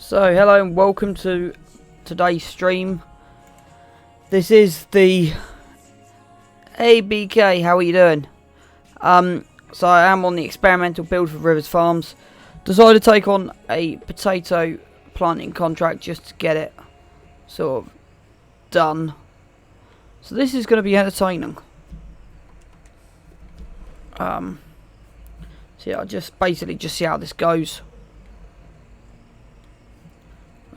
So, hello and welcome to today's stream. This is the ABK. How are you doing? So I am on the experimental build for Rivers Farms. Decided to take on a potato planting contract just to get it sort of done. So this is going to be entertaining. So yeah, I'll just basically see how this goes.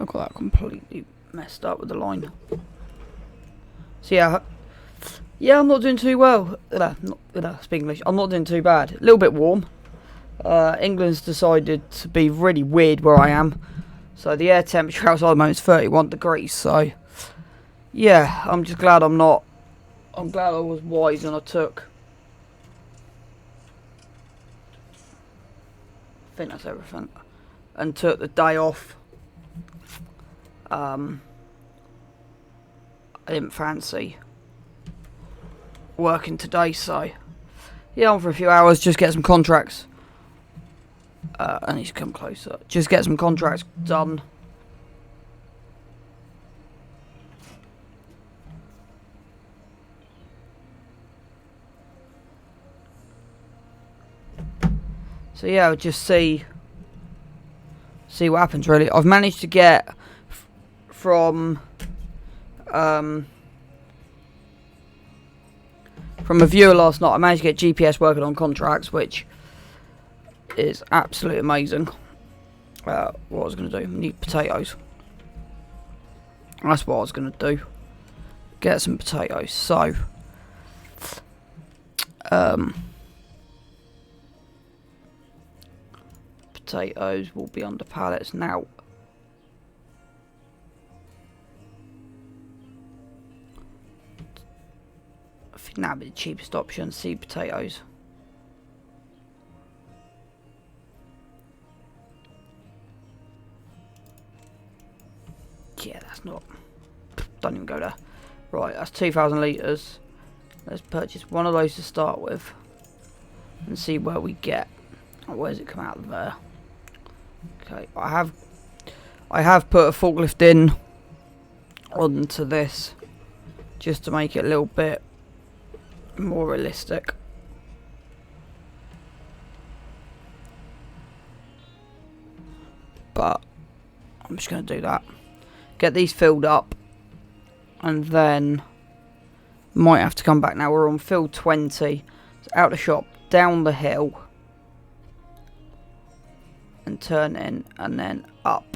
I've got that completely messed up with the line. So yeah, I'm not doing too well. Speak English. I'm not doing too bad. A little bit warm. England's decided to be really weird where I am. So the air temperature outside at the moment is 31 degrees. So yeah, I'm just glad I'm not. I'm glad I was wise and I think that's everything. And took the day off. I didn't fancy working today, so yeah, on for a few hours, just get some contracts. I need to come closer. Just get some contracts done. So yeah, I'll just see what happens. Really, I've managed to get from a viewer last night. I managed to get GPS working on contracts, which is absolutely amazing. What I was going to do, need potatoes. That's what I was going to do. Get some potatoes. So, potatoes will be under pallets now. I think that'd be the cheapest option. Seed potatoes. Yeah, that's not. Don't even go there. Right, that's 2,000 litres. Let's purchase one of those to start with, and see where we get. Oh, where's it come out of there? Okay, I have put a forklift in onto this just to make it a little bit more realistic. But I'm just going to do that. Get these filled up, and then might have to come back. Now we're on field 20. It's out the shop, down the hill, and turn in, and then up.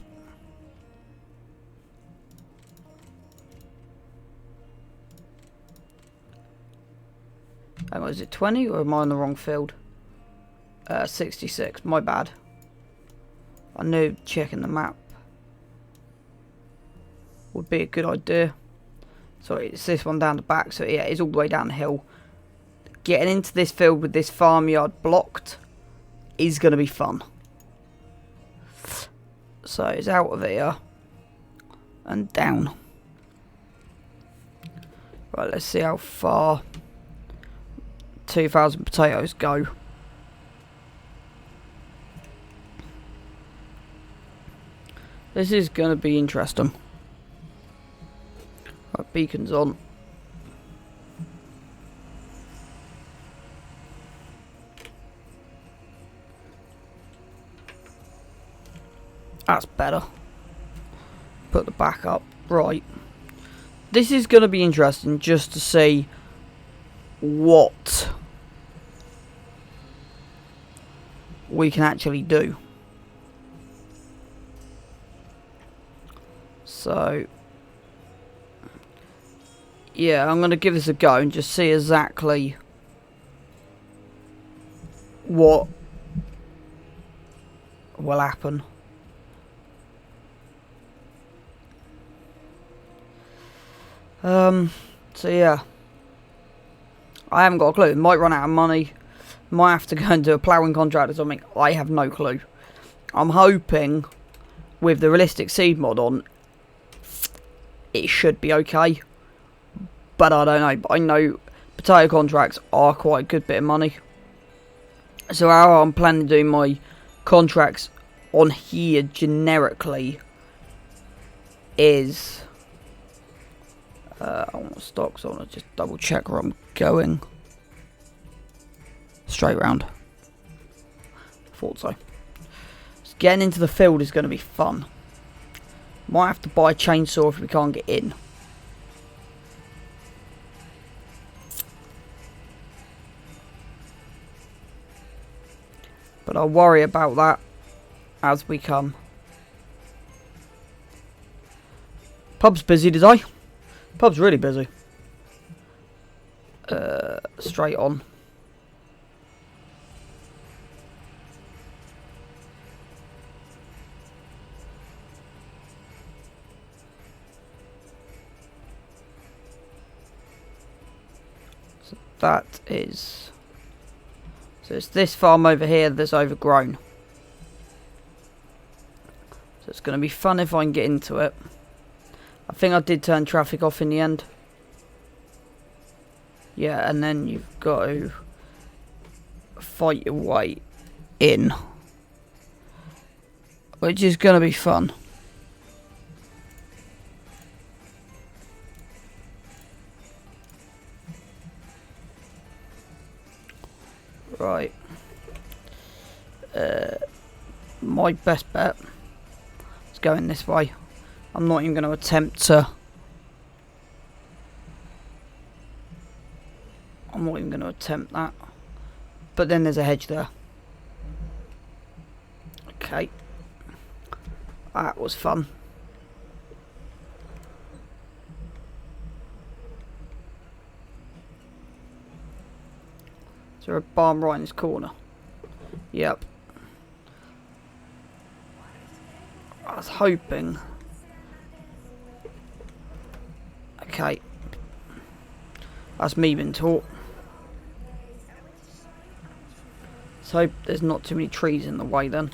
Was it 20 or am I on the wrong field? 66. My bad. I knew checking the map would be a good idea. So it's this one down the back. So yeah, it's all the way down the hill. Getting into this field with this farmyard blocked is going to be fun. So it's out of here and down. Right, let's see how far 2,000 potatoes go. This is going to be interesting. Right, beacon's on. That's better. Put the back up. Right. This is going to be interesting just to see what we can actually do. So yeah, I'm going to give this a go and just see exactly what will happen. So yeah, I haven't got a clue. It might run out of money. Might have to go and do a ploughing contract or something. I have no clue. I'm hoping with the realistic seed mod on, it should be okay. But I don't know. But I know potato contracts are quite a good bit of money. So how I'm planning to do my contracts on here generically is... I want to stop, so I want to just double check where I'm going. Straight round. Thought so. So getting into the field is going to be fun. Might have to buy a chainsaw if we can't get in. But I'll worry about that as we come. Pub's busy today. Pub's really busy. Straight on. So that is... So it's this farm over here that's overgrown. So it's going to be fun if I can get into it. I think I did turn traffic off in the end. Yeah, and then you've got to fight your way in. Which is going to be fun. Right. My best bet is going this way. I'm not even going to attempt to... I'm not even going to attempt that. But then there's a hedge there. Okay. That was fun. Is there a barn right in this corner? Yep. I was hoping... Okay. That's me being taught. Let's hope there's not too many trees in the way then.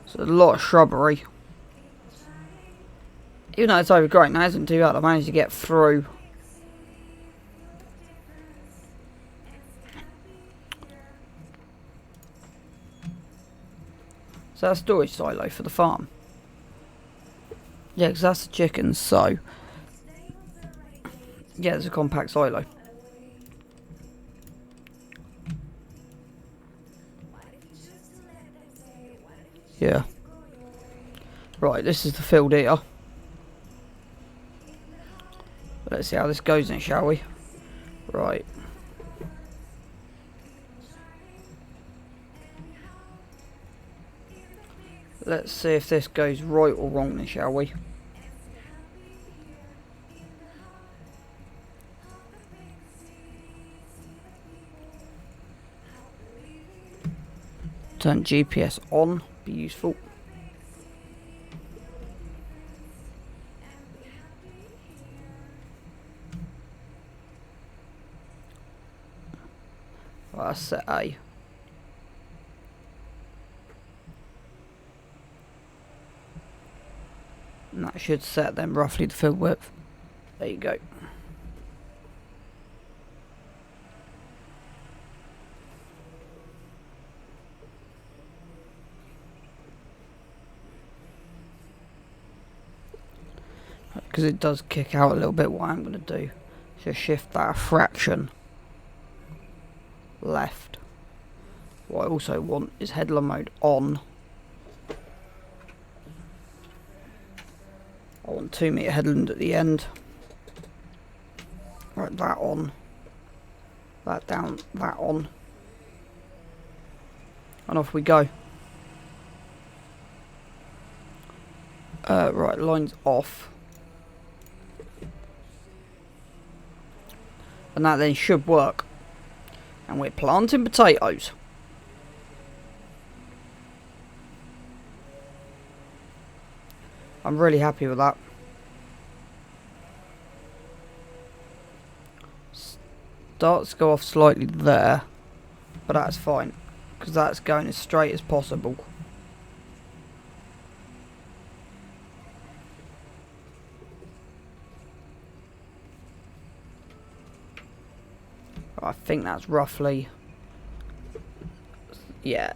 So a lot of shrubbery. Even though it's overgrown, that isn't too bad. I managed to get through. So that's a storage silo for the farm. Yeah, because that's the chickens, so... Yeah, there's a compact silo. Yeah. Right, this is the field here. Let's see how this goes then, shall we? Right. Let's see if this goes right or wrong then, shall we? Turn GPS on, be useful. Right, that's set A. And that should set them roughly the field width. There you go. Because it does kick out a little bit, what I'm going to do is just shift that a fraction left. What I also want is headland mode on. I want 2 meter headland at the end. Right, that on. That down, that on. And off we go. Right, line's off. And that then should work. And we're planting potatoes. I'm really happy with that. Starts to go off slightly there. But that's fine. Because that's going as straight as possible. I think that's roughly... Yeah.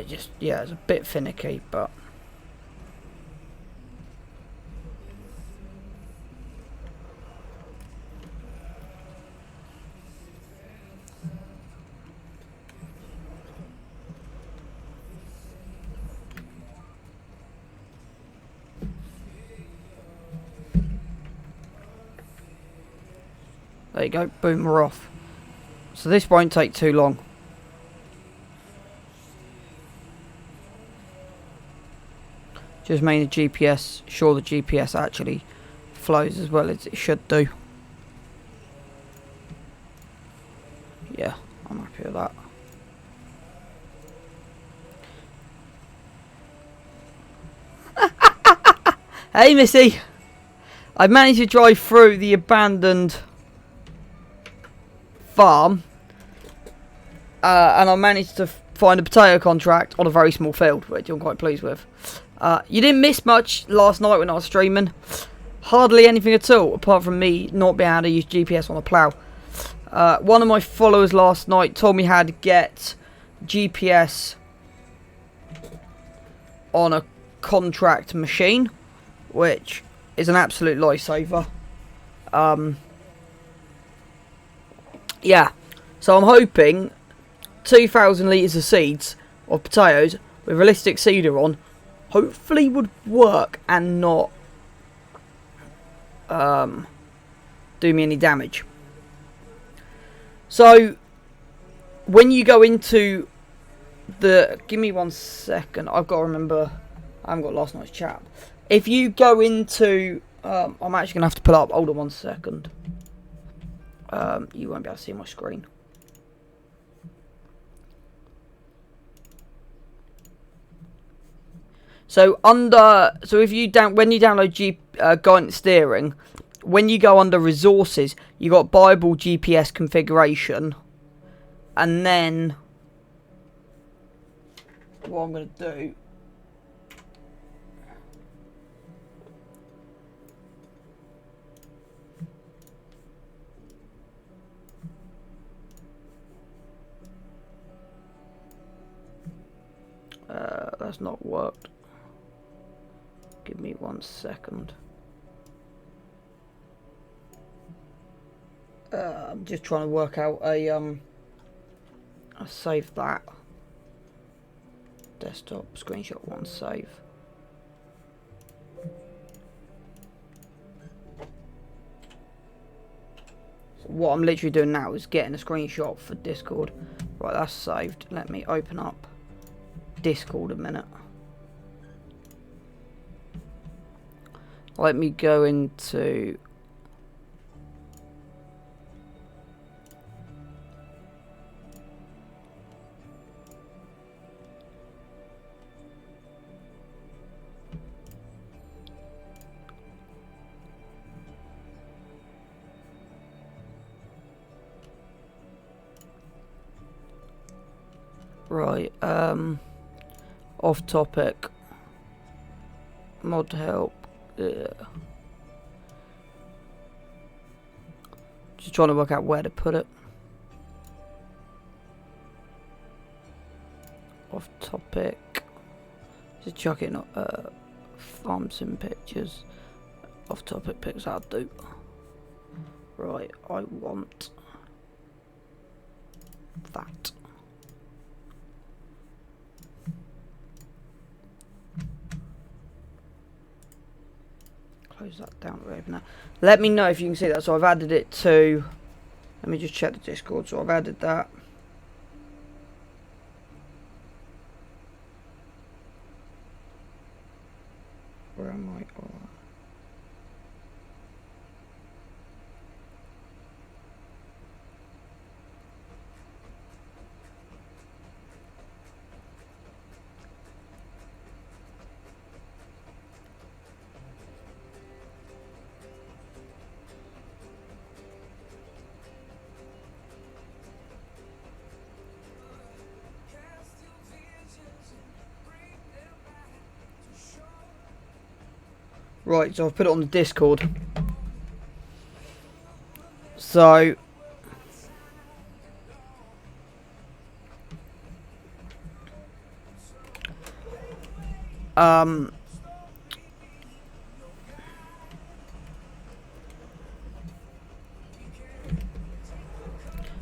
it's a bit finicky, but there you go. Boom, we're off. So this won't take too long. Just making the GPS, sure the GPS actually flows as well as it should do. Yeah, I'm happy with that. Hey Missy! I managed to drive through the abandoned farm. And I managed to find a potato contract on a very small field, which I'm quite pleased with. You didn't miss much last night when I was streaming. Hardly anything at all, apart from me not being able to use GPS on a plough. One of my followers last night told me how to get GPS on a contract machine, which is an absolute lifesaver. Yeah, so I'm hoping 2,000 litres of seeds of potatoes with realistic seeder on hopefully would work and not do me any damage. So when you go into the, give me 1 second, I've got to remember, I haven't got last night's chat. If you go into, I'm actually gonna have to pull up, hold on 1 second. You won't be able to see my screen. So if you when you download Guidance Steering, when you go under Resources, you got Bible GPS configuration, and then what I'm going to do. That's not worked. Give me 1 second. I'm just trying to work out a I'll save that. Desktop screenshot 1 save. So what I'm literally doing now is getting a screenshot for Discord. Right, that's saved. Let me open up Discord a minute. Let me go into right, off topic, mod help. Just trying to work out where to put it. Off topic. Just chuck it in farm sim pictures. Off topic pics, I'll do. Right, I want that. Close that down, open that. Let me know if you can see that. So I've added it to, let me just check the Discord. So I've added that. Where am I? Oh. Right, so I've put it on the Discord. So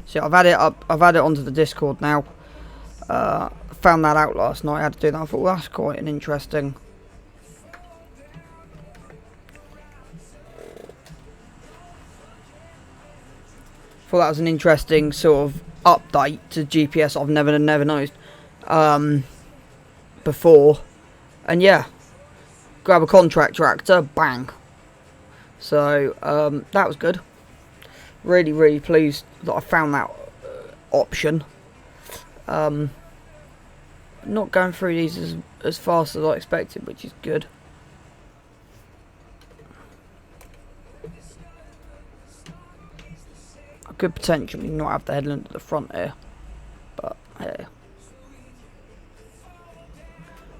See, I've had it up. I've had it onto the Discord now. Found that out last night. I had to do that. I thought, well, that's quite an interesting. Thought that was an interesting sort of update to GPS I've never noticed before. And yeah, grab a contract tractor, bang. So that was good. Really, really pleased that I found that option. Not going through these as fast as I expected, which is good. I could potentially not have the headland at the front here, but hey.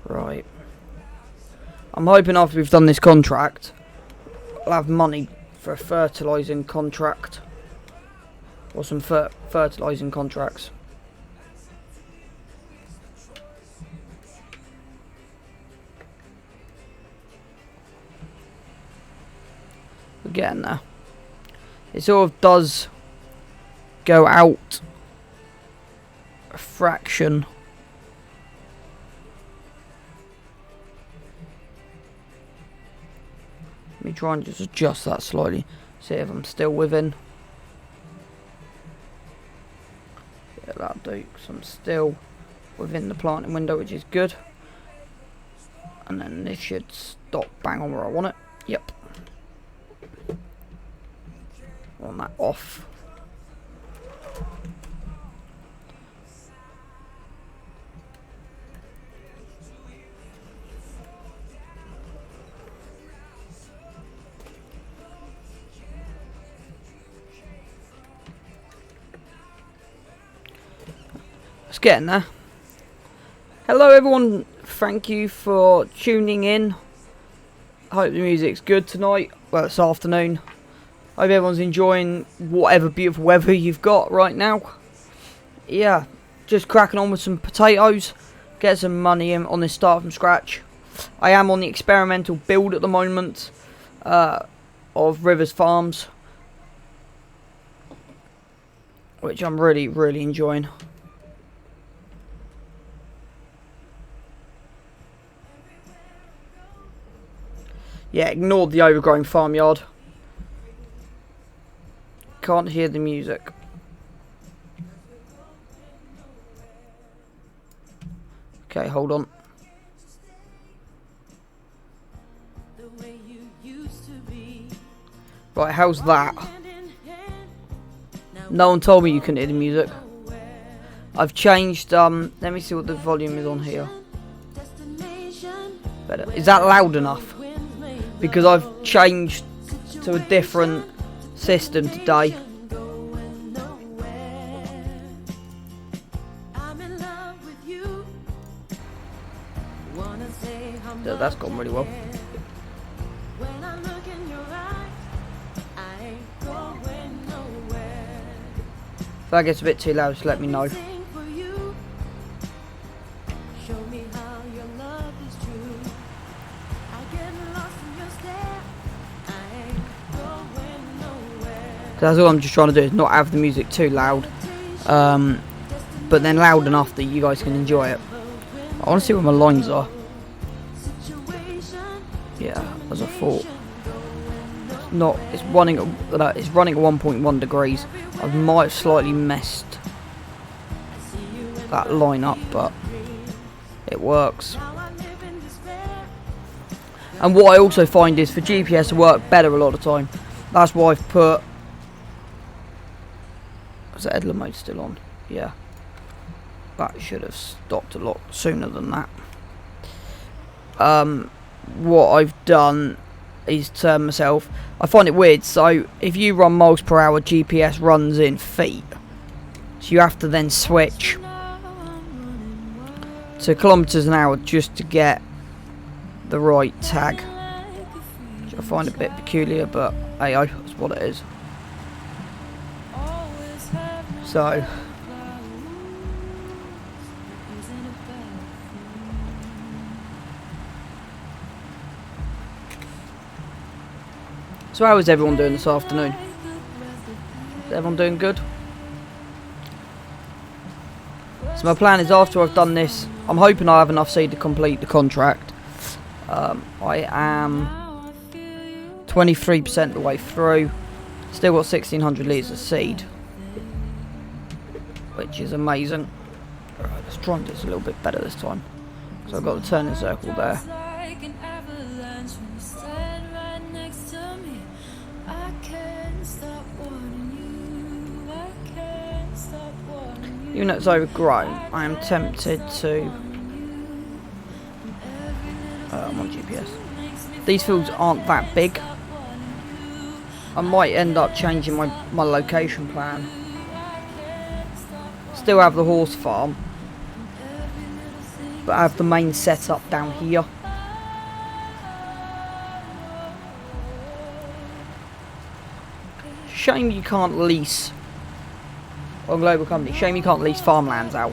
Right. I'm hoping after we've done this contract, I'll have money for a fertilising contract. Or some fertilising contracts. We're getting there. It sort of does go out a fraction. Let me try and just adjust that slightly. See if I'm still within. Yeah, that'll do. Because I'm still within the planting window, which is good. And then this should stop bang on where I want it. Yep. I want that off. It's getting there. Hello everyone, thank you for tuning in. I hope the music's good tonight, well this afternoon. Hope everyone's enjoying whatever beautiful weather you've got right now. Yeah, just cracking on with some potatoes. Get some money in on this start from scratch. I am on the experimental build at the moment of Rivers Farms, which I'm really, really enjoying. Yeah, ignored the overgrown farmyard. Can't hear the music. Okay, hold on. Right, how's that? No one told me you couldn't hear the music. I've changed, let me see what the volume is on here. Better. Is that loud enough? Because I've changed to a different system today. Yeah, that's gone really well. If that gets a bit too loud, just let me know. That's all I'm just trying to do, is not have the music too loud, but then loud enough that you guys can enjoy it. I want to see where my lines are. Yeah, as I thought. It's running at 1.1 degrees. I might have slightly messed that line up, but it works. And what I also find is for GPS to work better a lot of the time. That's why I've put. Is the headland mode still on? Yeah. That should have stopped a lot sooner than that. What I've done is turn myself. I find it weird. So if you run miles per hour, GPS runs in feet. So you have to then switch to kilometers an hour just to get the right tag. Which I find a bit peculiar, but hey, that's what it is. So So how is everyone doing this afternoon? Is everyone doing good? So my plan is after I've done this, I'm hoping I have enough seed to complete the contract. I am 23% of the way through. Still got 1600 litres of seed, which is amazing. Alright, let's try and do this a little bit better this time. So I've got the turning circle there. Even though it's overgrown, I am tempted to... I'm on GPS. These fields aren't that big. I might end up changing my location plan. Still have the horse farm, but I have the main setup down here. Shame you can't lease on global company. Shame you can't lease farmlands out.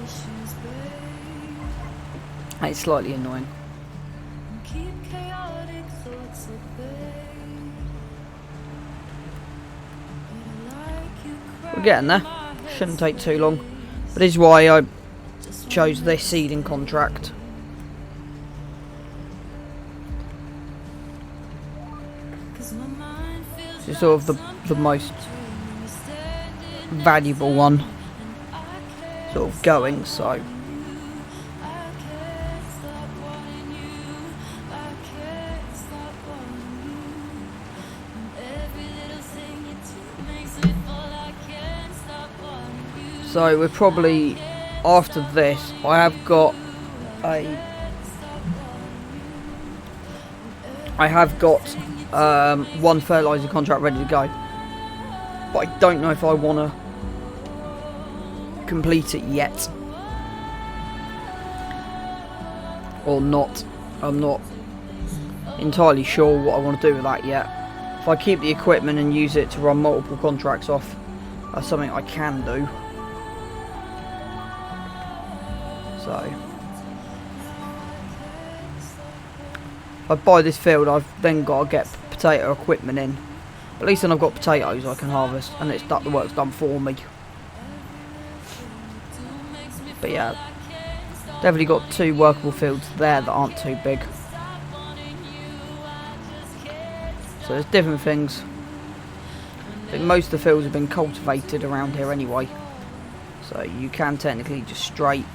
It's slightly annoying. We're getting there. Shouldn't take too long. But this is why I chose this seeding contract. It's sort of the most valuable one sort of going, so we're probably after this. I have got one fertilizer contract ready to go, but I don't know if I want to complete it yet or not. I'm not entirely sure what I want to do with that yet. If I keep the equipment and use it to run multiple contracts off, that's something I can do. So if I buy this field, I've then got to get potato equipment in. But at least then I've got potatoes I can harvest, and the work's done for me. But yeah, definitely got 2 workable fields there that aren't too big. So there's different things. I think most of the fields have been cultivated around here anyway, so you can technically just straight.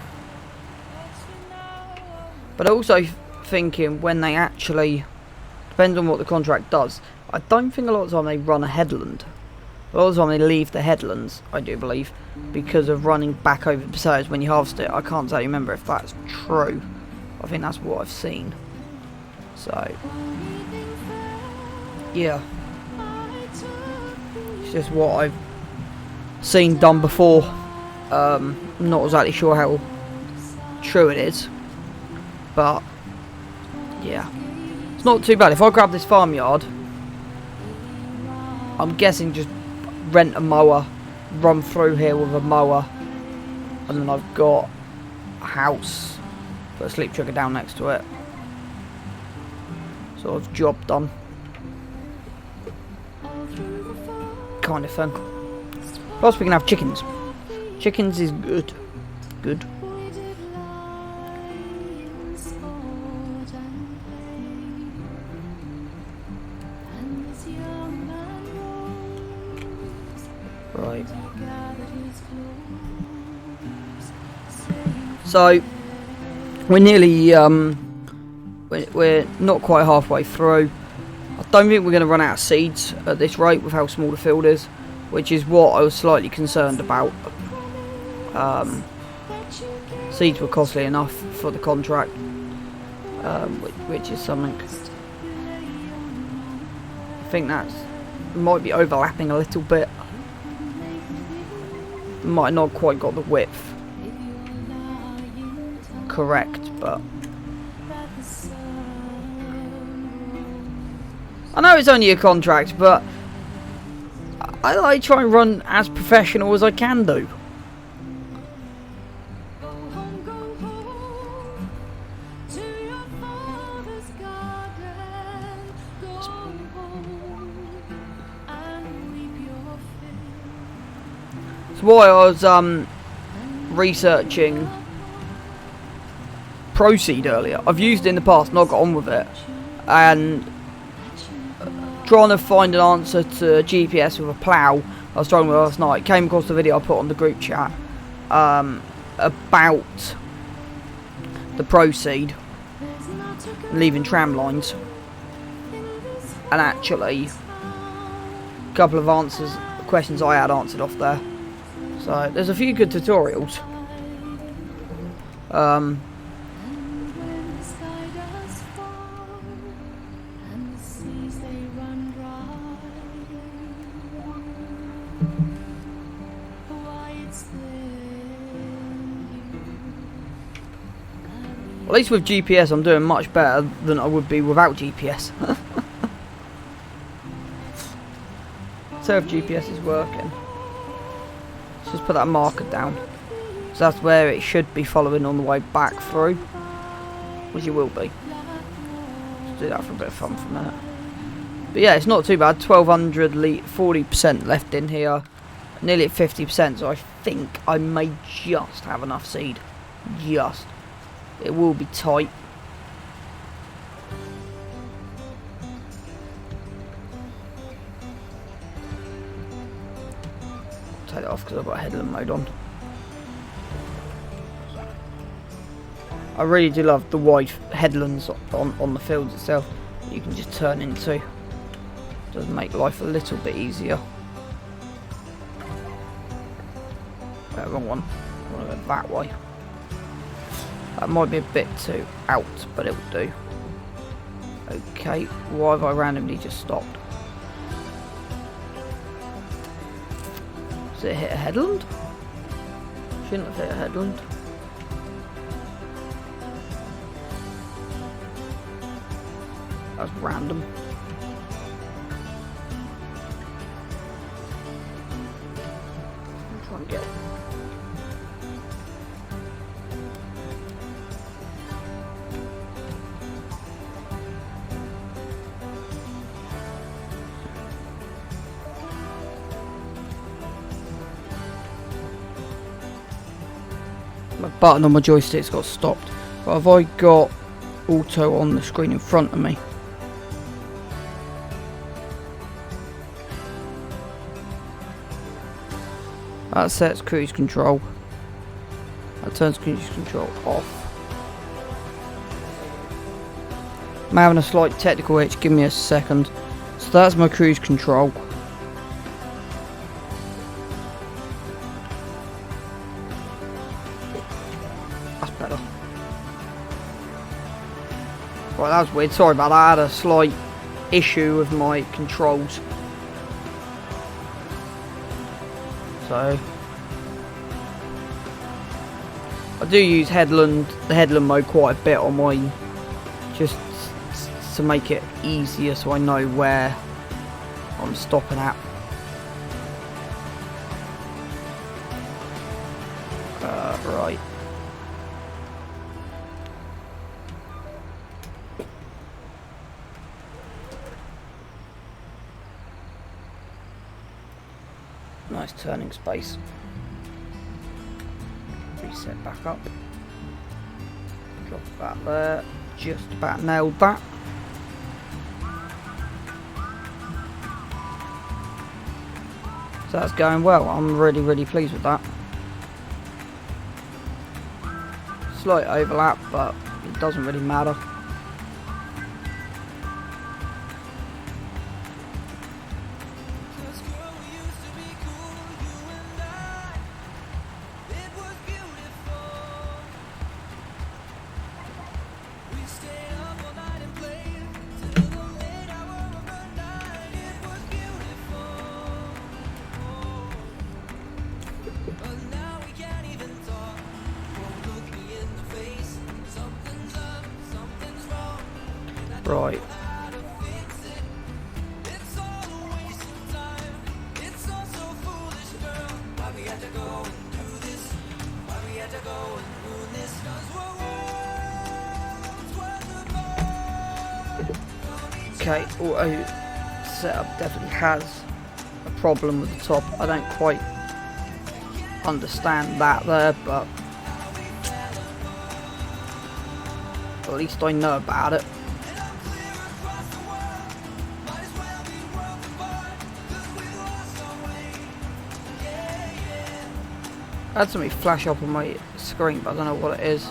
But also thinking when they actually, depends on what the contract does, I don't think a lot of the time they run a headland. A lot of the time they leave the headlands, I do believe, because of running back over the potatoes when you harvest it. I can't tell you, remember if that's true. I think that's what I've seen. So yeah, it's just what I've seen done before. Not exactly sure how true it is, but yeah, it's not too bad. If I grab this farmyard, I'm guessing just rent a mower, run through here with a mower, and then I've got a house, put a sleep trigger down next to it, sort of job done kind of thing. Plus we can have chickens. Chickens is good. Good. Right. So we're nearly we're not quite halfway through. I don't think we're going to run out of seeds at this rate with how small the field is, which is what I was slightly concerned about. Seeds were costly enough for the contract, which is something. I think that might be overlapping a little bit. Might not quite got the width correct, but I know it's only a contract, but I like try and run as professional as I can do. why I was researching Proceed earlier. I've used it in the past, not got on with it, and trying to find an answer to GPS with a plough. I was trying with last night. Came across the video I put on the group chat about the Proceed leaving tram lines, and actually a couple of questions I had answered off there. So there's a few good tutorials. At least with GPS I'm doing much better than I would be without GPS. So if GPS is working, let's just put that marker down. So that's where it should be following on the way back through, which it will be. Let's do that for a bit of fun for a minute. But yeah, it's not too bad. 1200 40% left in here, nearly at 50%. So I think I may just have enough seed. Just. It will be tight. Take it off because I've got headland mode on. I really do love the wide headlands on the fields itself. You can just turn into. Does make life a little bit easier. Wrong one. I want to go that way. That might be a bit too out, but it will do. Okay, why have I randomly just stopped? Does it hit a headland? Shouldn't have hit a headland. That's random. I'm trying to get. My button on my joystick's got stopped. But have I got auto on the screen in front of me? That sets cruise control. That turns cruise control off. I'm having a slight technical itch, give me a second. So that's my cruise control. That's better. Right, that was weird. Sorry about that. I had a slight issue with my controls. So I do use the headland mode quite a bit on mine, just to make it easier so I know where I'm stopping at. Right. Nice turning space. Reset back up. Drop that there. Just about nailed that. So that's going well. I'm really pleased with that. Slight overlap, but it doesn't really matter. Right. Okay, auto setup definitely has a problem with the top. I don't quite understand that there, but at least I know about it. I had something flash up on my screen, but I don't know what it is.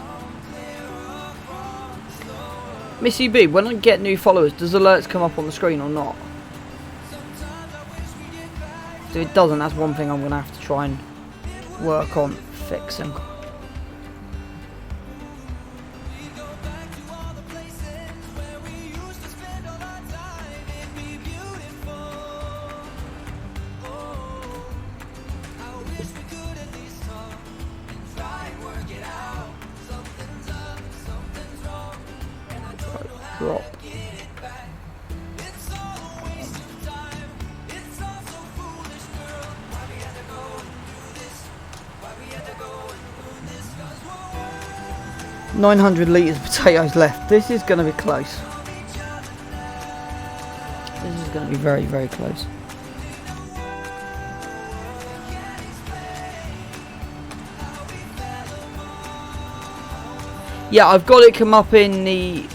Missy B, when I get new followers, does alerts come up on the screen or not? If it doesn't, that's one thing I'm going to have to try and work on fixing. Drop. $900 litres of potatoes left. This is going to be close. This is going to be very, very close. Yeah, I've got it come up in the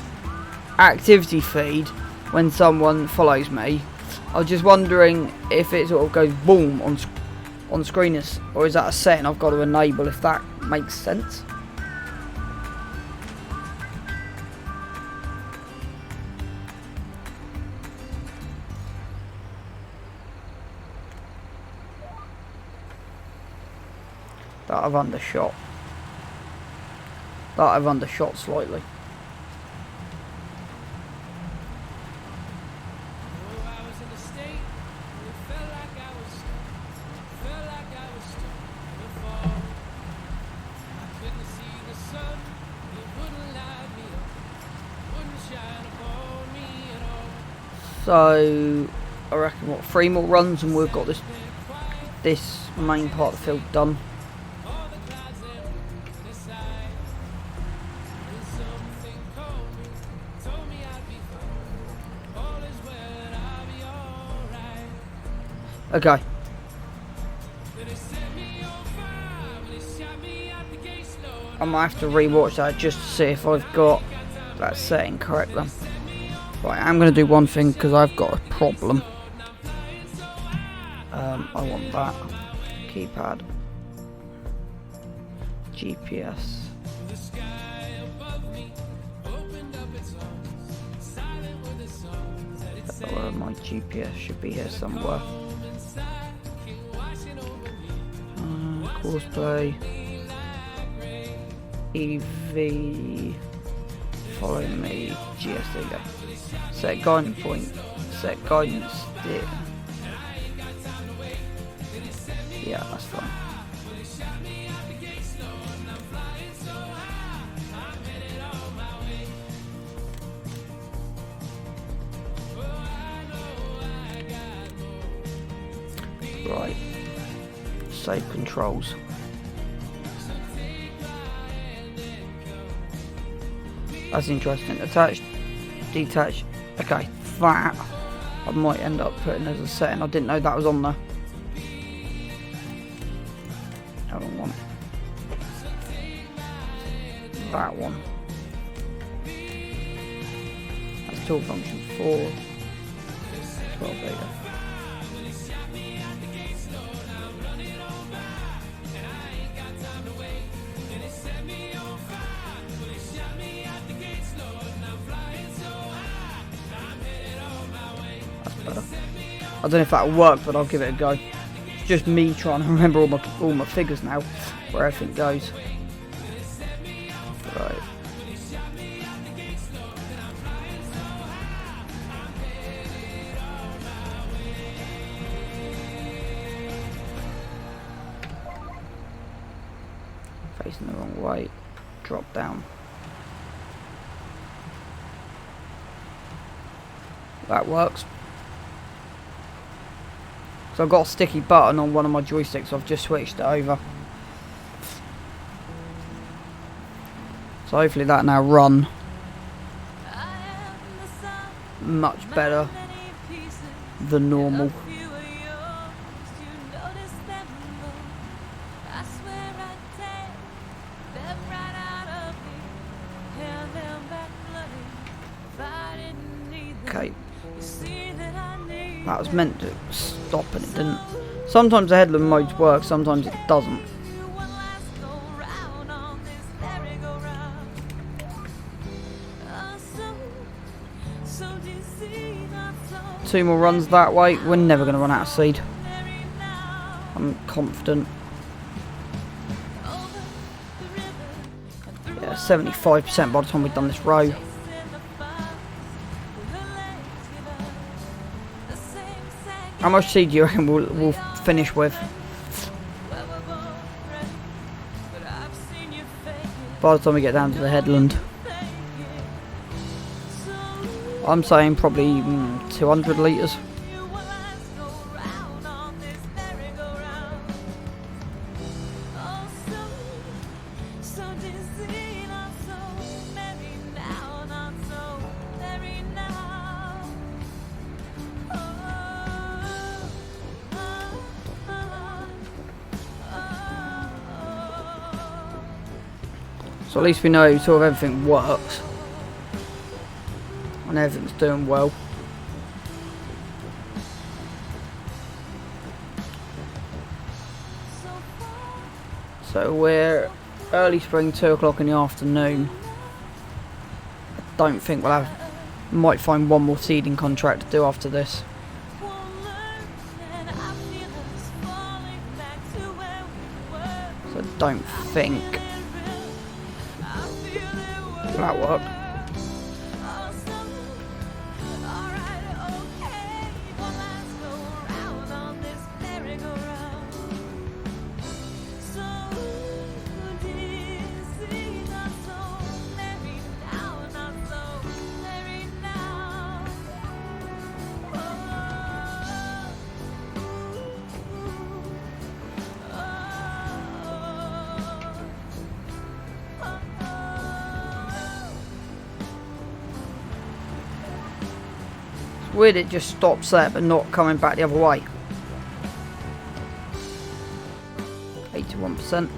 activity feed when someone follows me. I was just wondering if it sort of goes boom on screen, or is that a setting I've got to enable, if that makes sense. That I've undershot. That I've undershot slightly. So I reckon what, 3 more runs and we've got this main part of the field done. Okay. I might have to rewatch that just to see if I've got that setting correct then. Right, I'm going to do one thing because I've got a problem. I want that keypad, GPS. My GPS should be here somewhere. Courseplay, EV, follow me, GS, there you go. Set guidance point, set guidance steer. Yeah, that's fine. Right, save controls. That's interesting. Attach, detach. Okay, that I might end up putting as a setting. I didn't know that was on there. Hold on, one. That one. That's tool function 4. 12 beta. I don't know if that'll work, but I'll give it a go. It's just me trying to remember all my figures now, where everything goes. Right. Facing the wrong way. Drop down. That works. So I've got a sticky button on one of my joysticks, so I've just switched it over. So hopefully that now run much better than normal. Okay. That was meant to stop and it didn't. Sometimes the headland modes work, sometimes it doesn't. Two more runs that way, we're never going to run out of seed. I'm confident. Yeah, 75% by the time we've done this row. How much seed do you reckon we'll finish with? By the time we get down to the headland. I'm saying probably 200 litres. So at least we know sort of everything works. And everything's doing well. So we're early spring, 2 o'clock in the afternoon. I don't think we'll have... Might find one more seeding contract to do after this. So I don't think that'll work. Weird it just stops there but not coming back the other way. 81%.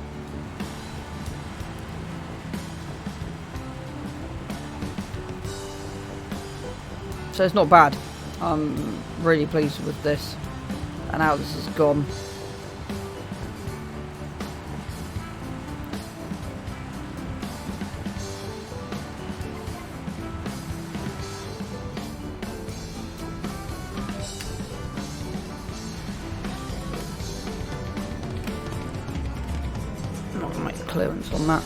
So it's not bad. I'm really pleased with this and how this has gone. Not gonna make clearance on that.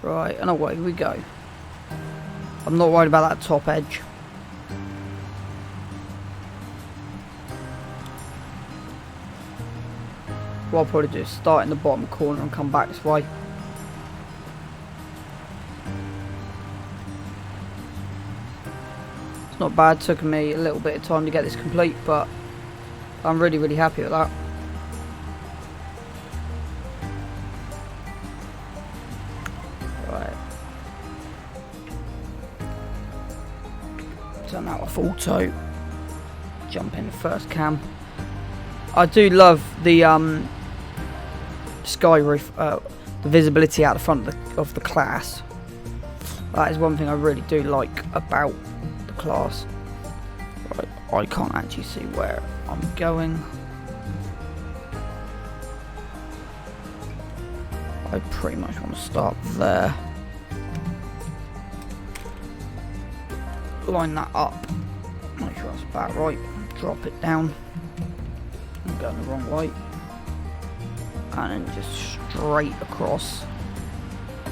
Right, and away we go. I'm not worried about that top edge. What I'll probably do is start in the bottom corner and come back this way. It's not bad, took me a little bit of time to get this complete, but I'm really, really happy with that. Turn that off auto. Jump in the first cam. I do love the sky roof, the visibility out the front of the class. That is one thing I really do like about the class. Right, I can't actually see where I'm going. I pretty much want to start there. Line that up, make sure that's about right, drop it down, I'm going the wrong way, and then just straight across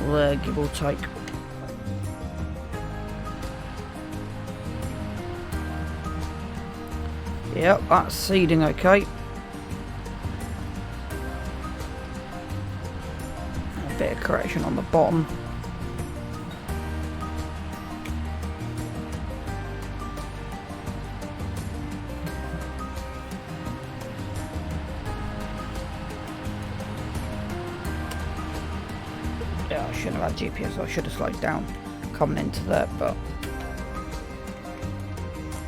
there, give or take. Yep, that's seeding okay. A bit of correction on the bottom. Yeah, I shouldn't have had GPS, I should have slowed down coming into there, but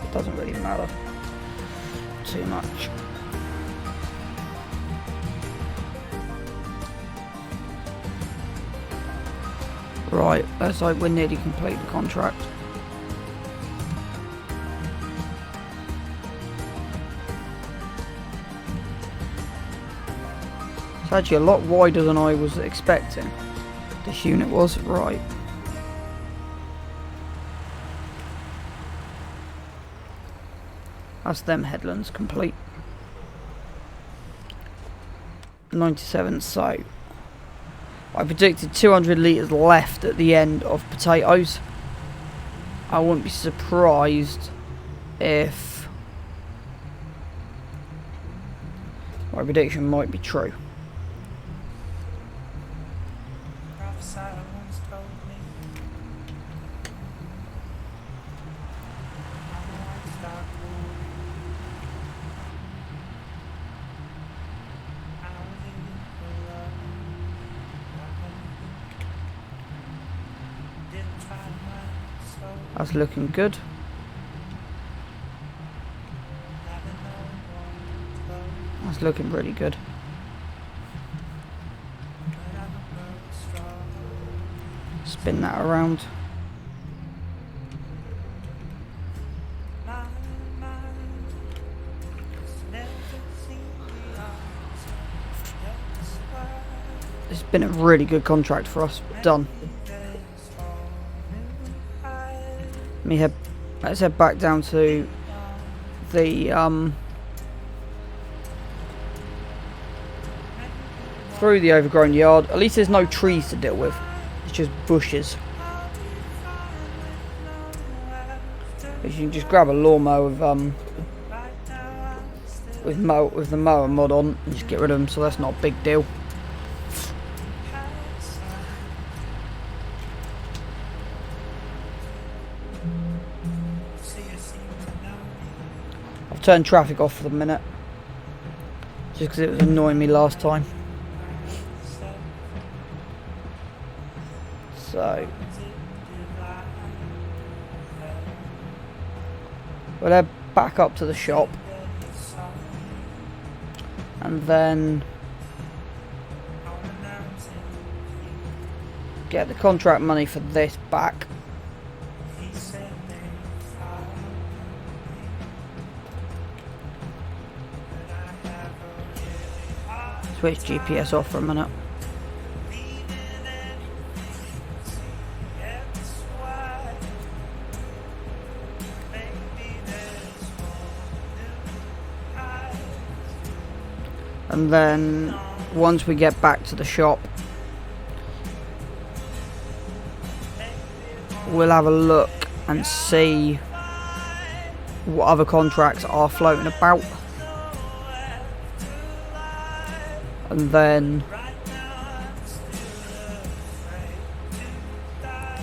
it doesn't really matter too much. Right, let's hope we're nearly complete the contract. It's actually a lot wider than I was expecting. This unit was. Right. That's them headlands complete. 97, so I predicted 200 litres left at the end of potatoes. I wouldn't be surprised if my prediction might be true. That's looking good. That's looking pretty good. Spin that around. It's been a really good contract for us. Done. Let's head back down to the through the overgrown yard. At least there's no trees to deal with. It's just bushes. You can just grab a lawnmower with the mower mod on and just get rid of them. So that's not a big deal. Turn traffic off for the minute just because it was annoying me last time. So we'll head back up to the shop and then get the contract money for this back. Switch GPS off for a minute. And then once we get back to the shop, we'll have a look and see what other contracts are floating about. And then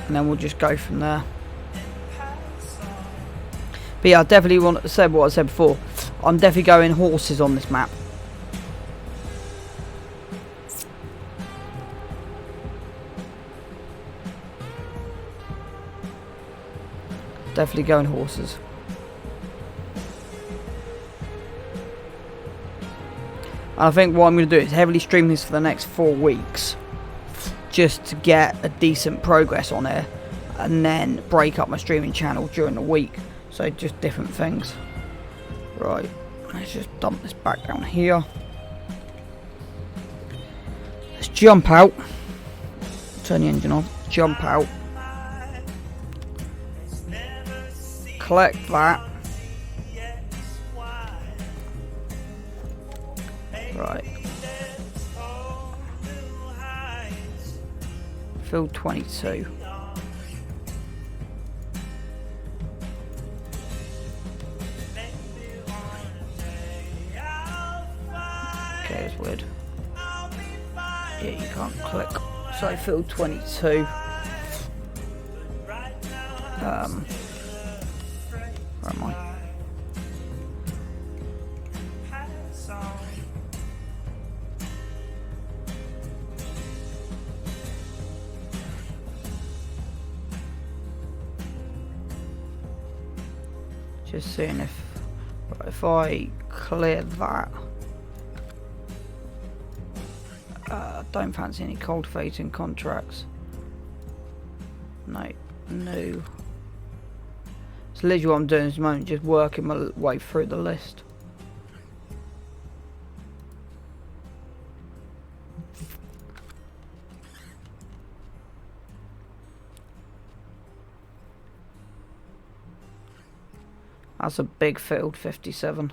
we'll just go from there. But yeah, I definitely want to say what I said before. I'm definitely going horses on this map. Definitely going horses. And I think what I'm going to do is heavily stream this for the next 4 weeks, just to get a decent progress on it, and then break up my streaming channel during the week. So just different things. Right, let's just dump this back down here. Let's jump out. Turn the engine off. Jump out. Collect that. Right. Field 22. Okay, it's weird. Yeah, you can't click. So field 22. Where am I? Just seeing if I clear that. Don't fancy any cultivating contracts. No. No. So literally what I'm doing at the moment, just working my way through the list. That's a big field, 57.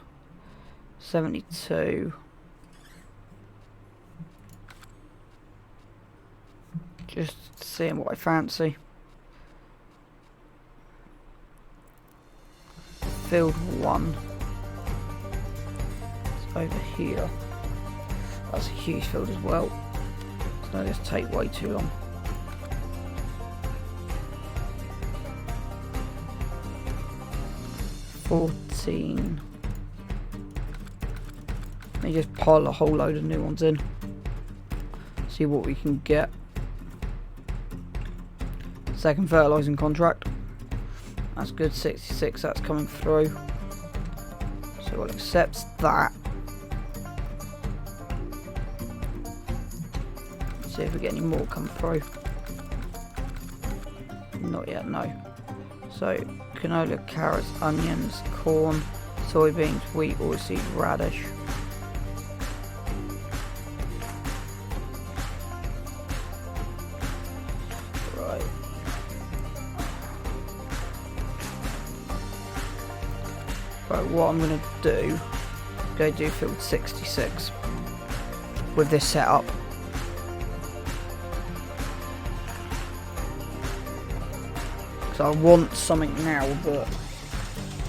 72. Just seeing what I fancy. Field 1. It's over here. That's a huge field as well. It's going to just take way too long. Let me just pile a whole load of new ones in. See what we can get. Second fertilising contract. That's good, 66, that's coming through. So we'll accept that. See if we get any more come through. Not yet, no. So canola, carrots, onions, corn, soybeans, wheat, oilseed, radish. Right. Right, what I'm going to do, go do field 66 with this setup. I want something now that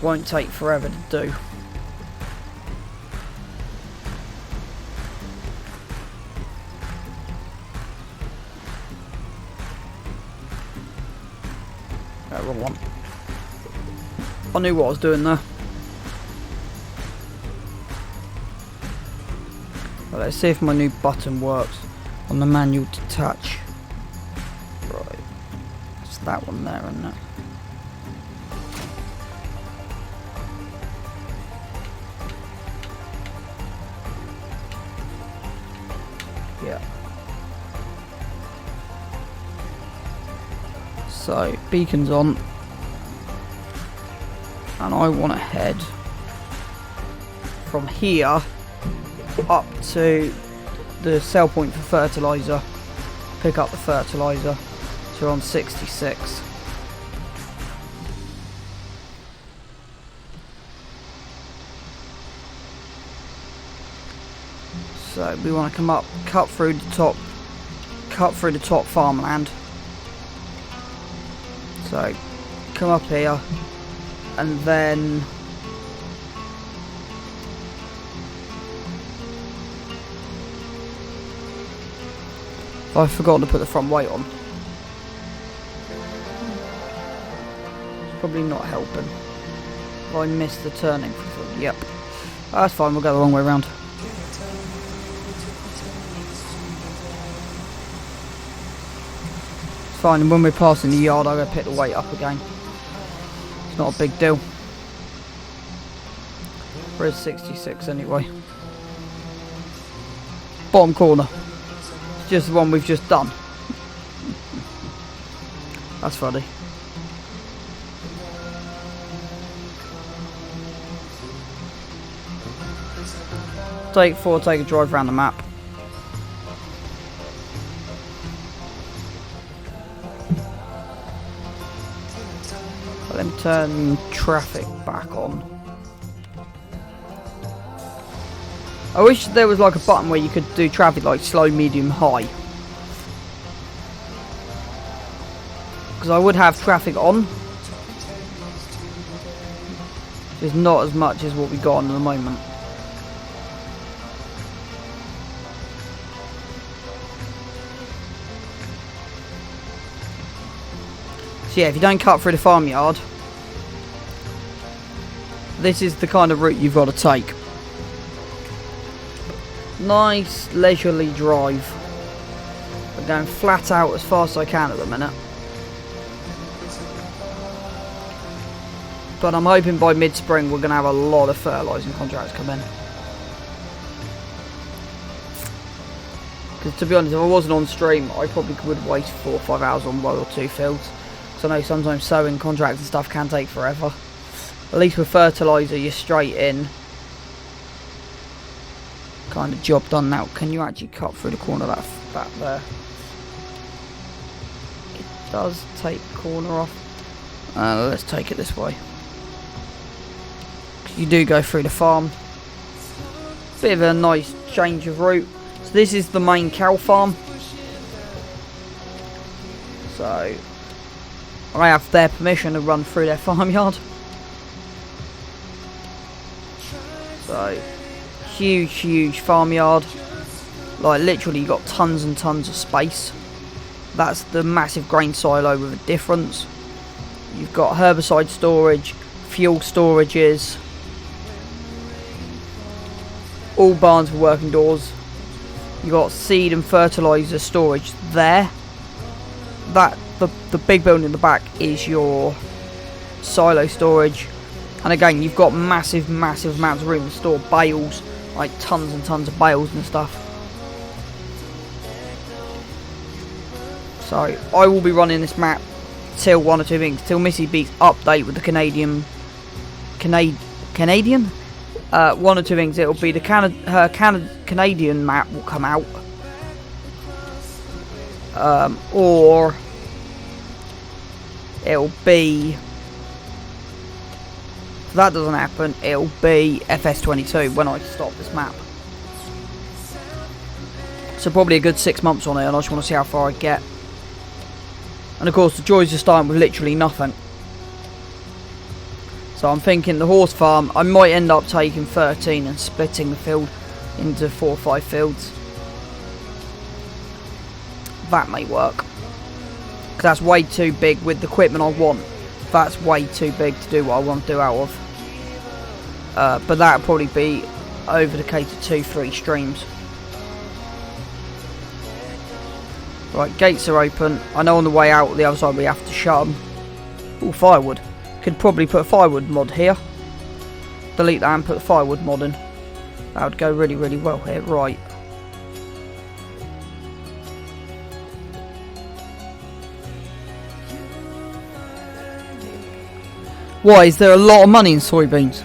won't take forever to do. Wrong one. I knew what I was doing there. Well, let's see if my new button works on the manual detach. Right. It's that one there, isn't it? Yeah. So, beacon's on. And I want to head from here up to the sell point for fertiliser. Pick up the fertiliser. So we're on 66. So we want to come up, cut through the top farmland. So come up here and then I've forgotten to put the front weight on. It's probably not helping. I missed the turning. Yep. That's fine, we'll go the wrong way around. Fine, and when we're passing the yard, I'm going to pick the weight up again. It's not a big deal. Where's 66 anyway? Bottom corner. It's just the one we've just done. That's funny. Take a drive around the map. Let me turn traffic back on. I wish there was like a button where you could do traffic like slow, medium, high. Because I would have traffic on. It's not as much as what we got on at the moment. So yeah, if you don't cut through the farmyard, this is the kind of route you've got to take. Nice leisurely drive. I'm going flat out as fast as I can at the minute. But I'm hoping by mid-spring we're going to have a lot of fertilising contracts come in. Because to be honest, if I wasn't on stream, I probably would waste 4 or 5 hours on 1 or 2 fields. because I know sometimes sowing contracts and stuff can take forever. At least with fertiliser, you're straight in. Kind of job done now. Can you actually cut through the corner of that there? It does take corner off. Let's take it this way. You do go through the farm. Bit of a nice change of route. So this is the main cow farm. So I have their permission to run through their farmyard. So huge farmyard. Like literally you got tons and tons of space. That's the massive grain silo with a difference. You've got herbicide storage, fuel storages. All barns for working doors. You got seed and fertiliser storage there. That the big building in the back is your silo storage, and again you've got massive amounts of room to store bales, like tons and tons of bales and stuff. So I will be running this map till one or two things, till Missy Beats update with the Canadian. One or two things. It'll be the Canadian map will come out, or it'll be. If that doesn't happen, it'll be FS22 when I stop this map. So probably a good 6 months on it, and I just want to see how far I get. And of course, the joys are starting with literally nothing. So I'm thinking the horse farm, I might end up taking 13 and splitting the field into 4 or 5 fields. That may work. Because that's way too big with the equipment I want. That's way too big to do what I want to do out of. But that'll probably be over the case of 2-3 streams. Right, gates are open. I know on the way out the other side we have to shut them. Ooh, firewood. Could probably put a firewood mod here. Delete that and put a firewood mod in. That would go really well here. Right. Why, is there a lot of money in soybeans?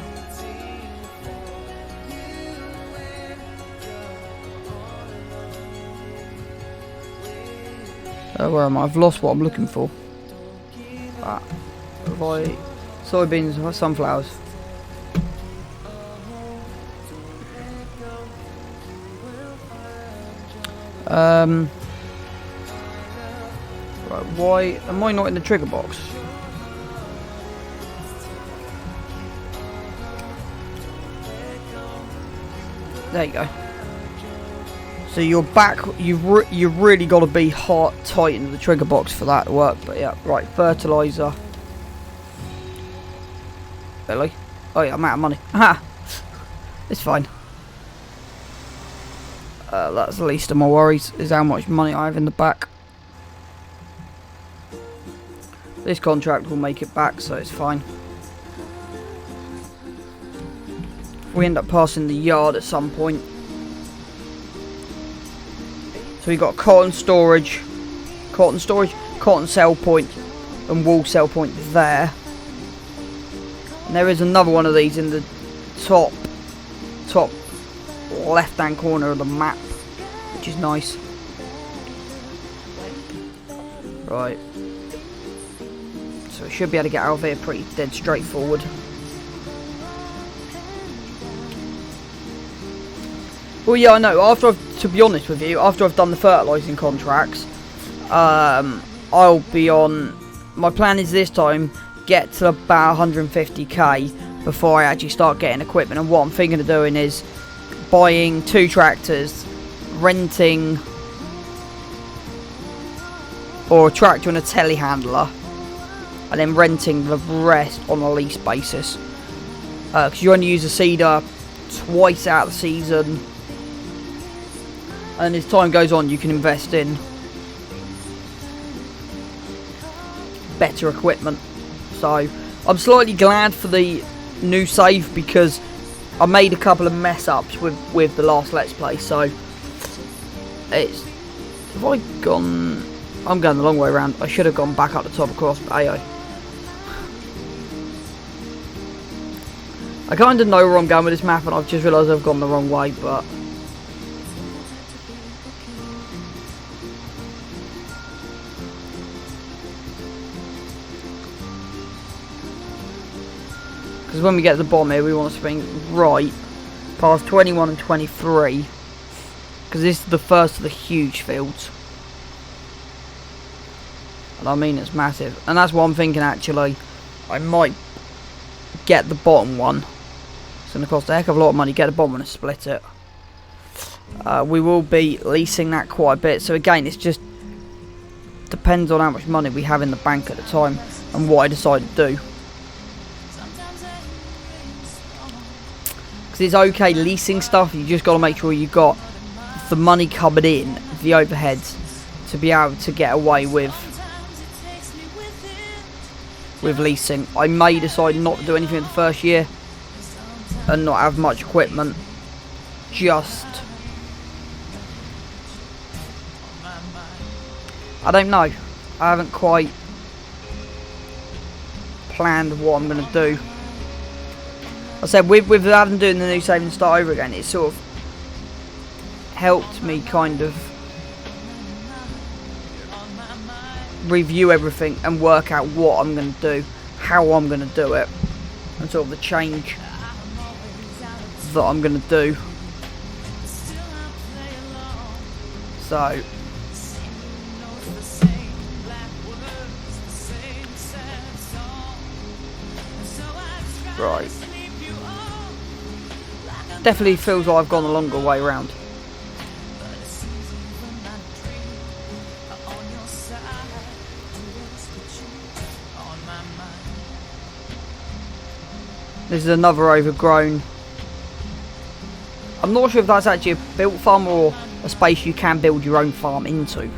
Where am I? I've lost what I'm looking for. Soybeans or sunflowers? Right, why am I not in the trigger box? There you go. So you're back. You've really got to be tight into the trigger box for that to work. But yeah, right. Fertilizer. Really? Oh yeah, I'm out of money. Aha! It's fine. That's the least of my worries, is how much money I have in the back. This contract will make it back, so it's fine. If we end up passing the yard at some point. So we got cotton sell point, and wool sell point there. And there is another one of these in the top left hand corner of the map, which is nice. Right. So we should be able to get out of here pretty dead straightforward. Well, yeah, I know. To be honest with you, after I've done the fertilising contracts, I'll be on. My plan is this time get to about 150k before I actually start getting equipment. And what I'm thinking of doing is buying 2 tractors, renting, or a tractor and a telehandler, and then renting the rest on a lease basis. Because you only use a seeder twice out of the season. And as time goes on, you can invest in better equipment. So I'm slightly glad for the new save, because I made a couple of mess ups with the last Let's Play. So it's, have I gone? I'm going the long way around. I should have gone back up the top across, but aye. I kind of know where I'm going with this map, and I've just realised I've gone the wrong way, but... because when we get to the bottom here, we want to swing right past 21 and 23, because this is the first of the huge fields. And I mean, it's massive. And that's what I'm thinking, actually. I might get the bottom one. It's going to cost a heck of a lot of money. Get the bottom one and split it. We will be leasing that quite a bit. So again, it's just depends on how much money we have in the bank at the time and what I decide to do. Because it's okay leasing stuff. You just got to make sure you got the money coming in, the overheads, to be able to get away with leasing. I may decide not to do anything in the first year and not have much equipment. Just, I don't know. I haven't quite planned what I'm going to do. I said with having doing the new save and start over again, it sort of helped me kind of review everything and work out what I'm going to do, how I'm going to do it, and sort of the change that I'm going to do. So right, definitely feels like I've gone the longer way around. This is another overgrown. I'm not sure if that's actually a built farm or a space you can build your own farm into.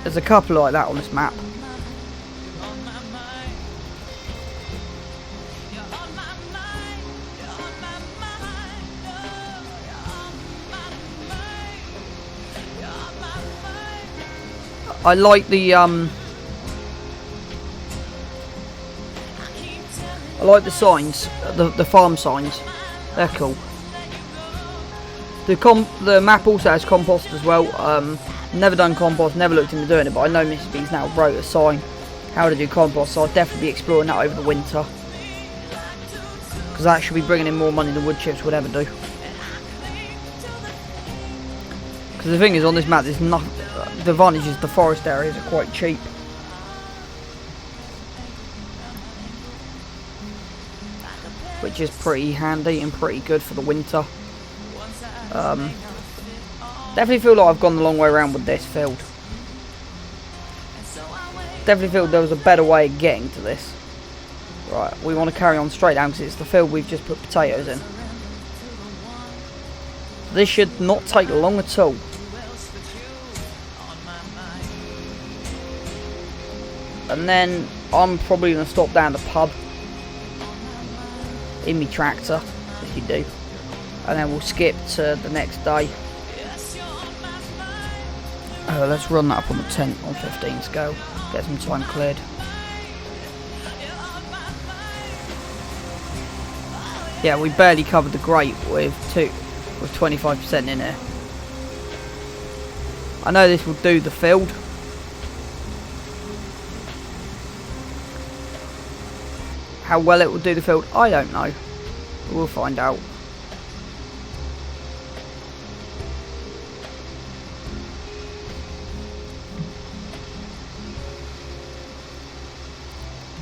There's a couple like that on this map. I like the signs, the farm signs. They're cool. The map also has compost as well. Never done compost, never looked into doing it, but I know Mrs. B's now wrote a sign how to do compost, so I'll definitely be exploring that over the winter. Because that should be bringing in more money than wood chips would ever do. Because the thing is, on this map, there's nothing. The advantage is the forest areas are quite cheap. Which is pretty handy and pretty good for the winter. Definitely feel like I've gone the long way around with this field. Definitely feel there was a better way of getting to this. Right, we want to carry on straight down because it's the field we've just put potatoes in. This should not take long at all. And then I'm probably going to stop down the pub in my tractor, if you do, and then we'll skip to the next day. Let's run that up on the 10 on 15 scale, get some time cleared. Yeah, we barely covered the grate with 25% in there. I know this will do the field. How well it will do the field, I don't know. But we'll find out.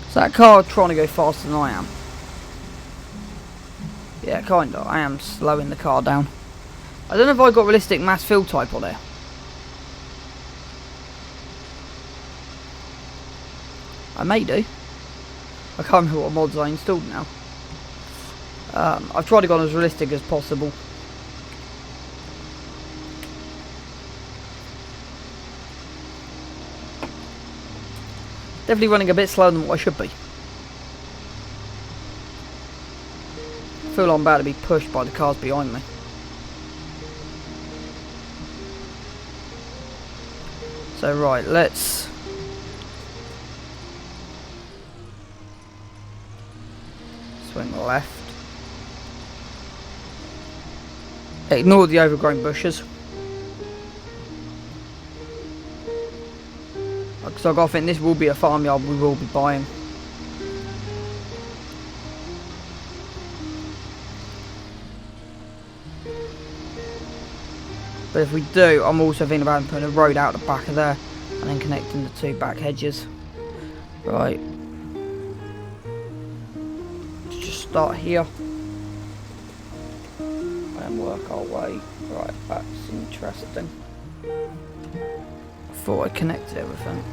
Is that car trying to go faster than I am? Yeah, kinda. I am slowing the car down. I don't know if I got realistic mass fill type on there. I may do. I can't remember what mods I installed now. I've tried to go as realistic as possible. Definitely running a bit slower than what I should be. I feel I'm about to be pushed by the cars behind me. So right, let's swing left. Ignore the overgrown bushes. Because I think this will be a farmyard we will be buying. But if we do, I'm also thinking about putting a road out the back of there and then connecting the two back hedges. Right. Let's just start here and work our way. Right, that's interesting. I thought I connected everything.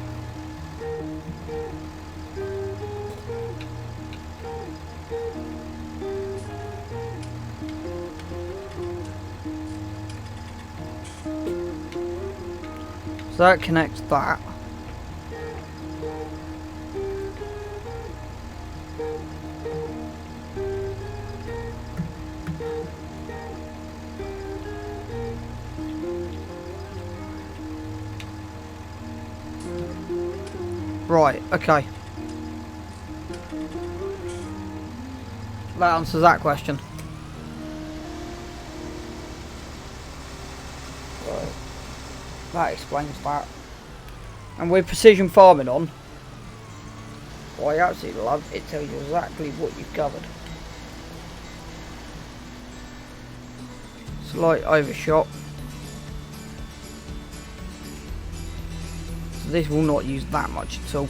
So that connects that. Right, okay. That answers that question. Right. That explains that. And with precision farming on, what I absolutely love, it tells you exactly what you've covered. Slight overshot. So this will not use that much at all.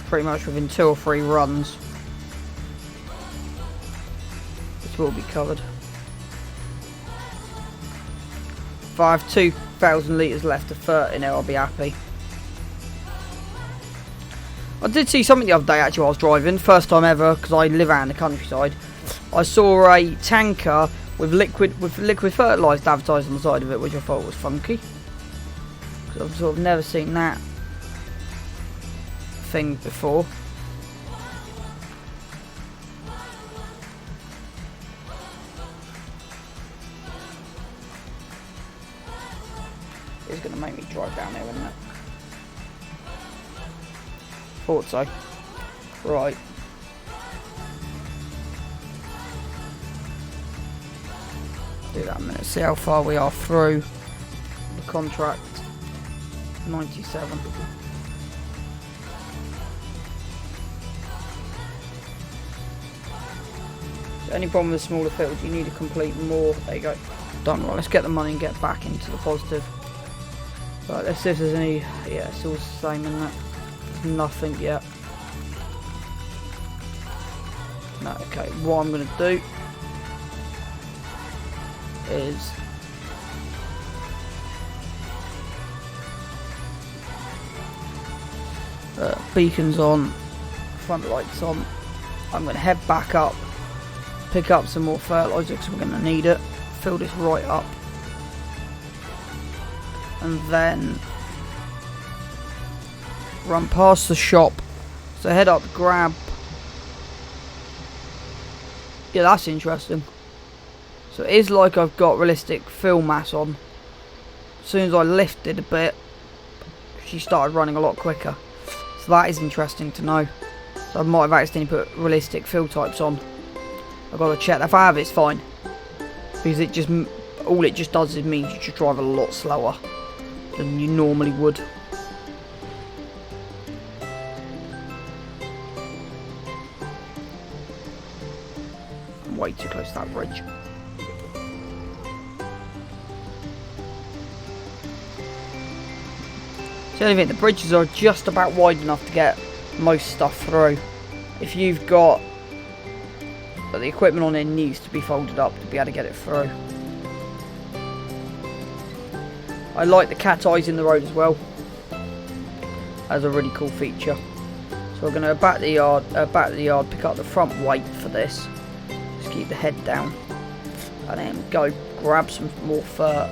Pretty much within 2 or 3 runs, this will be covered. If I have 2,000 litres left of fert in it, I'll be happy. I did see something the other day actually while I was driving, first time ever, because I live out in the countryside. I saw a tanker with liquid fertiliser advertised on the side of it, which I thought was funky. Because I've sort of never seen that thing before. It's going to make me drive down there, isn't it? Thought so. Right. Do that in a minute. See how far we are through the contract. 97. So any problem with smaller fields, you need to complete more. There you go. Done. Right, let's get the money and get back into the positive. Right, let's see if there's any. Yeah, it's all the same in that. Nothing yet. No, okay, what I'm going to do is beacons on, front lights on. I'm going to head back up, pick up some more fertiliser because we're going to need it, fill this right up, and then run past the shop. So head up, grab. Yeah, that's interesting. So it is like I've got realistic fill mass on. As soon as I lifted a bit, she started running a lot quicker. So that is interesting to know. So I might have accidentally put realistic fill types on. I've got to check. If I have, it's fine. Because it just, all it just does is means you just drive a lot slower than you normally would. I'm way too close to that bridge. So the only thing, the bridges are just about wide enough to get most stuff through. If you've got the equipment on it needs to be folded up to be able to get it through. I like the cat eyes in the road as well. That's a really cool feature. So we're going to back the yard, pick up the front weight for this. Just keep the head down, and then go grab some more fur,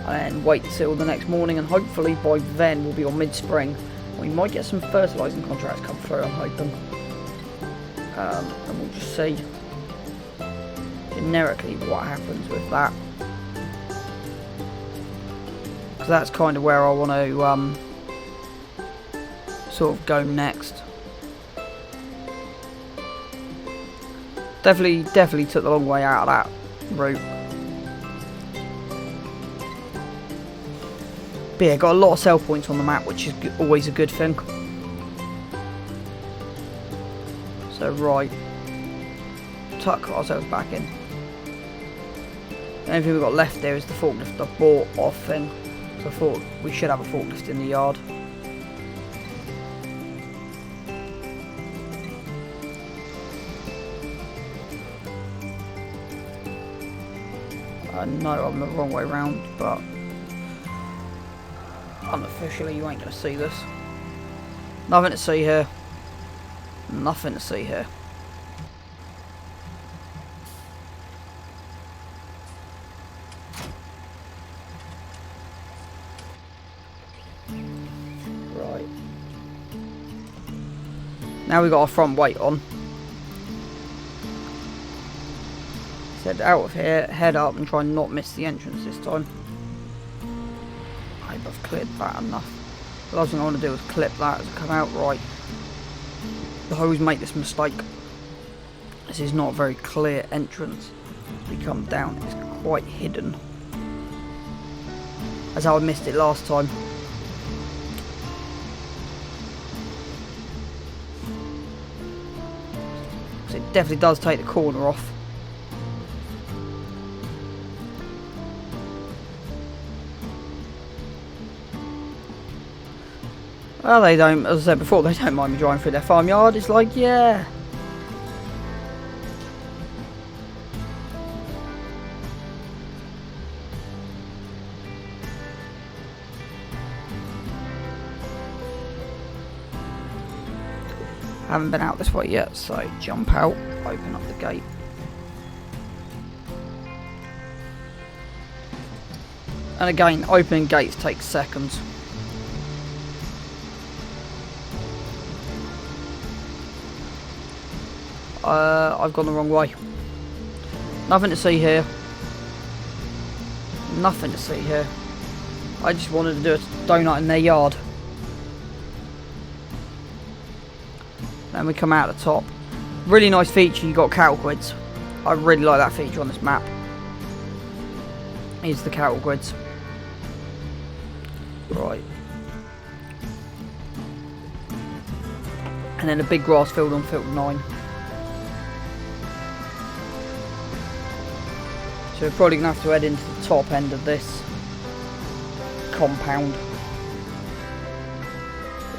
and then wait till the next morning, and hopefully by then we'll be on mid-spring. We might get some fertilising contracts come through, I'm hoping. And we'll just see generically what happens with that. Because that's kind of where I want to sort of go next. Definitely took the long way out of that route. But yeah, got a lot of sell points on the map, which is always a good thing. So right, tuck ourselves back in. The only thing we've got left there is the forklift I bought off thing. So I thought we should have a forklift in the yard. I know I'm the wrong way round, but unofficially you ain't gonna see this. Nothing to see here. Nothing to see here. Right. Now we've got our front weight on. Head out of here, head up and try and not miss the entrance this time. I hope I've cleared that enough. The last thing I want to do is clip that as I come out. Right. I always make this mistake. This is not a very clear entrance. As we come down, it's quite hidden. That's how I missed it last time. So it definitely does take the corner off. Well, they don't, as I said before, they don't mind me driving through their farmyard. It's like, yeah. Haven't been out this way yet, so jump out, open up the gate. And again, opening gates takes seconds. I've gone the wrong way. Nothing to see here. Nothing to see here. I just wanted to do a donut in their yard. Then we come out the top. Really nice feature, you got cattle grids. I really like that feature on this map. Is the cattle grids. Right. And then a big grass field on field 9. So we're probably going to have to head into the top end of this compound.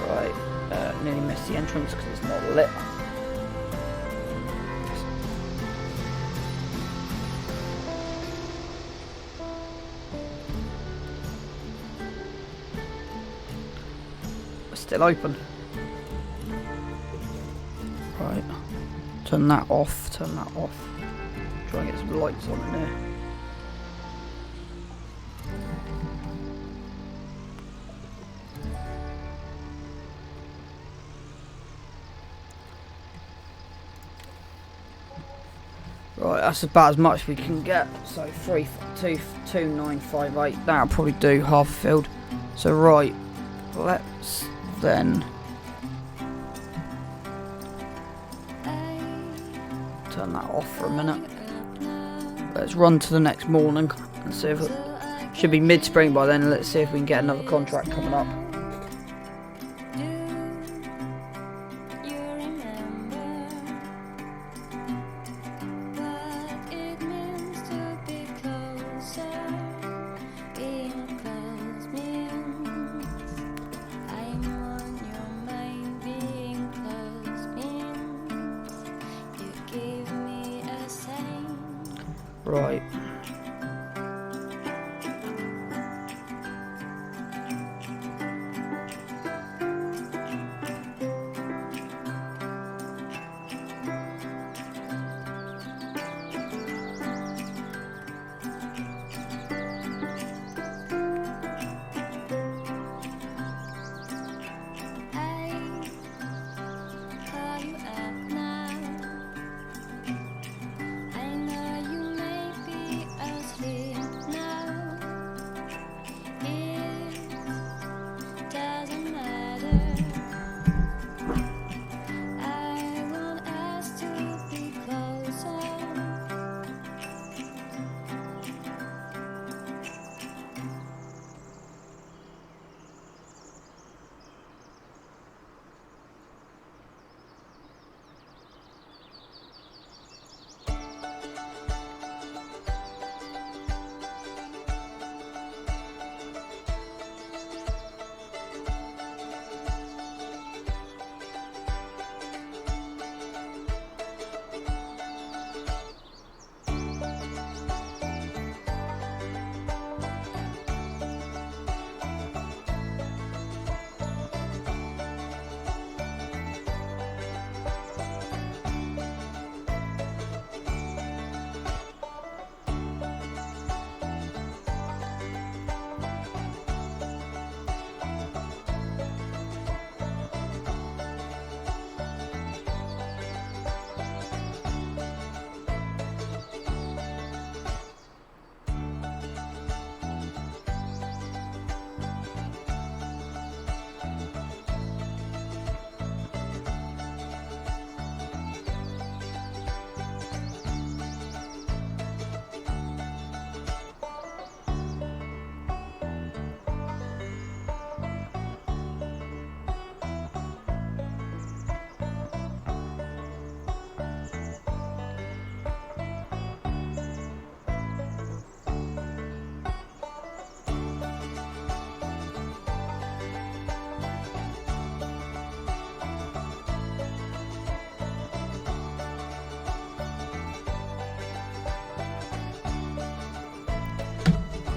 Right, nearly missed the entrance because it's not lit. We're still open. Right, turn that off, turn that off. Try and get some lights on in there. Right, that's about as much we can get. So 32958. That'll probably do half a field. So right, let's then turn that off for a minute. Let's run to the next morning and see if it should be mid-spring by then. Let's see if we can get another contract coming up. Right.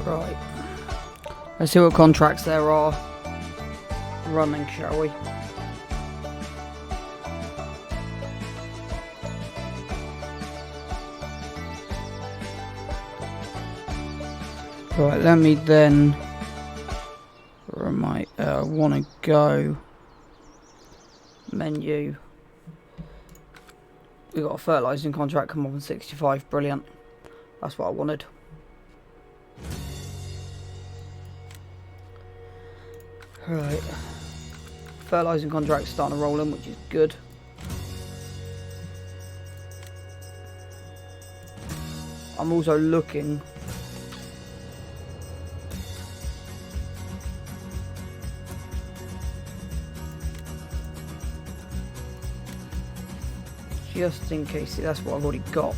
Right. Let's see what contracts there are running, shall we? Right, let me then I want to go menu. We got a fertilising contract come up on 65, brilliant. That's what I wanted. Right, fertilising contract starting to roll in, which is good. I'm also looking just in case. That's what I've already got.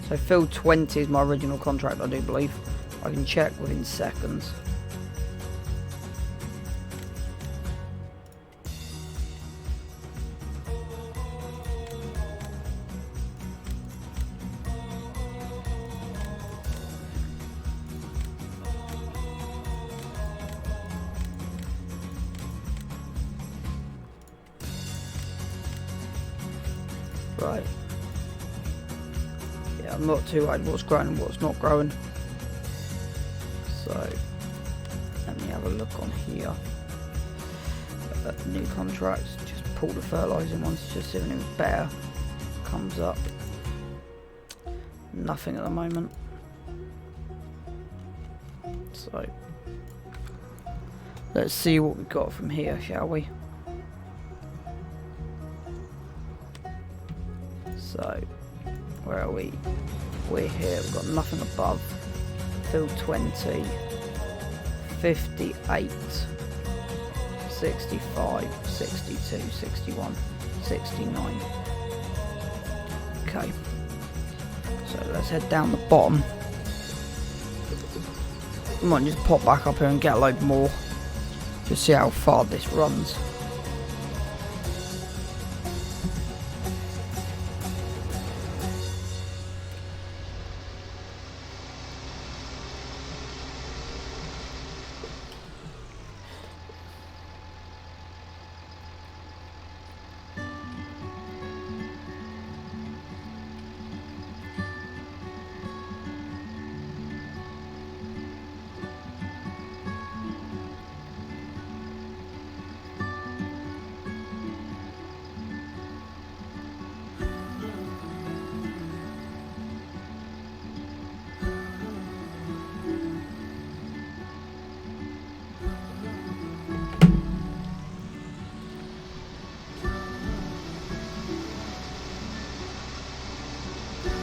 So field 20 is my original contract, I do believe. I can check within seconds. Right. Yeah, I'm not too worried what's growing and what's not growing. So, let me have a look on here. At the new contracts, just pull the fertilising ones, just see if anything better comes up. Nothing at the moment. So, let's see what we've got from here, shall we? So, where are we? We're here, we've got nothing above. Field 20, 58, 65, 62, 61, 69. Okay, so let's head down the bottom. I might just pop back up here and get a load more. Just see how far this runs.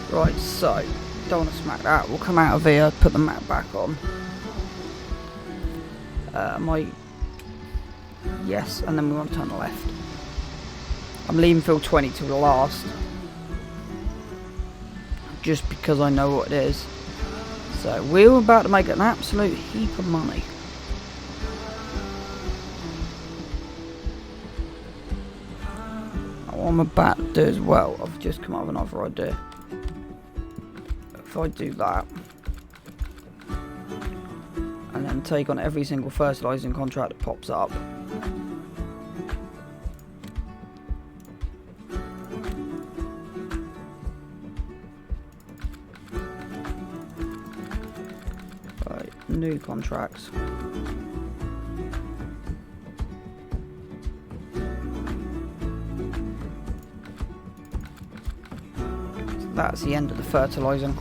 Right, so, don't want to smack that. We'll come out of here, put the map back on. Yes, and then we want to turn left. I'm leaving field 20 till the last. Just because I know what it is. So, we're about to make an absolute heap of money. What I'm about to do as well, I've just come up with another idea. If I do that, and then take on every single fertilising contract that pops up, right, new contracts. So that's the end of the fertilising.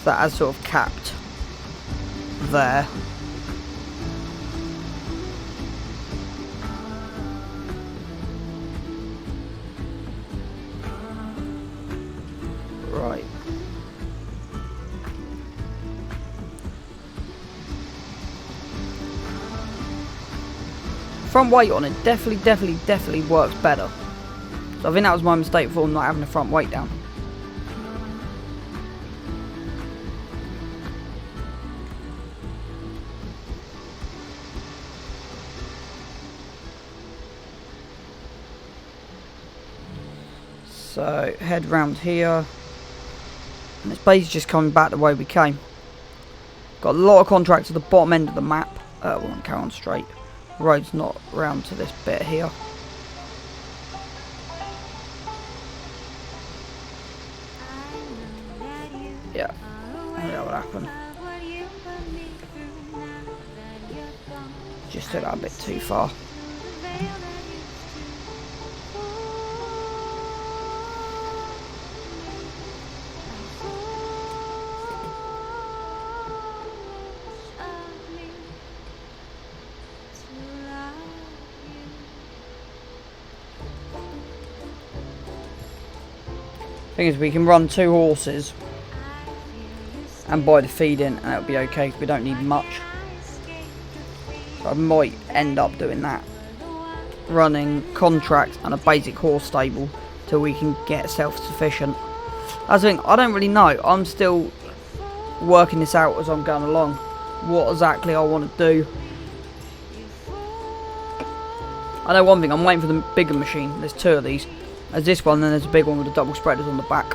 That has sort of capped there. Right. Front weight on it definitely works better. So I think that was my mistake for not having the front weight down. So head round here, and it's basically just coming back the way we came. Got a lot of contracts at the bottom end of the map. We won't carry on straight. Road's not round to this bit here. Yeah, that would happen. Just took that a bit too far. Thing is, we can run 2 horses and buy the feed in, and it'll be okay because we don't need much. So I might end up doing that, running contracts and a basic horse stable till we can get self-sufficient. That's the thing, I don't really know. I'm still working this out as I'm going along, what exactly I want to do. I know one thing, I'm waiting for the bigger machine. There's 2 of these. There's this one, and then there's a big one with the double spreaders on the back.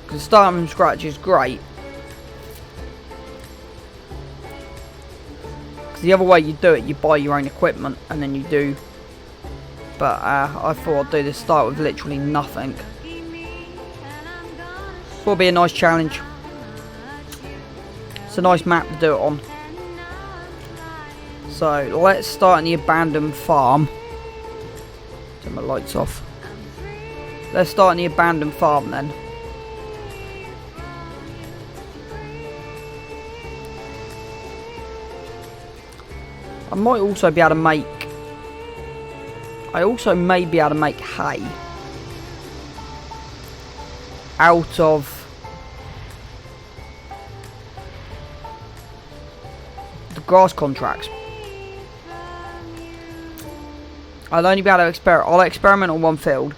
Because starting from scratch is great. Because the other way you do it, you buy your own equipment, and then you do. But I thought I'd do this, start with literally nothing. Will be a nice challenge. It's a nice map to do it on. So let's start in the abandoned farm. Turn my lights off. Let's start in the abandoned farm then. I might also be able to make... I also may be able to make hay out of the grass contracts. I'll only be able to experiment. I'll experiment on one field,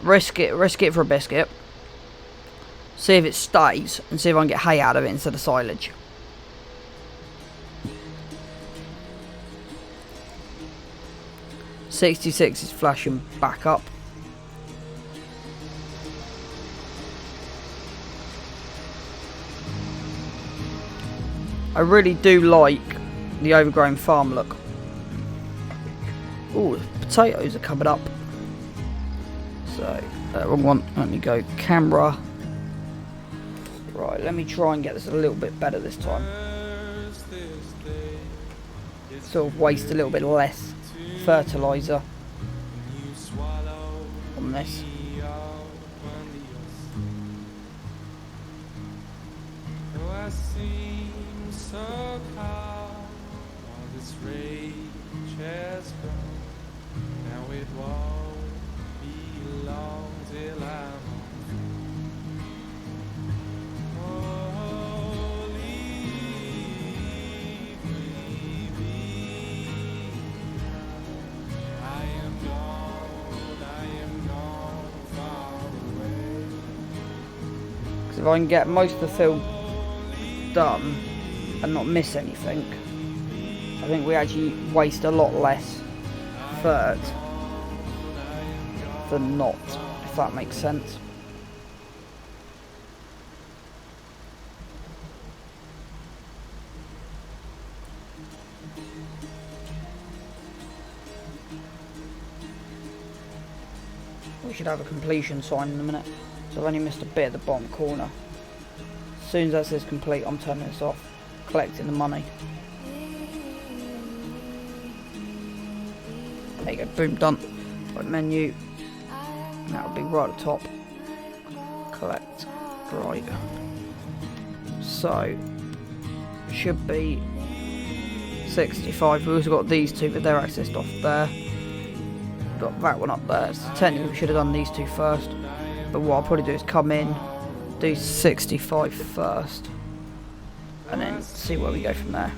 risk it for a biscuit, see if it stays, and see if I can get hay out of it instead of silage. .66 is flashing back up. I really do like the overgrown farm look. Oh, the potatoes are coming up. So, wrong one. Let me go camera. Right, let me try and get this a little bit better this time. Sort of waste a little bit less fertilizer on this. If I can get most of the field done and not miss anything, I think we actually waste a lot less fert than not, if that makes sense. We should have a completion sign in a minute. So I've only missed a bit at the bottom corner. As soon as that says complete, I'm turning this off, collecting the money. There you go, boom, done. Right, menu. That'll be right at the top. Collect. Right. So, should be 65. We've also got these 2, but they're accessed off there. Got that one up there. So technically we should have done these 2 first. But what I'll probably do is come in, do 65 first, and then see where we go from there.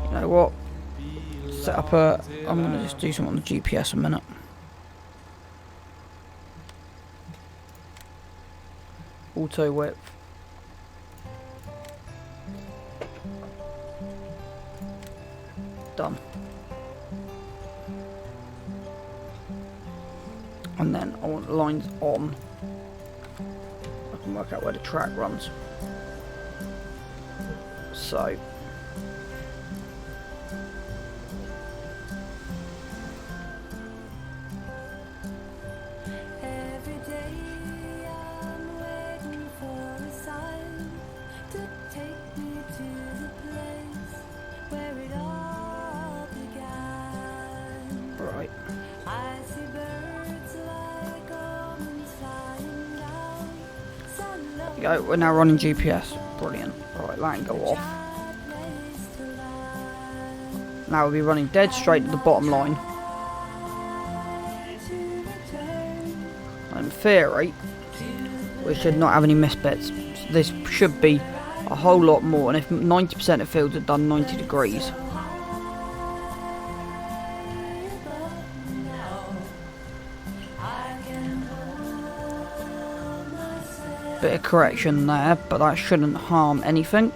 You know what? Set up a... I'm going to just do something on the GPS a minute. Auto width. done. And then I want the lines on. I can work out where the track runs. So right. There we go, we're now running GPS. Brilliant. Alright, that can go off. Now we'll be running dead straight to the bottom line. In theory, we should not have any missed bits. So this should be a whole lot more, and if 90% of fields are done 90 degrees. Bit of correction there, but that shouldn't harm anything.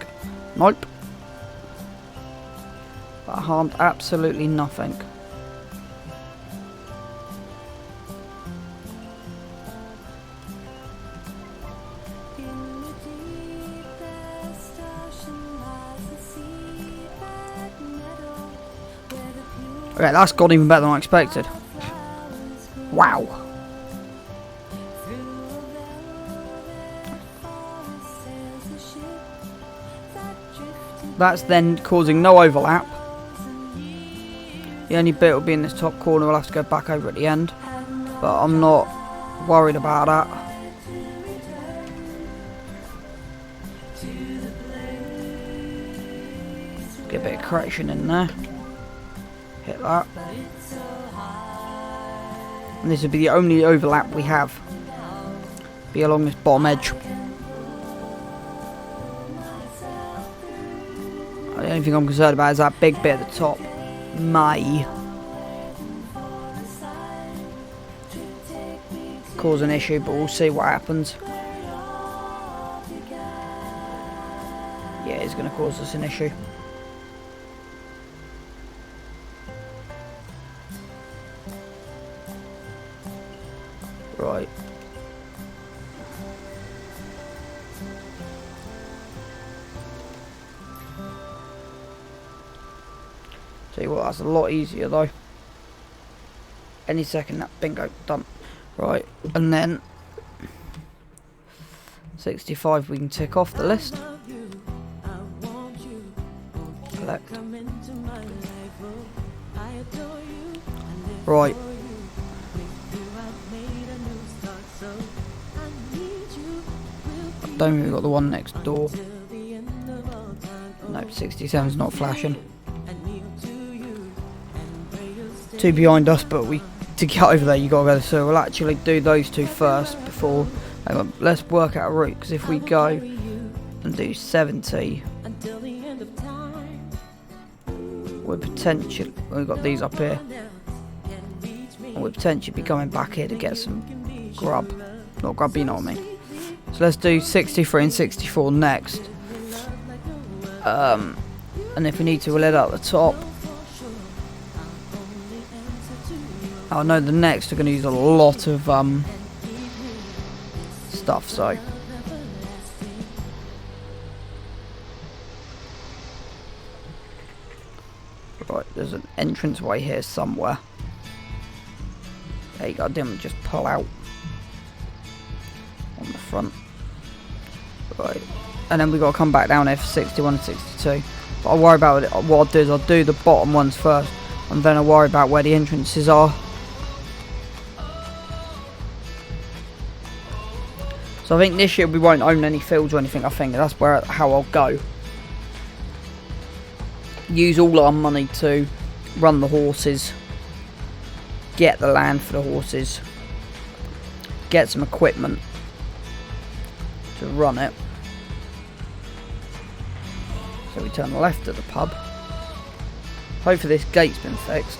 Nope. That harmed absolutely nothing. Okay, that's gone even better than I expected. Wow. That's then causing no overlap. The only bit will be in this top corner, we'll have to go back over at the end. But I'm not worried about that. Get a bit of correction in there. Hit that. And this will be the only overlap we have. Be along this bottom edge. The only thing I'm concerned about is that big bit at the top. May cause an issue, but we'll see what happens. Yeah, it's going to cause us an issue. Right. Tell you what, that's a lot easier though. Any second that bingo, done. Right, and then 65 we can tick off the list. Collect. Right. I don't think we've got the one next door. Nope, 67's not flashing. Two behind us, but to get over there you gotta go, so we'll actually do those two first before. Hang on, let's work out a route, because if we go and do 70, we're potentially, we've got these up here, and we'll potentially be coming back here to get some grub. Not grub, you know what I mean. So let's do 63 and 64 next. And if we need to, we'll head out the top. I know the next are going to use a lot of stuff, so right, there's an entranceway here somewhere. There you go, I didn't just pull out on the front. Right, and then we got to come back down here for 61 and 62. But I'll worry about it. What I'll do is I'll do the bottom ones first, and then I'll worry about where the entrances are. So I think this year we won't own any fields or anything. I think that's how I'll go. Use all our money to run the horses, get the land for the horses, get some equipment to run it. So we turn left at the pub. Hopefully this gate's been fixed.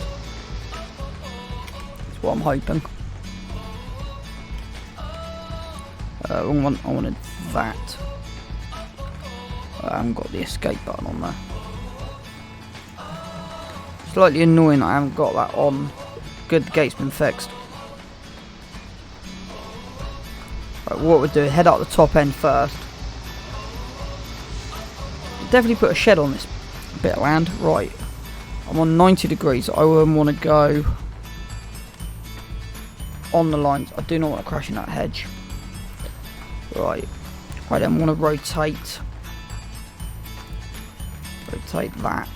That's what I'm hoping. Wrong one, I wanted that. I haven't got the escape button on there. Slightly annoying I haven't got that on. Good, the gate's been fixed. Right, what we'll do, head up the top end first. Definitely put a shed on this bit of land. Right, I'm on 90 degrees. I wouldn't want to go on the lines. I do not want to crash in that hedge. Right, I then want to rotate that.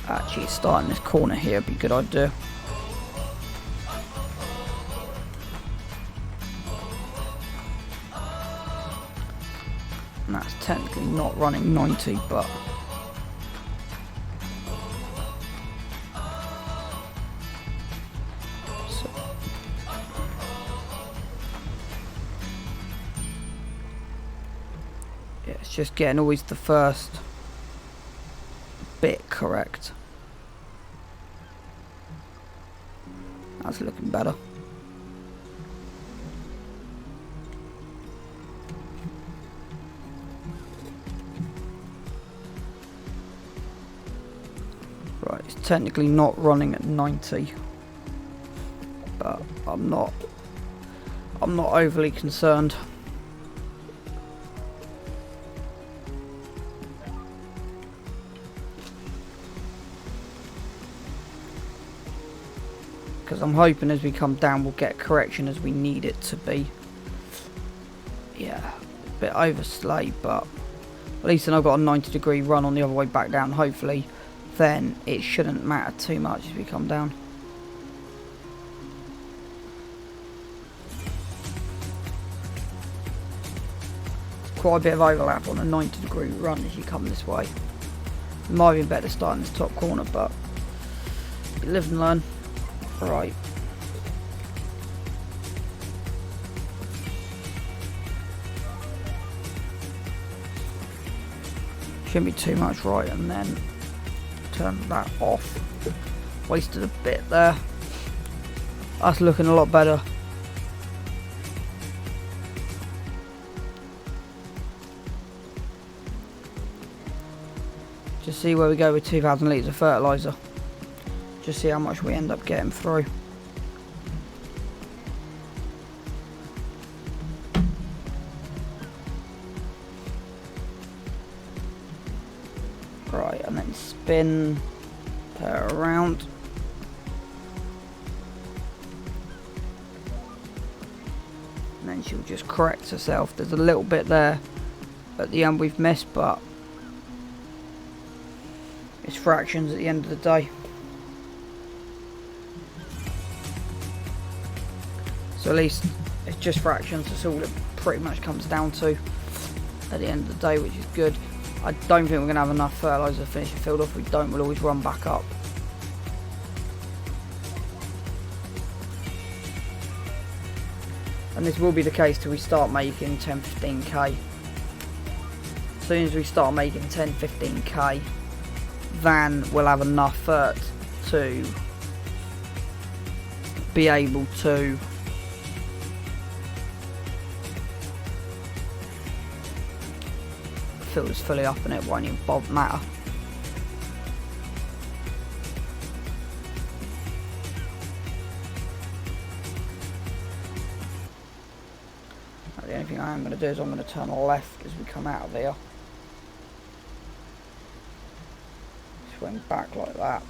Actually, starting this corner here would be a good idea. And that's technically not running 90, but so yeah, it's just getting always the first bit correct. That's looking better. Right, it's technically not running at 90, but I'm not overly concerned. Because I'm hoping as we come down we'll get correction as we need it to be. Yeah, a bit overslay, but at least then I've got a 90-degree run on the other way back down. Hopefully then it shouldn't matter too much as we come down. Quite a bit of overlap on a 90-degree run as you come this way. It might be better to start in this top corner, but you live and learn. Right. Shouldn't be too much, right, and then turn that off. Wasted a bit there. That's looking a lot better. Just see where we go with 2,000 litres of fertiliser. Just see how much we end up getting through. Right, and then spin her around. And then she'll just correct herself. There's a little bit there at the end we've missed, but it's fractions at the end of the day. So at least it's just fractions, that's all it pretty much comes down to at the end of the day, which is good. I don't think we're going to have enough fertiliser to finish the field off. If we don't, we'll always run back up. And this will be the case till we start making 10-15k. As soon as we start making 10-15k, then we'll have enough fert to be able to fill this fully up, and it won't even matter. The only thing I am going to do is I'm going to turn left as we come out of here. Swing back like that.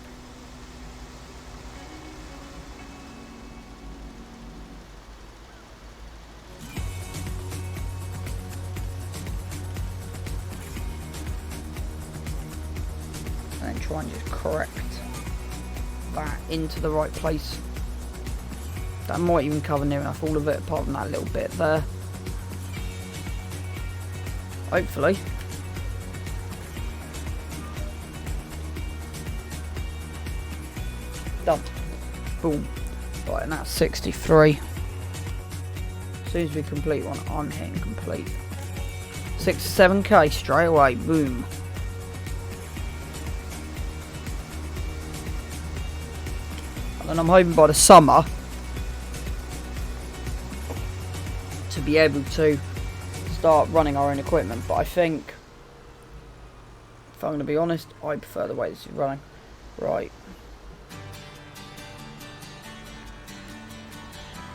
And then try and just correct that into the right place. That might even cover near enough all of it, apart from that little bit there. Hopefully. Done. Boom. Right, and that's 63. As soon as we complete one, I'm hitting complete. 67k straight away. Boom. And then I'm hoping by the summer to be able to start running our own equipment, but I think If I'm going to be honest, I prefer the way this is running. Right.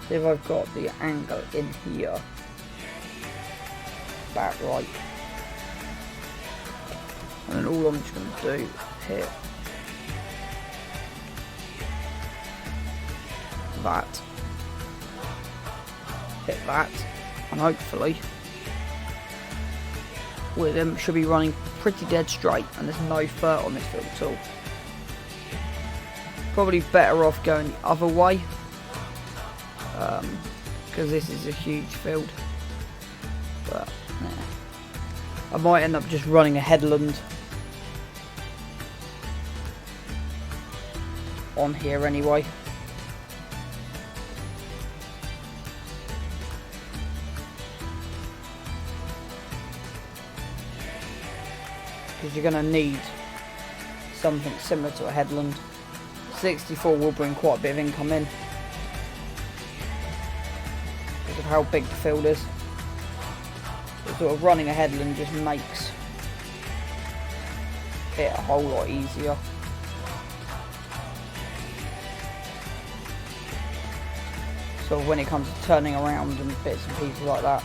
See if I've got the angle in here. About right. And then all I'm just going to do is hit that. Hit that. And hopefully with them should be running pretty dead straight, and there's no fur on this field at all. Probably better off going the other way, because this is a huge field. But yeah. I might end up just running a headland on here anyway. Because you're going to need something similar to a headland. 64 will bring quite a bit of income in because of how big the field is. So sort of running a headland just makes it a whole lot easier. So when it comes to turning around and bits and pieces like that.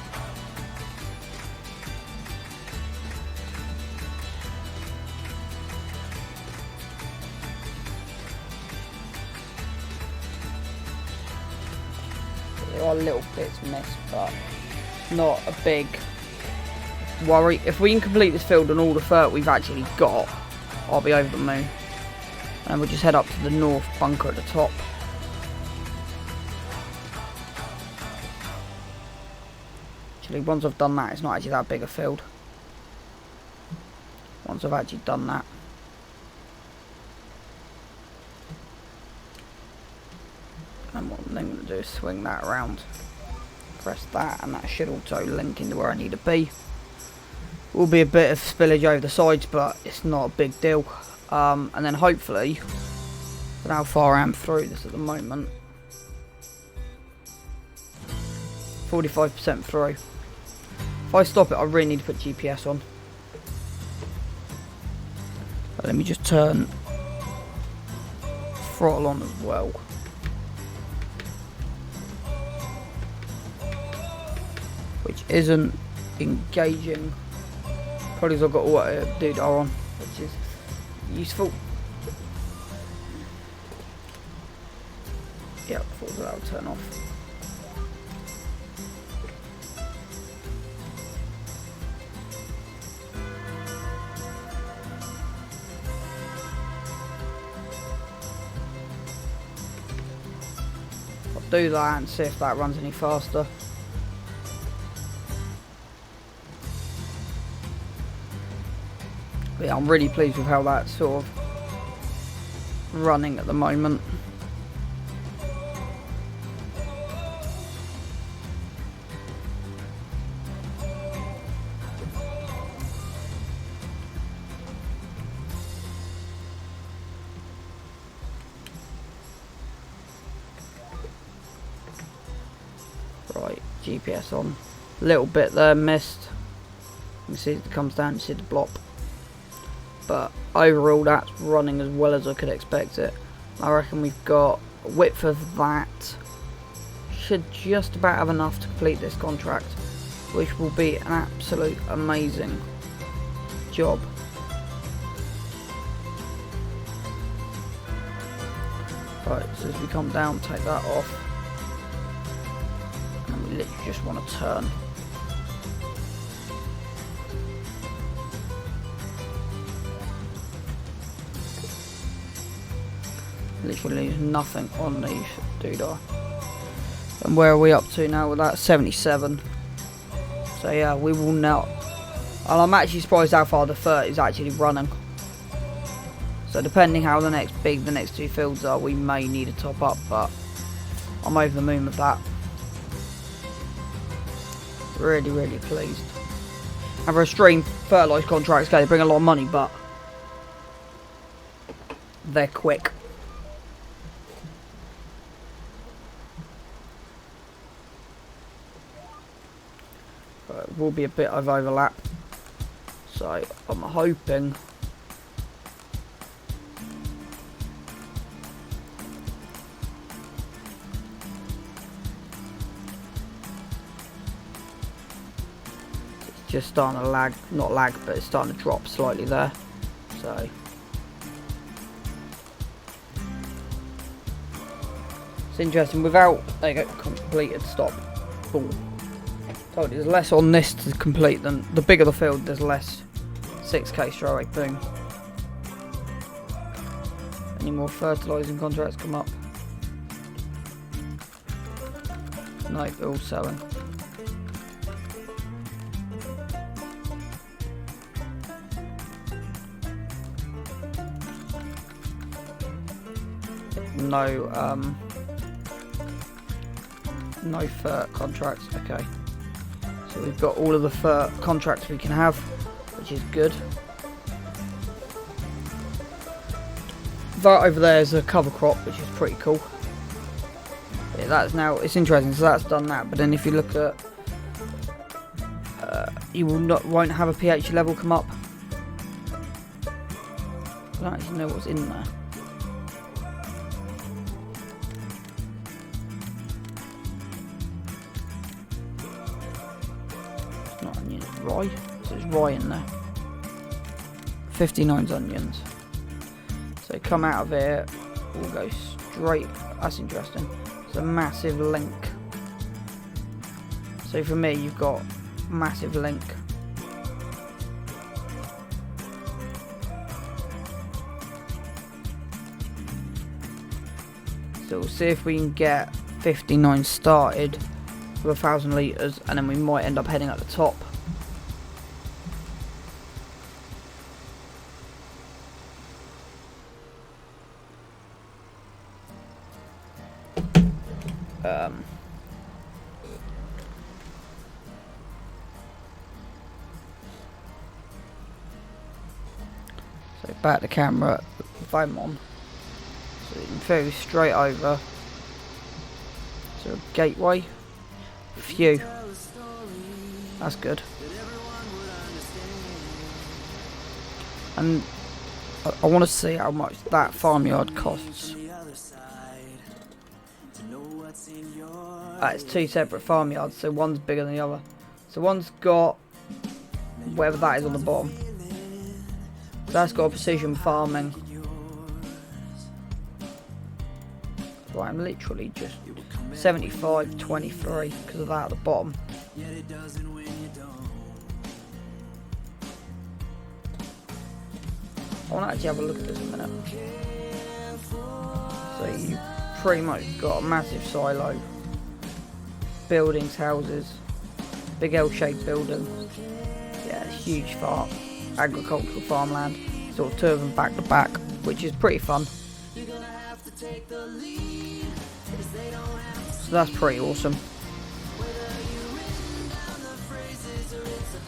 There are little bits missed, but not a big worry. If we can complete this field and all the fur we've actually got, I'll be over the moon. And we'll just head up to the north bunker at the top. Actually, once I've done that, it's not actually that big a field. Once I've actually done that. And what I'm then going to do is swing that around, press that, and that should also link into where I need to be. Will be a bit of spillage over the sides, but it's not a big deal. And then hopefully, I don't know how far I am through this at the moment. 45% through. If I stop it, I really need to put GPS on. But let me just turn throttle on as well. Which isn't engaging. Probably because I've got auto doodah on, which is useful. Yeah, I thought that would turn off. I'll do that and see if that runs any faster. But yeah, I'm really pleased with how that's sort of running at the moment. Right, GPS on. A little bit there missed. You can see it comes down, you see the blop. But overall that's running as well as I could expect it. I reckon we've got a width of that. Should just about have enough to complete this contract, which will be an absolute amazing job. Right, so as we come down, take that off. And we literally just want to turn. Literally there's nothing on these doodah. And where are we up to now with that? 77. So yeah, we will now. And I'm actually surprised how far the 30 is actually running. So depending how the next two fields are, we may need to top up, but I'm over the moon with that. Really, really pleased. And for a stream, fertilise contracts, they bring a lot of money, but they're quick. Will be a bit of overlap, so I'm hoping just starting to lag, not lag, but it's starting to drop slightly there. So it's interesting. Without, there you go, completed, stop, boom. So there's less on this to complete than the bigger the field. There's less. 6k straight away, boom. Any more fertilising contracts come up? No, they're all selling. No fert contracts. Okay, so we've got all of the fert contracts we can have, which is good. That over there is a cover crop, which is pretty cool. Yeah, that's now, it's interesting, so that's done that. But then if you look at, you won't have a pH level come up. I don't actually know what's in there. It's not onion, it's rye. So it's rye in there. 59's onions. So come out of here, we'll go straight. That's interesting. It's a massive link. So for me, you've got massive link. So we'll see if we can get 59 started with 1,000 litres, and then we might end up heading at the top. So back the camera, phone on, so you can go straight over. So gateway, phew, that's good. And I want to see how much that farmyard costs. It's two separate farmyards, so one's bigger than the other. So one's got whatever that is on the bottom. That's got a precision farming. Right, I'm literally just 75-23 because of that at the bottom. I want to actually have a look at this in a minute. So you pretty much got a massive silo, buildings, houses, big L-shaped building. Yeah, huge farm, agricultural farmland. Sort of two of them back to back, which is pretty fun. So that's pretty awesome.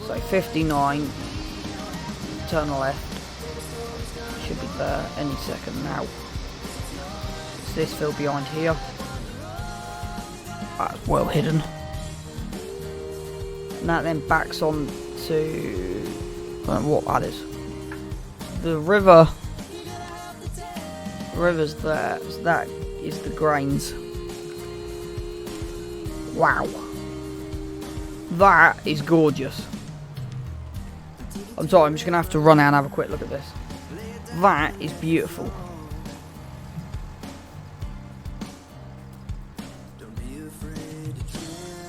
So 59, turn left. Should be there any second now. It's this field behind here. That's well hidden. And that then backs on to, I don't know what that is. The river's there. So that is the grains. Wow. That is gorgeous. I'm sorry, I'm just going to have to run out and have a quick look at this. That is beautiful.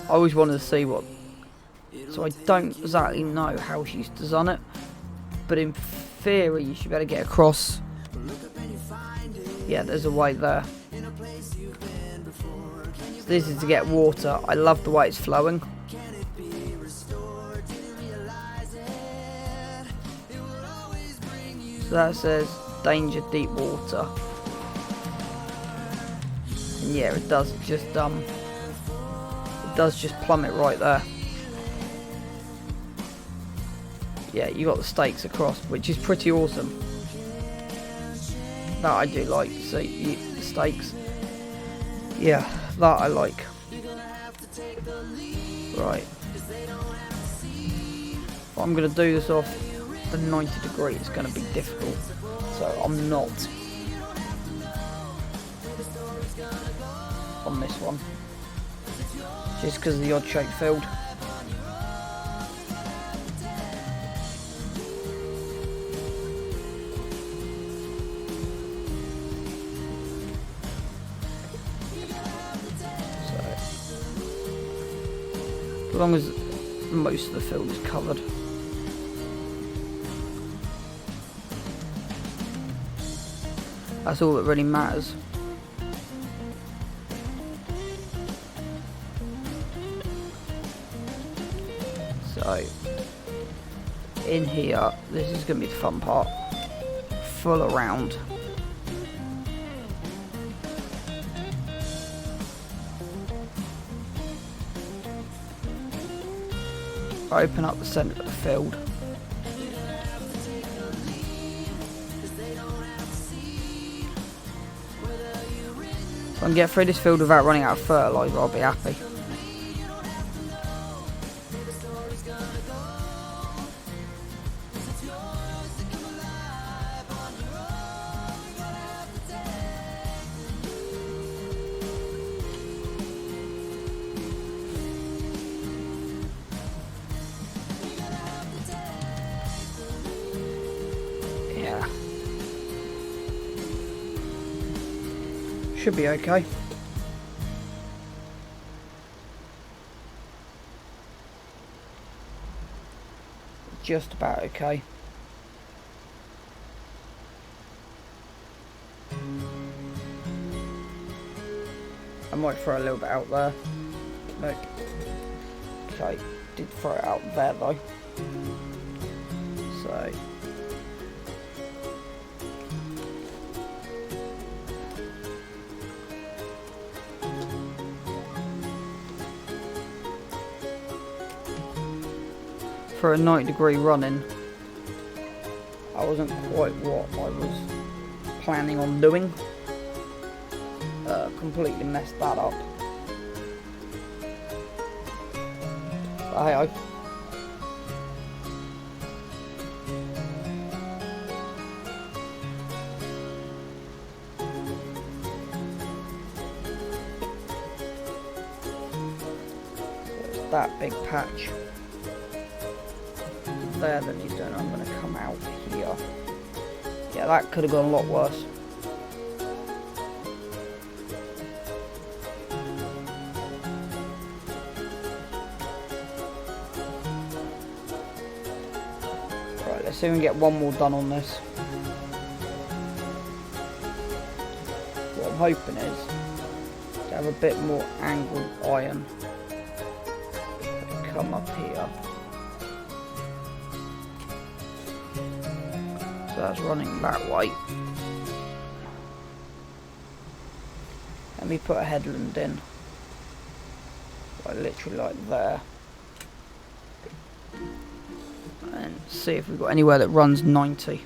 I always wanted to see what... So I don't exactly know how she's done it. But in theory, you should be able to get across. Yeah, there's a way there. So this is to get water. I love the way it's flowing. So that says danger deep water. And yeah, it does just plummet right there. Yeah, you got the stakes across, which is pretty awesome. That I do like. So the stakes. Yeah, that I like. Right. If I'm gonna do this off the 90 degree, it's going to be difficult, so I'm not on this one, just because of the odd shaped field. long as most of the field is covered. That's all that really matters. So, in here, this is going to be the fun part. Full around. Open up the centre of the field. If I can get through this field without running out of fertiliser, I'll be happy. Yeah. Should be okay. Just about okay. I might throw a little bit out there. Nope. Okay, did throw it out there though. So. For a 90-degree running, I wasn't quite what I was planning on doing. Completely messed that up. But hey-ho. There's that big patch there that he's doing. I'm going to come out here. Yeah, that could have gone a lot worse. Right, let's see if we can get one more done on this. What I'm hoping is to have a bit more angled iron. Come up here. So that's running that way. Let me put a headland in. Like literally like there. And see if we've got anywhere that runs 90.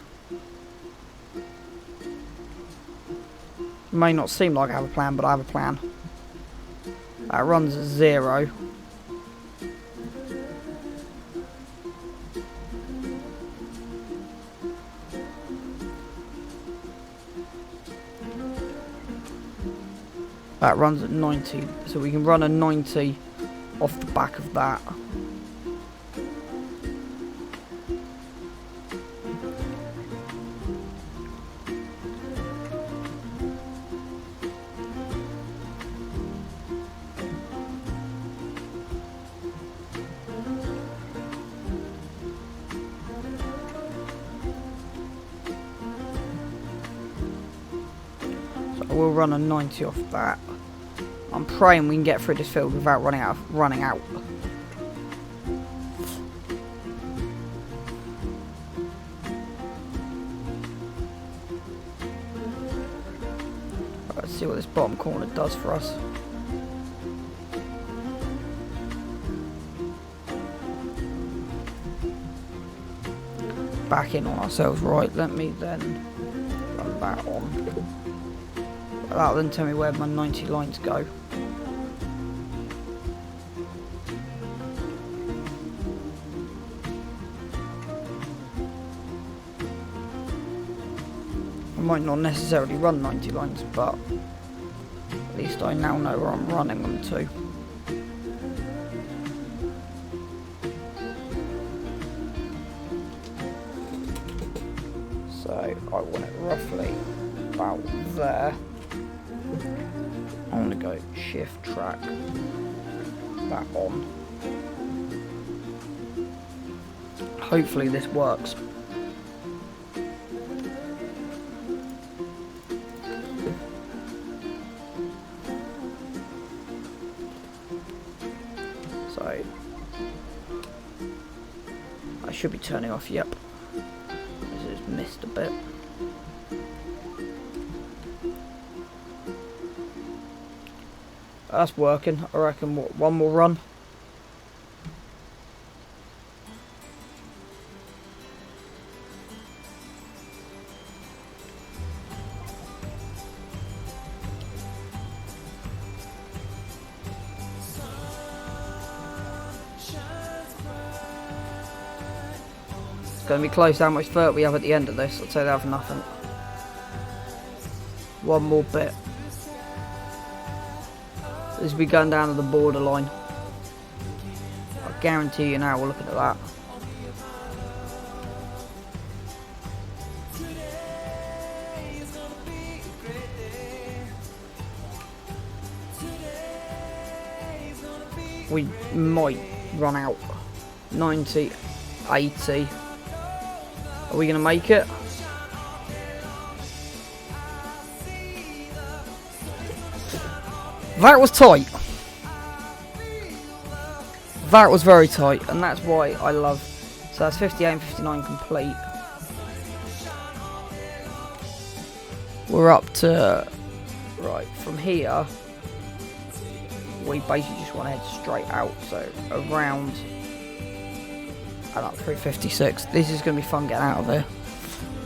May not seem like I have a plan, but I have a plan. That runs at 0. That runs at 90, so we can run a 90 off the back of that. So we'll run a 90 off that. I'm praying we can get through this field without running out. Let's see what this bottom corner does for us. Back in on ourselves, right? Let me then run that on. That'll then tell me where my 90 lines go. I might not necessarily run 90 lines, but at least I now know where I'm running them to. So I want it roughly about there. I'm going to go shift track that on. Hopefully this works. So I should be turning off, yep. This has missed a bit. That's working. I reckon one more run. It's going to be close how much vert we have at the end of this. I'd say they have nothing. One more bit. This will be going down to the borderline. I guarantee you now we're looking at that. We might run out. 90, 80. Are we going to make it? That was tight. That was very tight, and that's why I love. So that's 58 and 59 complete. We're up to right from here. We basically just want to head straight out, so around and up 356. This is going to be fun getting out of here.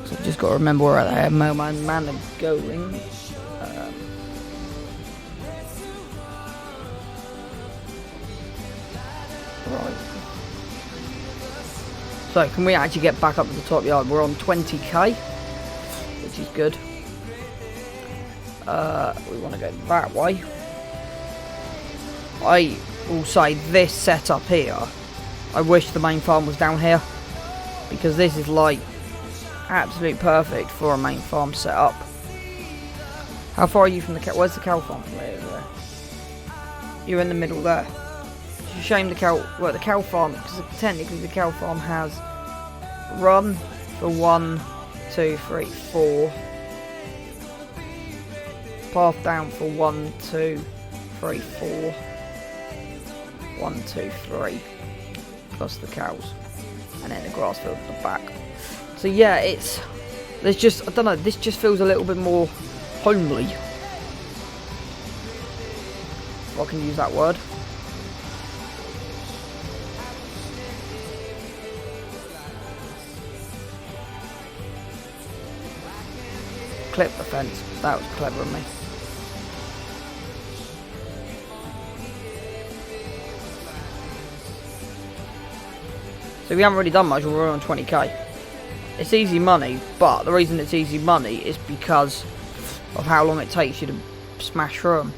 So I've just got to remember where the mailman man are going. Right. So can we actually get back up to the top yard? We're on 20k, which is good. We want to go that way. I will say this setup here, I wish the main farm was down here, because this is like absolute perfect for a main farm setup. How far are you from the cow? Where's the cow farm from there? You're in the middle there. It's a shame the cow farm, because technically the cow farm has run for 1, 2, 3, 4. Path down for 1, 2, 3, 4. 1, 2, 3. Plus the cows. And then the grass field at the back. So yeah, there's just, I don't know, this just feels a little bit more homely. If I can use that word. Clip the fence. That was clever of me. So we haven't really done much, we're on 20k. It's easy money, but the reason it's easy money is because of how long it takes you to smash through them.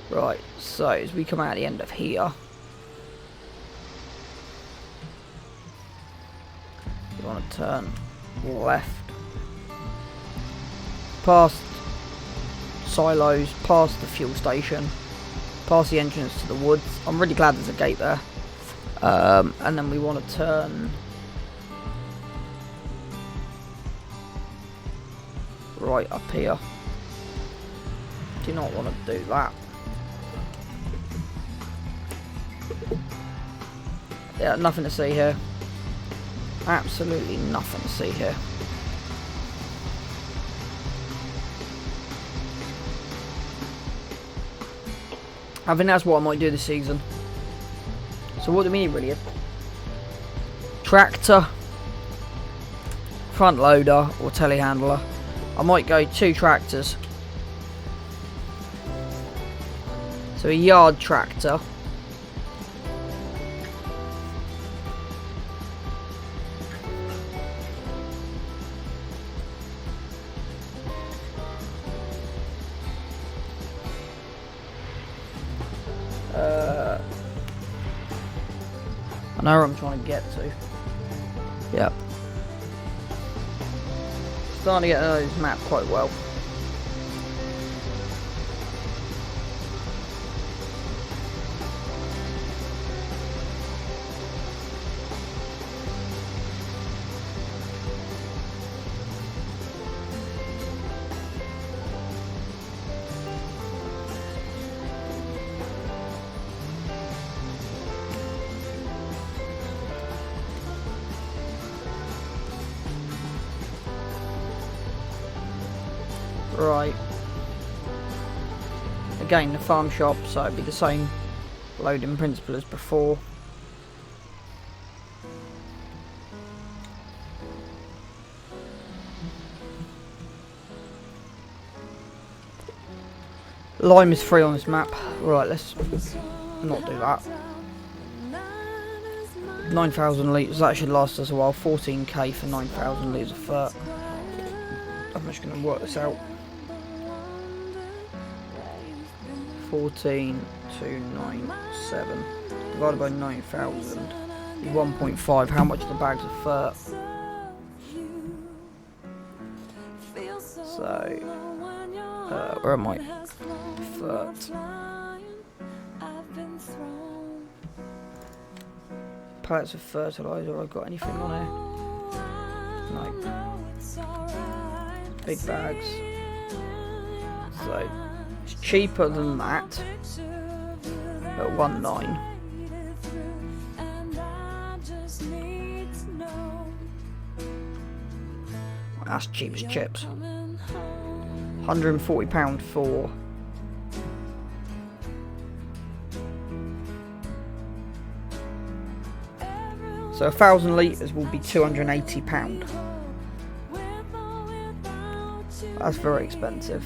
Right, so as we come out the end of here, you want to turn left, past silos, past the fuel station, past the entrance to the woods. I'm really glad there's a gate there. And then we want to turn right up here. Do not want to do that. Yeah, nothing to see here. Absolutely nothing to see here. I think that's what I might do this season. So what do we need really? Tractor, front loader or telehandler. I might go 2 tractors. So a yard tractor. I know where I'm trying to get to. Yep. Starting to get to know this map quite well. Right. Again, the farm shop, so it'd be the same loading principle as before. Lime is free on this map. Right, let's not do that. 9,000 litres, that should last us a while. 14k for 9,000 litres of fert. I'm just going to work this out. 14,297 divided by 9,000 is 1.5. How much are the bags of fert? So, where am I? Fert. Pallets of fertiliser. Have I got anything on here? No. Big bags. So it's cheaper than that at 1.9. That's cheap as chips. £140 for. So 1,000 litres will be £280. That's very expensive.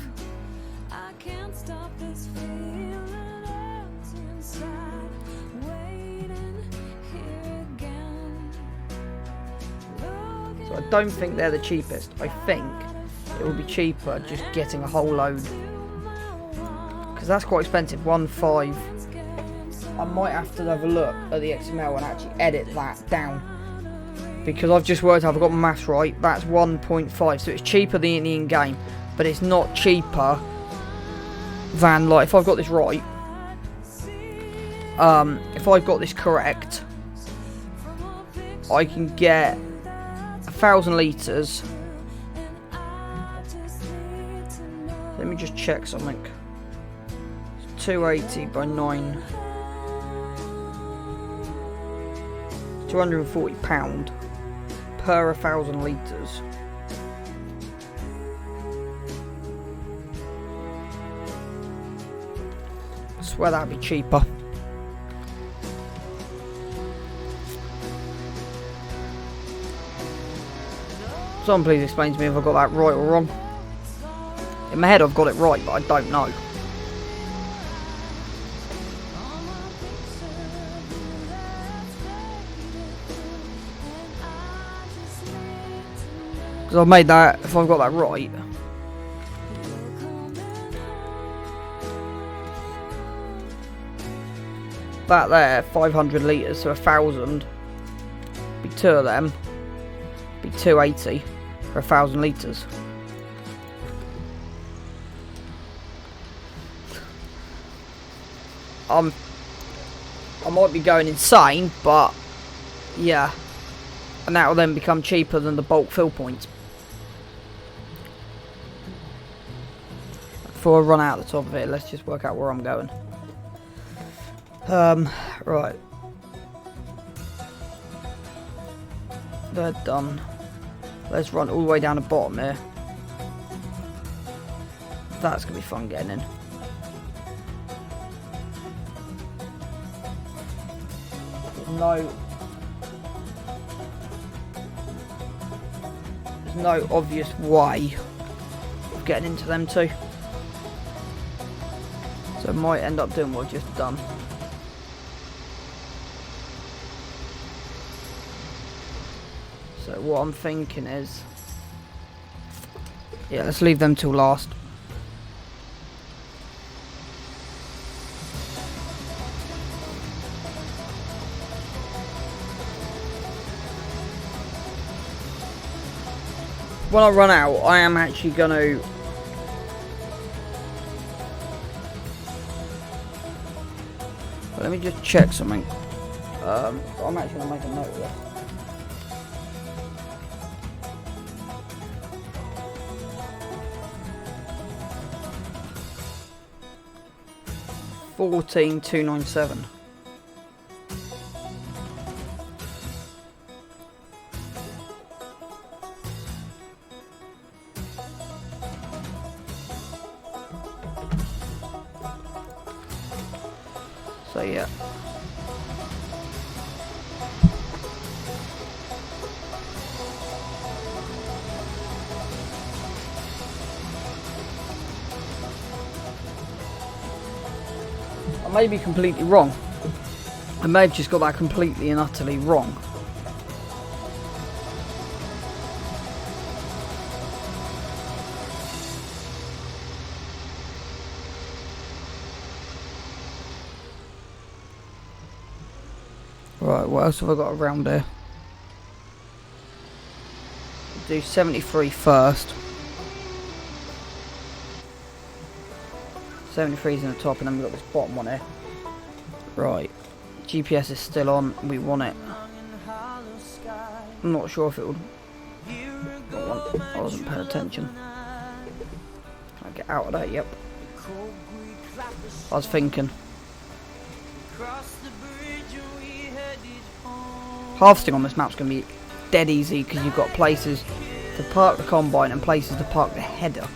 So I don't think they're the cheapest. I think it will be cheaper just getting a whole load. Because that's quite expensive, 1.5. I might have to have a look at the XML and actually edit that down. Because I've just worked out, I've got my maths right, that's 1.5, so it's cheaper than the in-game, but it's not cheaper than, like, if I've got this right, if I've got this correct, I can get 1,000 litres. Let me just check something. It's 280 by 9. £240 per 1,000 litres. I swear that'd be cheaper. Someone please explain to me if I got that right or wrong. In my head I've got it right, but I don't know. Because I've made that, if I've got that right. That there, 500 litres, so 1,000. Be 2 of them. Be 280 for 1,000 litres. I might be going insane, but yeah. And that will then become cheaper than the bulk fill points. Before I run out the top of it, let's just work out where I'm going. Right. They're done. Let's run all the way down the bottom here. That's going to be fun getting in. There's no obvious way of getting into them two. So I might end up doing what I've just done. So what I'm thinking is, yeah, let's leave them till last. When I run out, I am actually going to let me just check something. I'm actually going to make a note of this. $14,297. So yeah. I may be completely wrong. I may have just got that completely and utterly wrong. Right, what else have I got around here? Do 73 first. 73 is in the top, and then we've got this bottom one here. Right, GPS is still on. We want it. I'm not sure if it would. I wasn't paying attention. Can I get out of that? Yep. I was thinking. Harvesting on this map's going to be dead easy because you've got places to park the combine and places to park the header,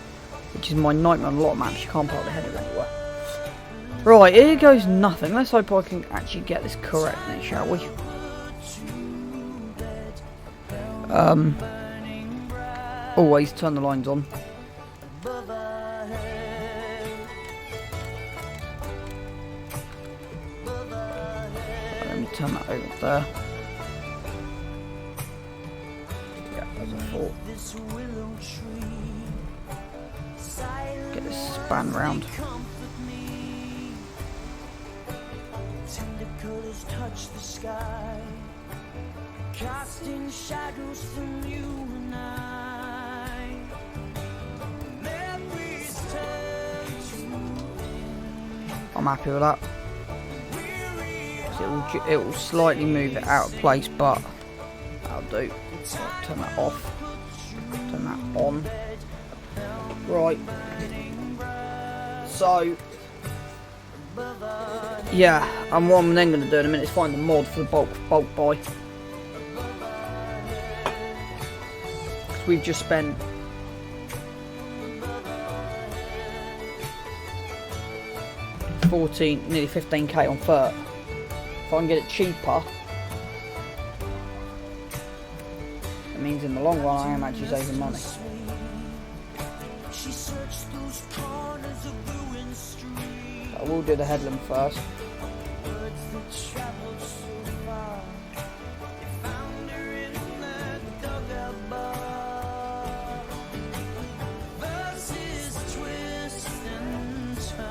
which is my nightmare on a lot of maps. You can't park the header anywhere. Right, here goes nothing. Let's hope I can actually get this correct then, shall we? Always turn the lines on. Let me turn that over there. Yeah, as I thought. Get this span round. Touch the sky, casting shadows from you and I. I'm happy with that. So it will slightly move it out of place, but that'll do. Turn that off. Turn that on. Right. So. Yeah, and what I'm then going to do in a minute is find the mod for the bulk buy. Because we've just spent nearly 15k on FERT. If I can get it cheaper, it means in the long run I am actually saving money. I will do the headland first.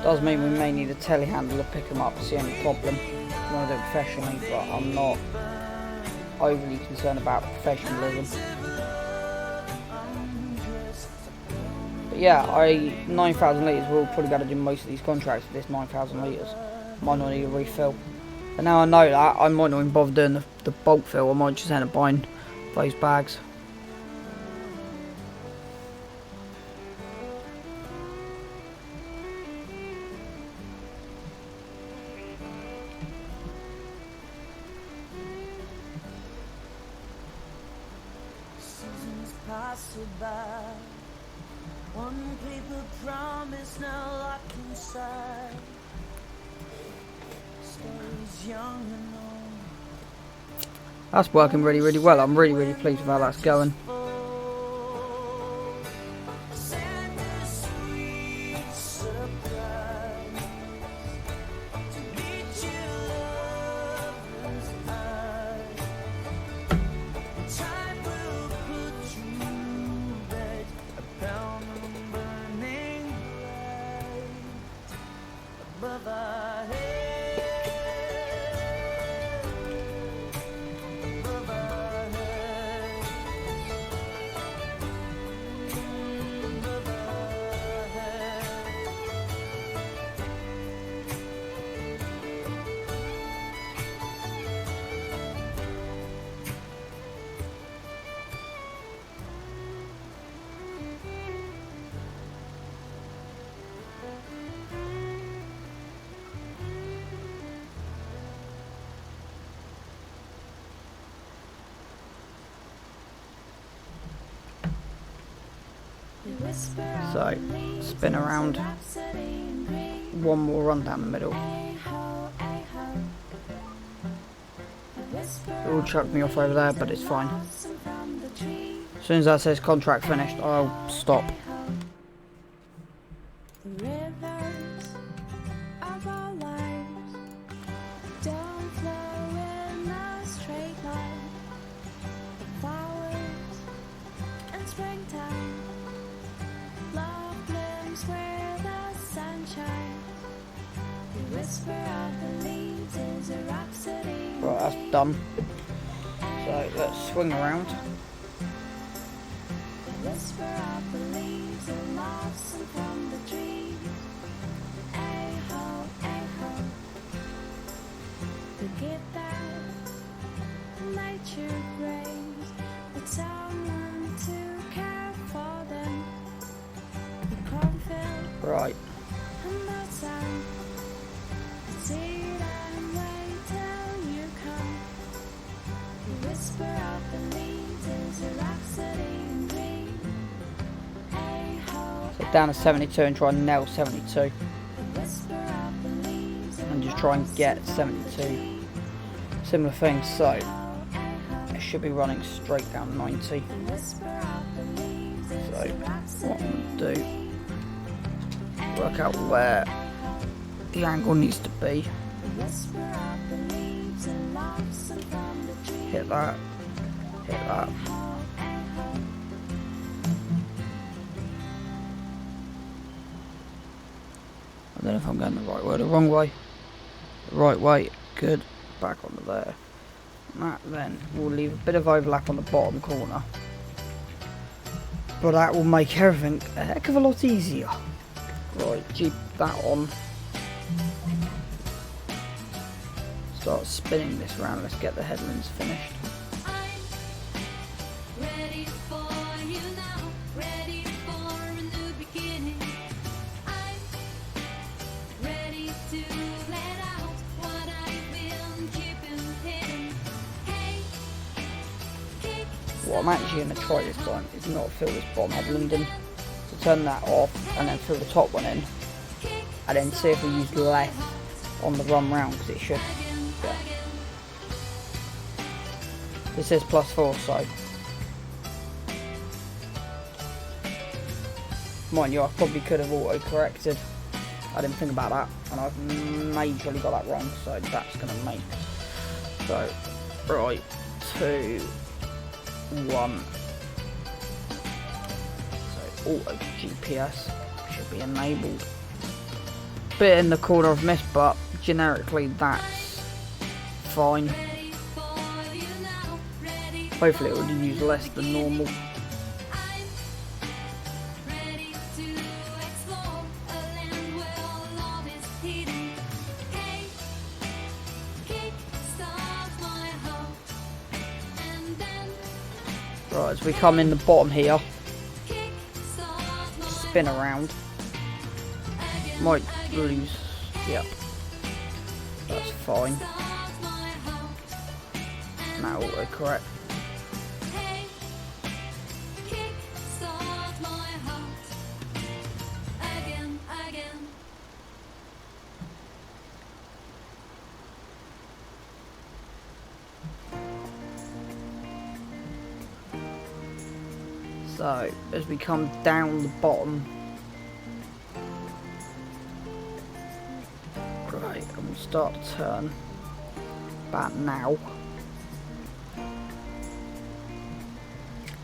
Does mean we may need a telehandler to pick them up, it's the only problem. I want to do it professionally, but I'm not overly concerned about professionalism. But yeah, 9,000 litres, we'll probably be able to do most of these contracts with this 9,000 litres. Might not need a refill. But now I know that, I might not even bother doing the bulk fill, I might just end up buying those bags. One paper promise now locked inside. Stays young and old. That's working really, really well. I'm really, really pleased with how that's going. So, spin around, one more run down the middle. It will chuck me off over there, but it's fine. As soon as that says contract finished, I'll stop. Right, that's done. So let's swing around. Right. So down to 72 and try and nail 72. And just try and get 72. Similar things, so it should be running straight down 90. So what I'm going to do, work out where the angle needs to be. Hit that, hit that. I don't know if I'm going the right way or the wrong way. The right way, good. Back onto there. And that then will leave a bit of overlap on the bottom corner. But that will make everything a heck of a lot easier. Right, keep that on. Start spinning this round. Let's get the headlands finished. What I'm actually going to try this time is not fill this bottom headland in. So turn that off and then fill the top one in. And then see if we use less on the run round, because it should. Yeah. This is +4, so. Mind you, I probably could have auto-corrected. I didn't think about that, and I've majorly got that wrong, so that's going to make. So, right, 2, 1. So auto GPS should be enabled. Bit in the corner of missed, but generically that's fine. Hopefully it will use less than normal. Right, as we come in the bottom here, spin around. Might lose, yep. That's fine. Now autocorrect. So, as we come down the bottom, right, and we'll start to turn about now.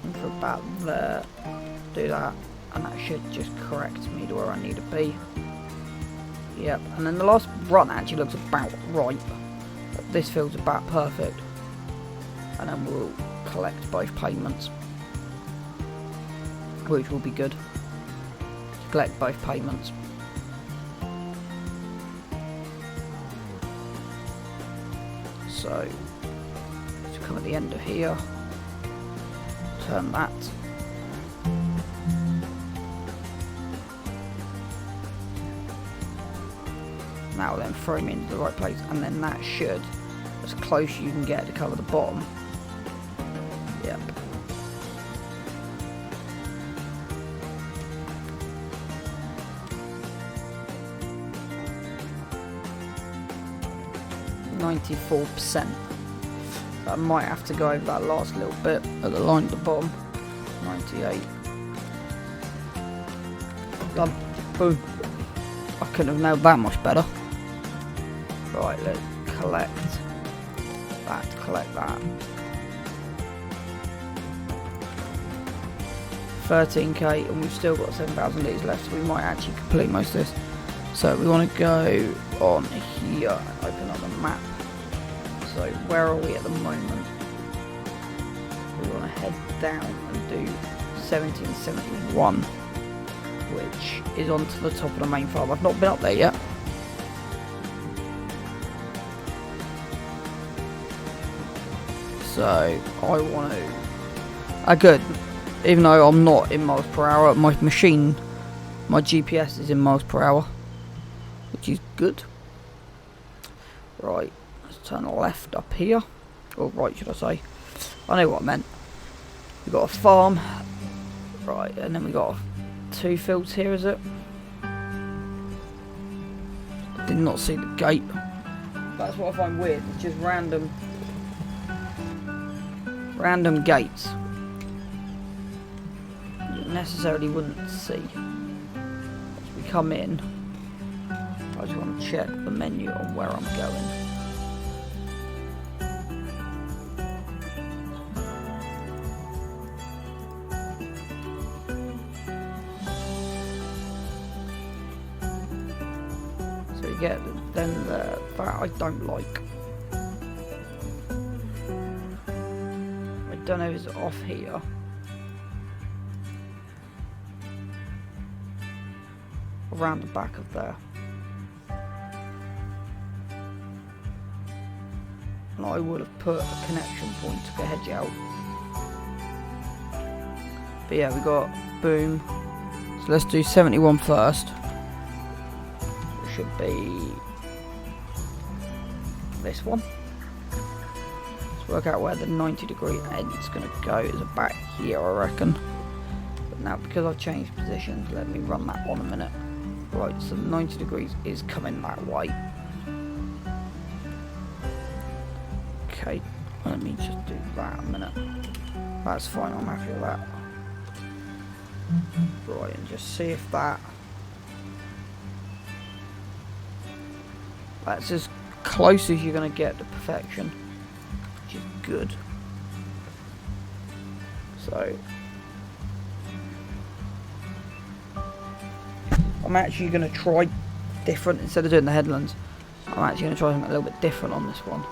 And for about there, do that, and that should just correct me to where I need to be. Yep, and then the last run actually looks about right, but this feels about perfect. And then we'll collect both payments, which will be good to collect both payments. So, to come at the end of here, turn that. Now then throw me into the right place, and then that should, as close as you can get to cover the bottom. Yep. %. I might have to go over that last little bit at the line at the bottom. 98. Done. Boom. I couldn't have nailed that much better. Right, let's collect that. 13k, and we've still got 7,000 litres left, so we might actually complete most of this. So we want to go on here and open up the map. So where are we at the moment? We want to head down and do 1771, which is onto the top of the main farm. I've not been up there yet. So I want to... good. Even though I'm not in miles per hour, my GPS is in miles per hour, which is good. Right, let's turn left up here. Or right, should I say. I know what I meant. We've got a farm. Right, and then we got 2 fields here, is it? Did not see the gate. That's what I find weird. It's just random gates. You necessarily wouldn't see. As we come in, I just want to check the menu on where I'm going. So you get then that I don't like. I don't know if it's off here. Around the back of there. And I would have put a connection point to the hedge out. But yeah, we got boom. So let's do 71 first. It should be this one. Let's work out where the 90-degree end's gonna go. It's about here, I reckon. But now because I've changed positions, let me run that on a minute. Right, so 90 degrees is coming that way. Okay, let me just do that a minute. That's fine, I'm happy with that. Right, and just see if that's as close as you're going to get to perfection, which is good. So I'm actually going to try different. Instead of doing the headlands, I'm actually going to try something a little bit different on this one.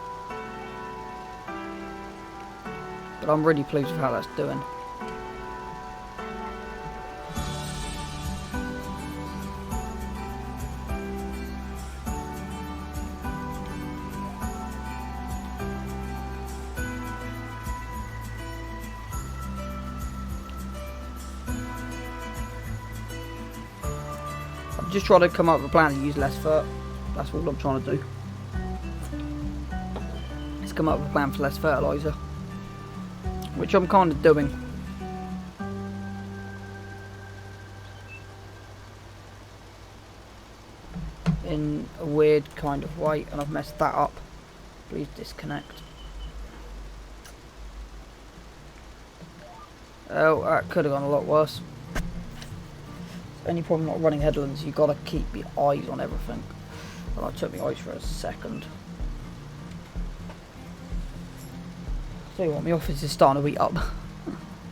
But I'm really pleased with how that's doing. Just trying to come up with a plan to use less fert. That's all I'm trying to do. Let's come up with a plan for less fertiliser, which I'm kind of doing. In a weird kind of way, and I've messed that up. Please disconnect. Oh, that could have gone a lot worse. Any problem not running headlands, you gotta keep your eyes on everything. Well, I took my eyes for a second. Tell you what, my office is starting to heat up.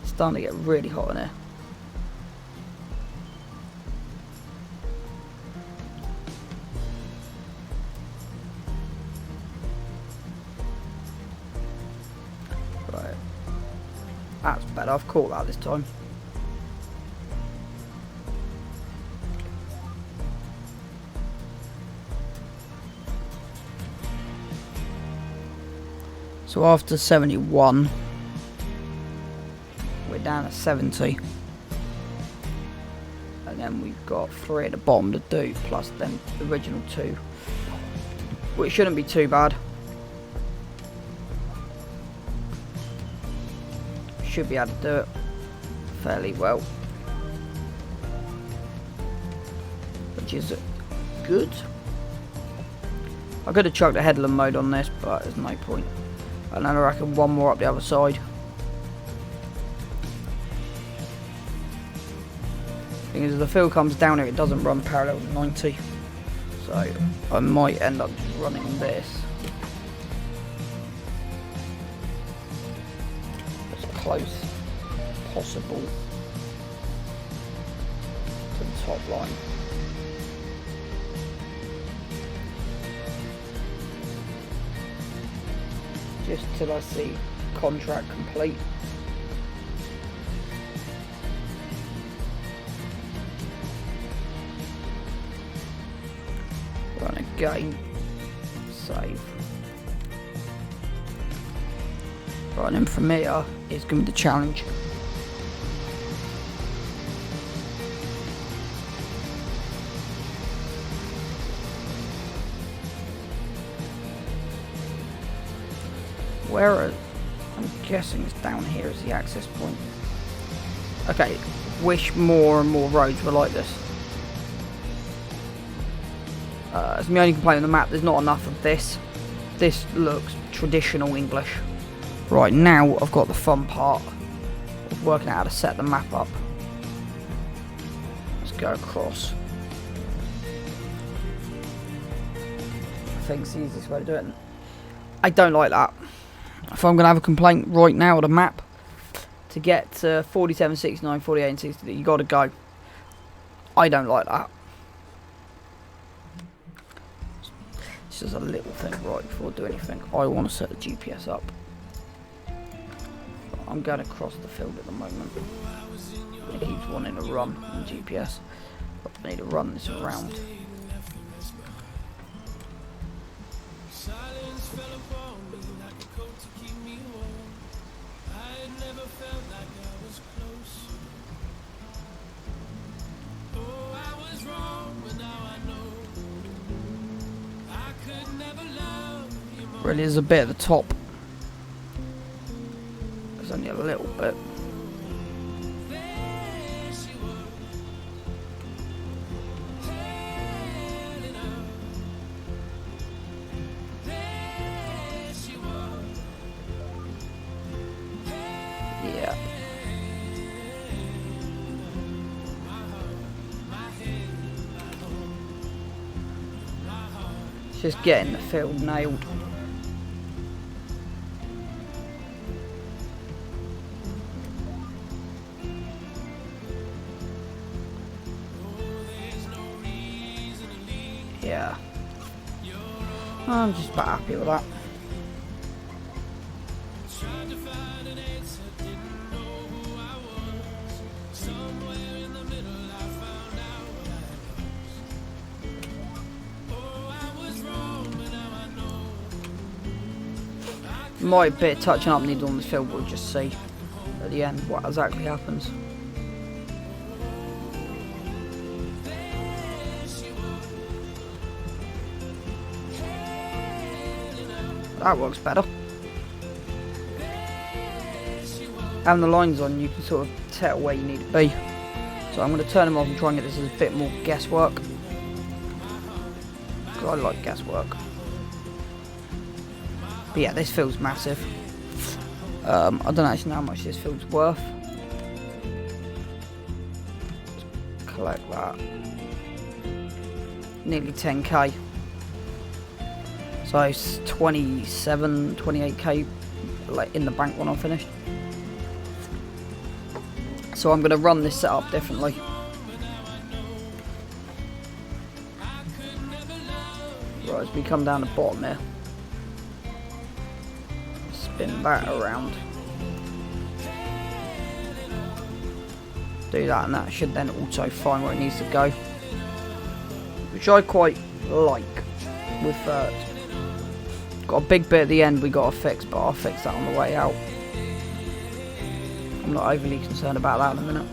It's starting to get really hot in here. Right. That's better, I've caught that this time. So after 71, we're down at 70. And then we've got 3 at the bottom to do, plus then the original 2. Which shouldn't be too bad. Should be able to do it fairly well. Which is good. I could have chucked a headland mode on this, but there's no point. And then I reckon one more up the other side. Because if the field comes down here, it doesn't run parallel to 90. So I might end up just running this. As close as possible to the top line. Just till I see contract complete. Run again. Save. Right, and then from here is going to be the challenge. Where I'm guessing it's down here is the access point. Okay, wish more and more roads were like this. It's my only complaint on the map, there's not enough of this. This looks traditional English. Right, now I've got the fun part of working out how to set the map up. Let's go across. I think it's the easiest way to do it. I don't like that. If I'm going to have a complaint right now on the map, to get to 47, 69, 48 and 60, you got to go. I don't like that. It's just a little thing right before I do anything. I want to set the GPS up. I'm going across the field at the moment. It keeps wanting to run on GPS. But I need to run this around. Really is a bit at the top. There's only a little bit. Yeah. It's just getting the field nailed. Yeah, I'm just about happy with that. Might be a bit of touching up needed on this field, we'll just see at the end what exactly happens. That works better. Having the lines on, you can sort of tell where you need to be. So I'm going to turn them off and try and get this as a bit more guesswork. Because I like guesswork. But yeah, this field's massive. I don't actually know how much this field's worth. Let's collect that. Nearly 10k. So it's 27, 28k like in the bank when I'm finished. So I'm going to run this setup differently. Right, as we come down the bottom here, spin that around. Do that and that should then auto find where it needs to go. Which I quite like with got a big bit at the end we got to fix, but I'll fix that on the way out. I'm not overly concerned about that in a minute.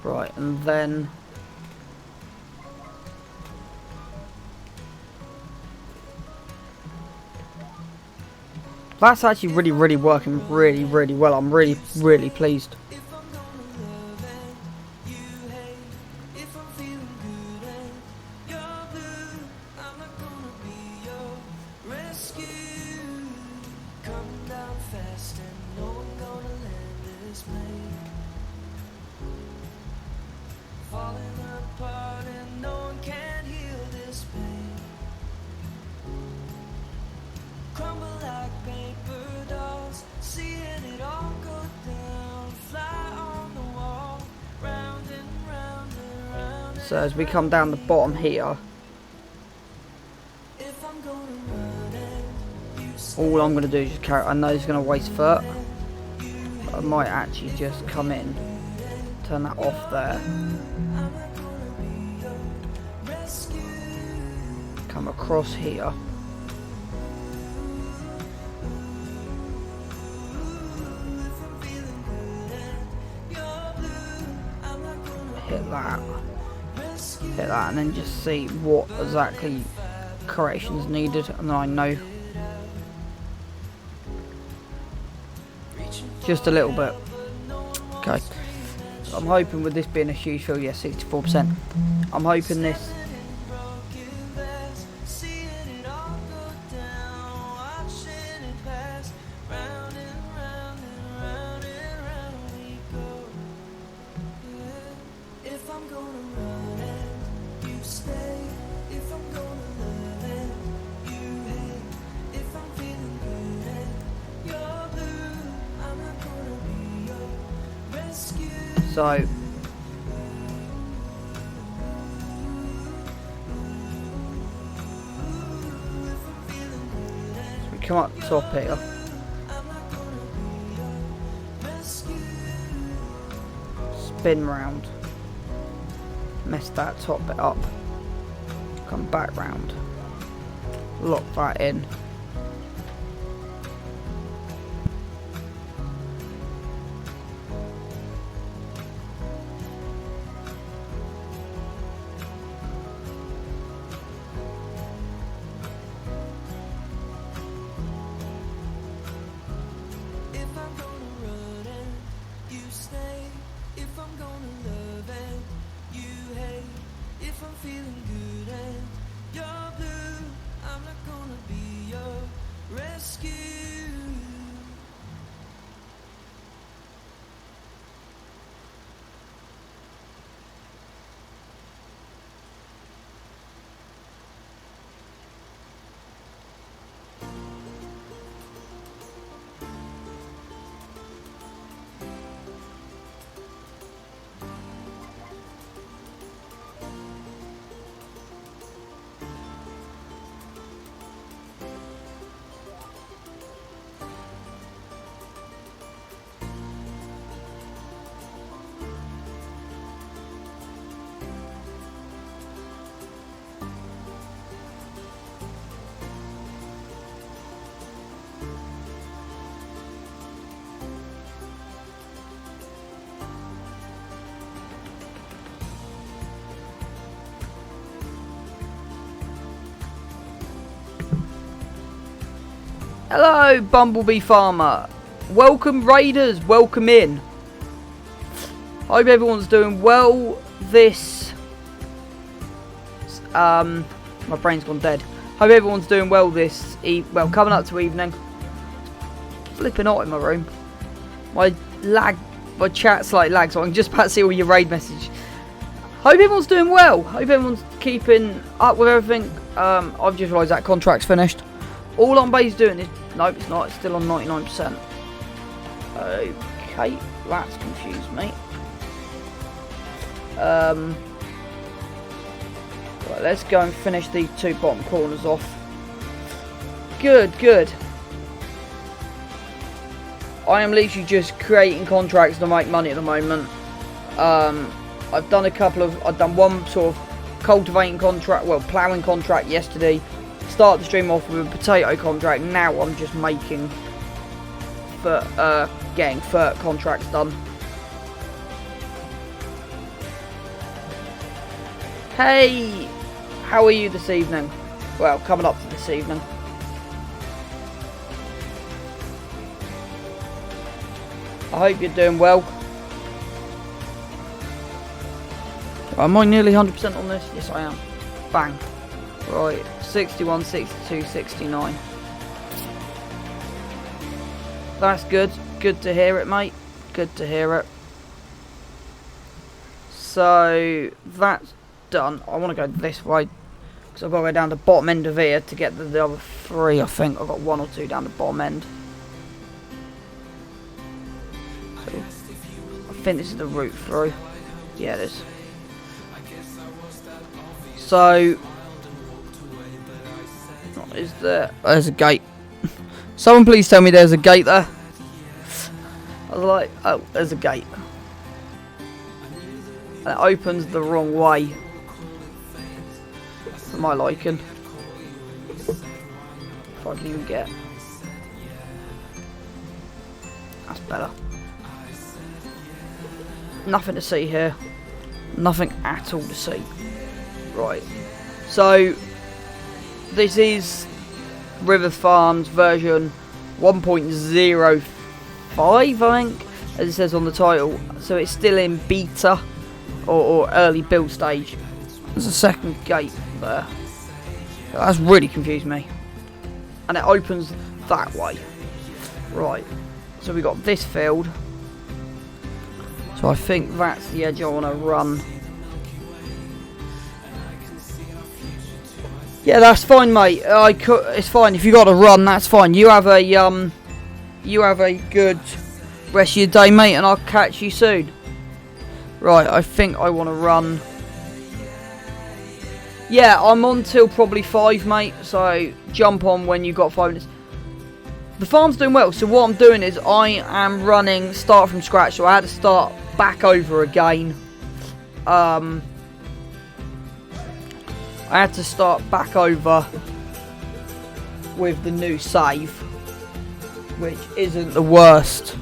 Right, and then that's actually really working really well. I'm really pleased. So as we come down the bottom here, all I'm going to do is just carry. I know it's going to waste foot. I might actually just come in, turn that off there, come across here, hit that, and then just see what exactly corrections needed, and then I know just a little bit. Okay, I'm hoping with this being a huge field, yeah, 64%. I'm hoping this so we come up top here, spin round, mess that top bit up, come back round, lock that in, Hello, Bumblebee Farmer. Welcome, Raiders. Welcome in. Hope everyone's doing well. This, my brain's gone dead. Hope everyone's doing well this coming up to evening. Flipping hot in my room. My chat's like lag, so I'm just about to see all your raid message. Hope everyone's doing well. Hope everyone's keeping up with everything. I've just realised that contract's finished. All I'm basically doing is... Nope, it's not. It's still on 99%. Okay, that's confused me. Right, let's go and finish these two bottom corners off. Good. I am literally just creating contracts to make money at the moment. I've done one sort of cultivating contract, ploughing contract yesterday. Start the stream off with a potato contract. Now I'm just making getting fert contracts done. Hey, how are you this evening? Well, coming up to this evening. I hope you're doing well. Am I nearly 100% on this? Yes, I am. Bang. Right, 61, 62, 69. That's good. Good to hear it, mate. Good to hear it. So, that's done. I want to go this way, because I've got to go down the bottom end of here to get the other 3, I think. I've got 1 or 2 down the bottom end. So, I think this is the route through. Yeah, it is. So, what is there? Oh, there's a gate. Someone please tell me there's a gate there. I was like, oh, there's a gate. And it opens the wrong way. For my liking. If I can even get. That's better. Nothing to see here. Nothing at all to see. Right. So, this is River Farms version 1.05, I think, as it says on the title. So it's still in beta or early build stage. There's a second gate there. That's really confused me. And it opens that way. Right. So we got this field. So I think that's the edge I want to run. Yeah, that's fine, mate. It's fine if you got to run. That's fine. You have a good rest of your day, mate, and I'll catch you soon. Right, I think I want to run. Yeah, I'm on till probably 5, mate. So jump on when you got 5 minutes. The farm's doing well. So what I'm doing is I am running start from scratch. So I had to start back over again. I had to start back over with the new save, which isn't the worst.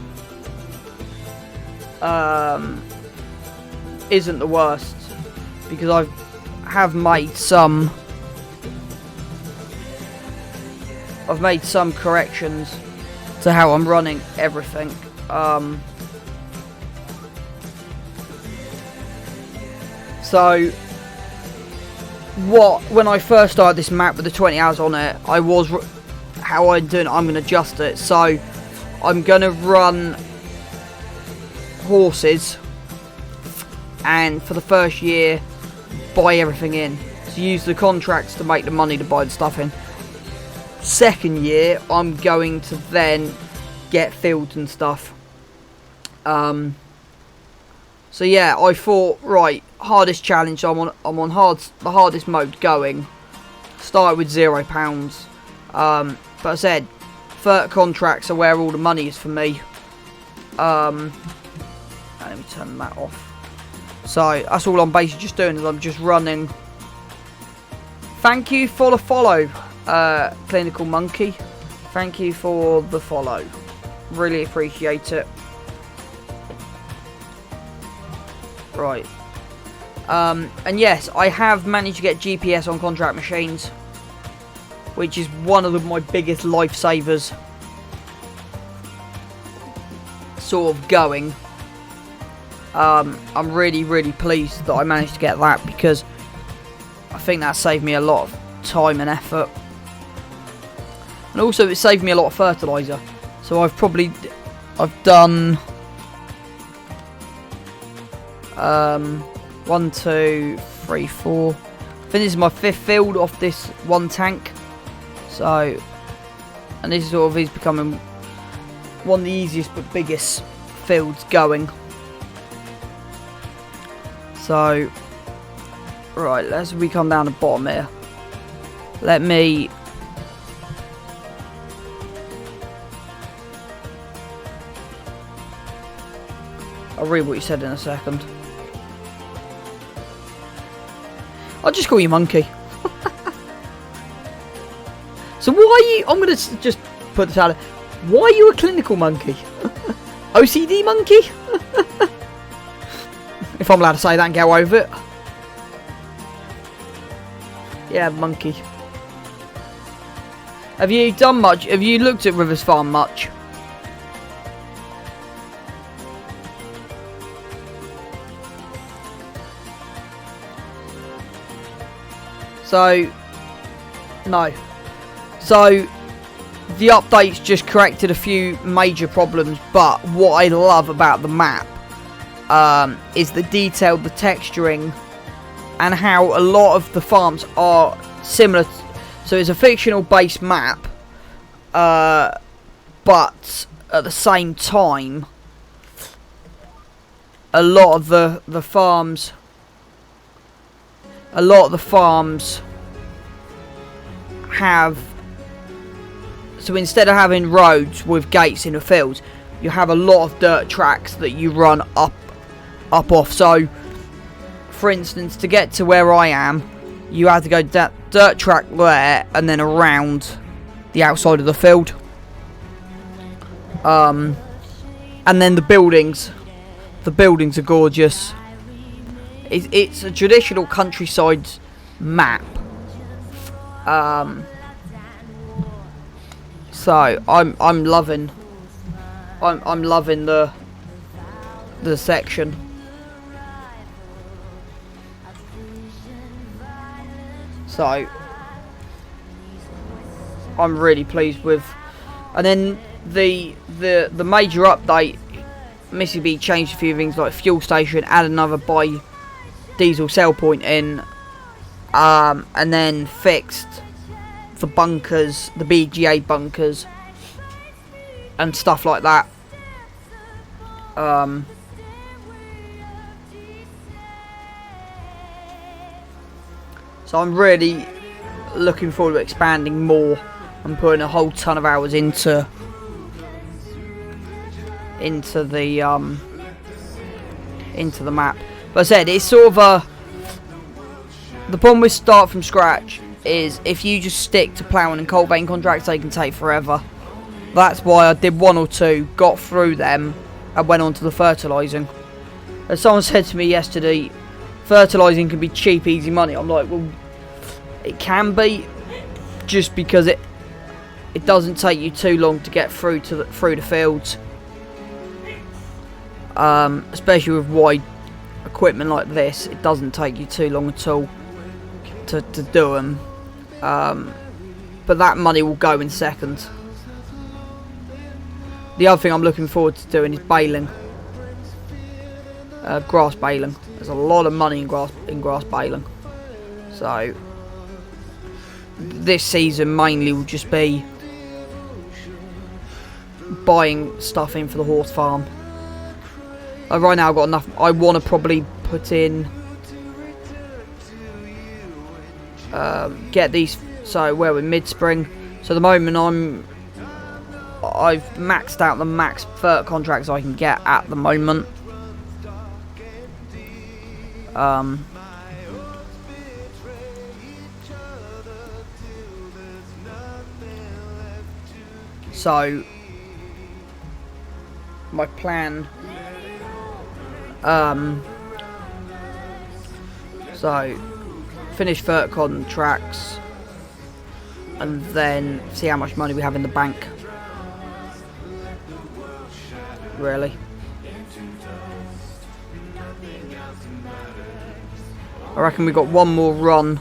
Isn't the worst, because I have made some. I've made some corrections to how I'm running everything. So. When I first started this map with the 20 hours on it, how I'm doing it, I'm going to adjust it. So I'm going to run horses, and for the first year buy everything in, to use the contracts to make the money to buy the stuff in. Second year I'm going to then get fields and stuff. So yeah, I thought, right, hardest challenge. I'm on the hardest mode going. Started with £0. But I said, contracts are where all the money is for me. Let me turn that off. So that's all I'm basically just doing, is I'm just running. Thank you for the follow, Clinical Monkey. Thank you for the follow. Really appreciate it. Right. And yes, I have managed to get GPS on contract machines, which is one of my biggest lifesavers. Sort of going. I'm really, really pleased that I managed to get that, because I think that saved me a lot of time and effort. And also it saved me a lot of fertiliser. So I've done 1, 2, 3, 4. I think this is my 5th field off this one tank. So, and this sort of is becoming one of the easiest but biggest fields going. So, right, as we come down the bottom here, let me. I'll read what you said in a second. I'll just call you Monkey. So why are you... I'm going to just put this out there. Why are you a clinical monkey? OCD monkey? If I'm allowed to say that and go over it. Yeah, monkey. Have you done much? Have you looked at Rivers Farm much? So, no. So, the updates just corrected a few major problems, but what I love about the map is the detail, the texturing, and how a lot of the farms are similar. So it's a fictional based map, but at the same time, a lot of the farms have, so instead of having roads with gates in the fields, you have a lot of dirt tracks that you run up off. So for instance, to get to where I am, you have to go that dirt track there and then around the outside of the field, and then the buildings are gorgeous. It's a traditional countryside map. So I'm loving the section. So I'm really pleased with. And then the major update, Missy B changed a few things like fuel station, add another diesel sell point in, and then fixed the bunkers, the BGA bunkers, and stuff like that. So I'm really looking forward to expanding more and putting a whole ton of hours into the map. But I said, it's sort of the problem with start from scratch is if you just stick to ploughing and cultivating contracts, they can take forever. That's why I did 1 or 2, got through them, and went on to the fertilising. As someone said to me yesterday, fertilising can be cheap, easy money. I'm like, well, it can be, just because it doesn't take you too long to get through the fields, especially with wide equipment like this. It doesn't take you too long at all to do them, but that money will go in seconds. The other thing I'm looking forward to doing is baling, grass baling. There's a lot of money in grass baling. So this season mainly will just be buying stuff in for the horse farm. Right now I've got enough. I want to probably put in, get these. So where we're mid-spring. So at the moment I've maxed out the max fert contracts I can get at the moment. So my plan, so finish fert contracts and then see how much money we have in the bank. Really. I reckon we got one more run.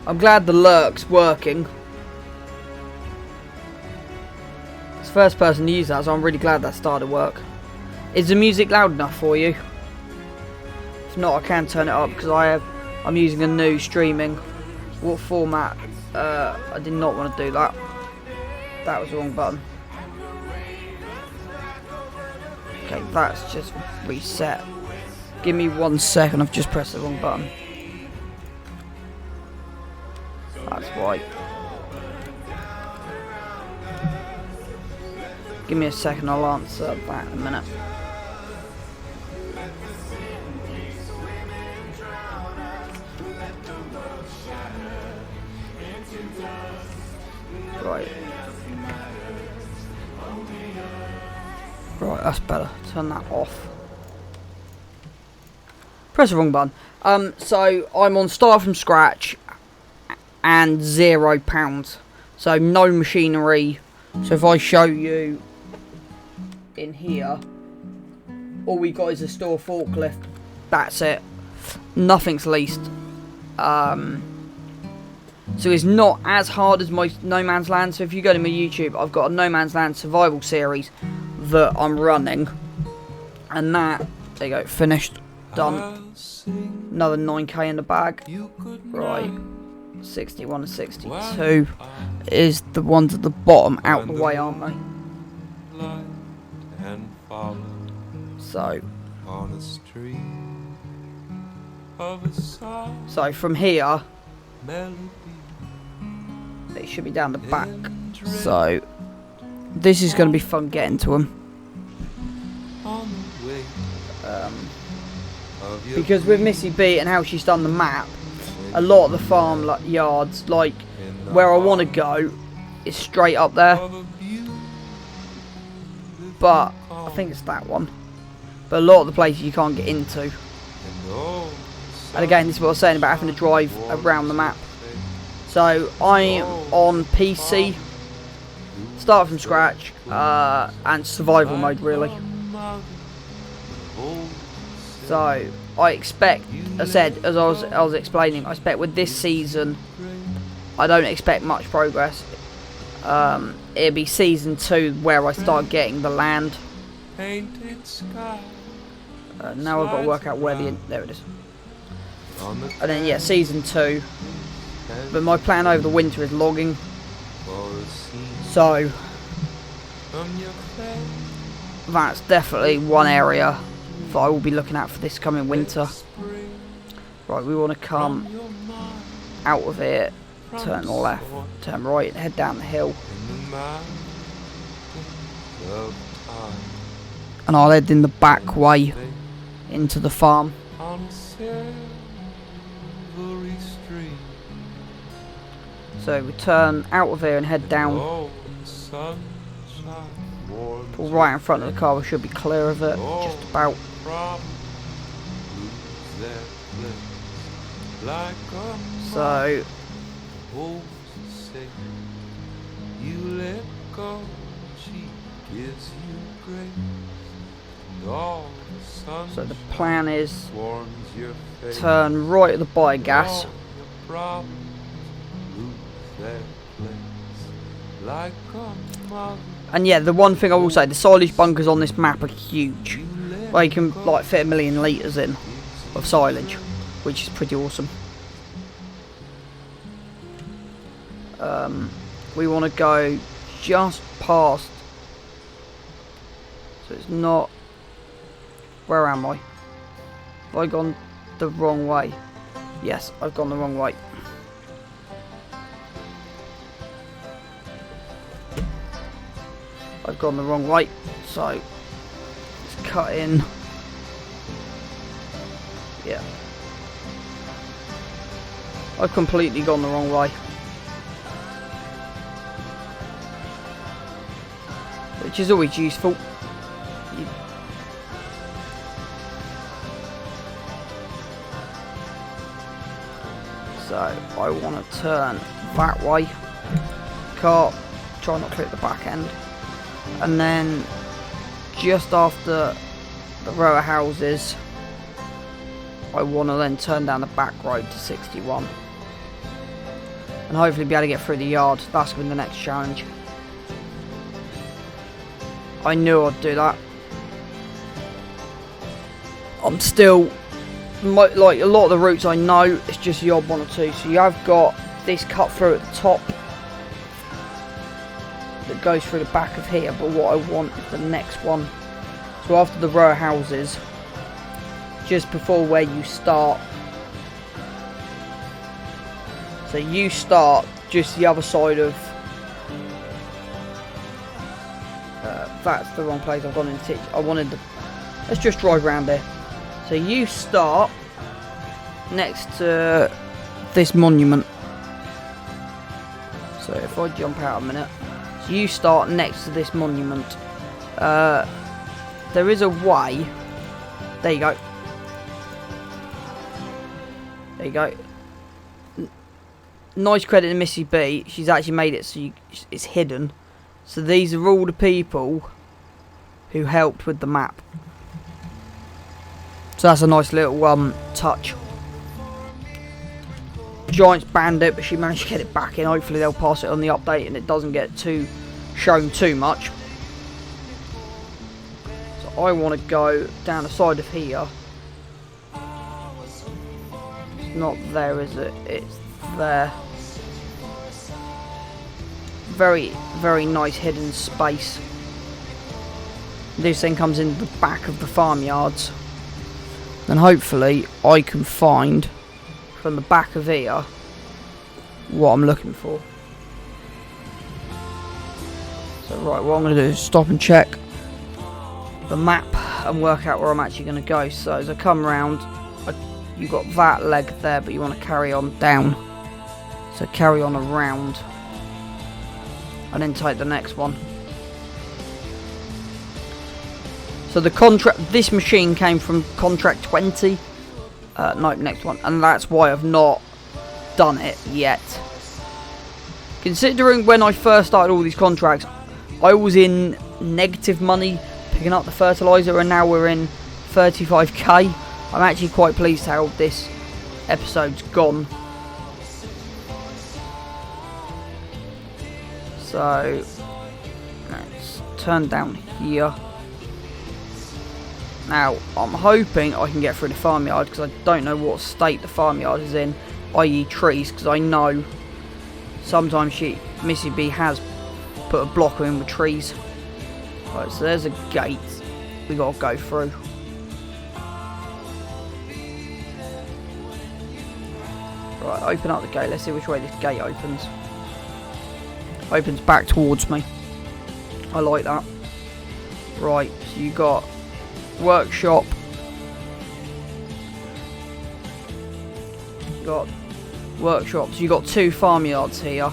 I'm glad the lurk's working. It's the first person to use that, so I'm really glad that started work. Is the music loud enough for you? If not, I can turn it up because I'm using a new streaming. What format? I did not want to do that. That was the wrong button. Okay, that's just reset. Give me 1 second, I've just pressed the wrong button. That's why. Give me a second, I'll answer that in a minute. Right. Right, that's better. Turn that off. press the wrong button. So I'm on start from scratch and £0. So no machinery. So if I show you in here, all we got is a store forklift. That's it. Nothing's leased. So it's not as hard as my No Man's Land. So if you go to my YouTube, I've got a No Man's Land survival series that I'm running. And that, there you go, finished, done. Another 9k in the bag. Right, 61 and 62 is the ones at the bottom out the way, aren't they? So from here, they should be down the back. So this is going to be fun getting to them. Because with Missy B and how she's done the map, a lot of the farm yards, like where I want to go, is straight up there. But I think it's that one. But a lot of the places you can't get into. And again, this is what I was saying about having to drive around the map. So I'm on PC, start from scratch, and survival mode really. So I expect, as I said, as I was explaining, I expect with this season, I don't expect much progress. It'll be season 2 where I start getting the land. Now I've got to work out where there it is. And then yeah, season 2. But my plan over the winter is logging. So that's definitely one area that I will be looking at for this coming winter. Right, we want to come out of here, turn left, turn right, and head down the hill. And I'll head in the back way into the farm. So we turn out of here and head down. Pull right in front of the car, we should be clear of it, just about. So the plan is turn right at the biogas. And yeah, the one thing I will say, the silage bunkers on this map are huge. They can like fit 1 million litres in of silage, which is pretty awesome. We want to go just past, so it's not, where am I? Have I gone the wrong way? Yes, I've gone the wrong way. I've gone the wrong way, so let's cut in. Yeah, I've completely gone the wrong way, which is always useful. So I want to turn that way. Car, try not to hit the back end. And then just after the row of houses, I want to then turn down the back road to 61 and hopefully be able to get through the yard. That's been the next challenge. I knew I'd do that. I'm still like a lot of the routes I know, it's just the odd one or two. So you have got this cut through at the top that goes through the back of here, but what I want is the next one. So after the row of houses, just before where you start. So you start just the other side of. That's the wrong place. I've gone into. I wanted the. Let's just drive around there. So you start next to this monument. So if I jump out a minute. So you start next to this monument. There is a way. There you go. There you go. Nice credit to Missy B. She's actually made it so it's hidden. So these are all the people who helped with the map. So that's a nice little touch. Giants banned it, but she managed to get it back in. Hopefully they'll pass it on the update and it doesn't get shown too much. So I want to go down the side of here. It's not there, is it? It's there. Very, very nice hidden space. This thing comes in the back of the farmyards. And hopefully I can find from the back of here what I'm looking for. So right, what I'm going to do is stop and check the map and work out where I'm actually going to go. So as I come around, you've got that leg there, but you want to carry on down. So carry on around and then take the next one. So the contract, this machine came from contract 20. Nope, next one. And that's why I've not done it yet. Considering when I first started all these contracts, I was in negative money picking up the fertilizer, and now we're in 35k. I'm actually quite pleased how this episode's gone. So let's turn down here. Now, I'm hoping I can get through the farmyard, because I don't know what state the farmyard is in, i.e. trees, because I know sometimes Missy B has put a blocker in with trees. Right, so there's a gate we got to go through. Right, open up the gate. Let's see which way this gate opens. Opens back towards me. I like that. Right, so you got workshop. You got workshops. You got two farmyards here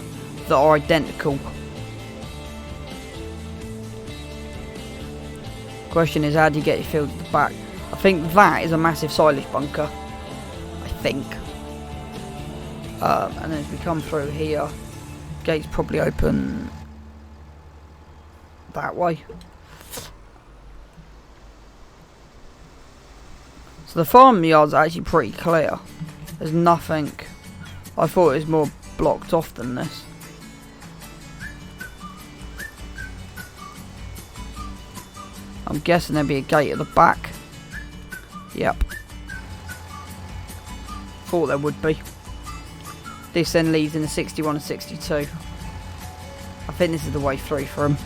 that are identical. Question is, how do you get your field at the back? I think that is a massive silage bunker. I think. And then as we come through here, gates probably open that way. So the farmyard's actually pretty clear. There's nothing. I thought it was more blocked off than this. I'm guessing there'll be a gate at the back. Yep. Thought there would be. This then leads in the 61 and 62. I think this is the way through for him.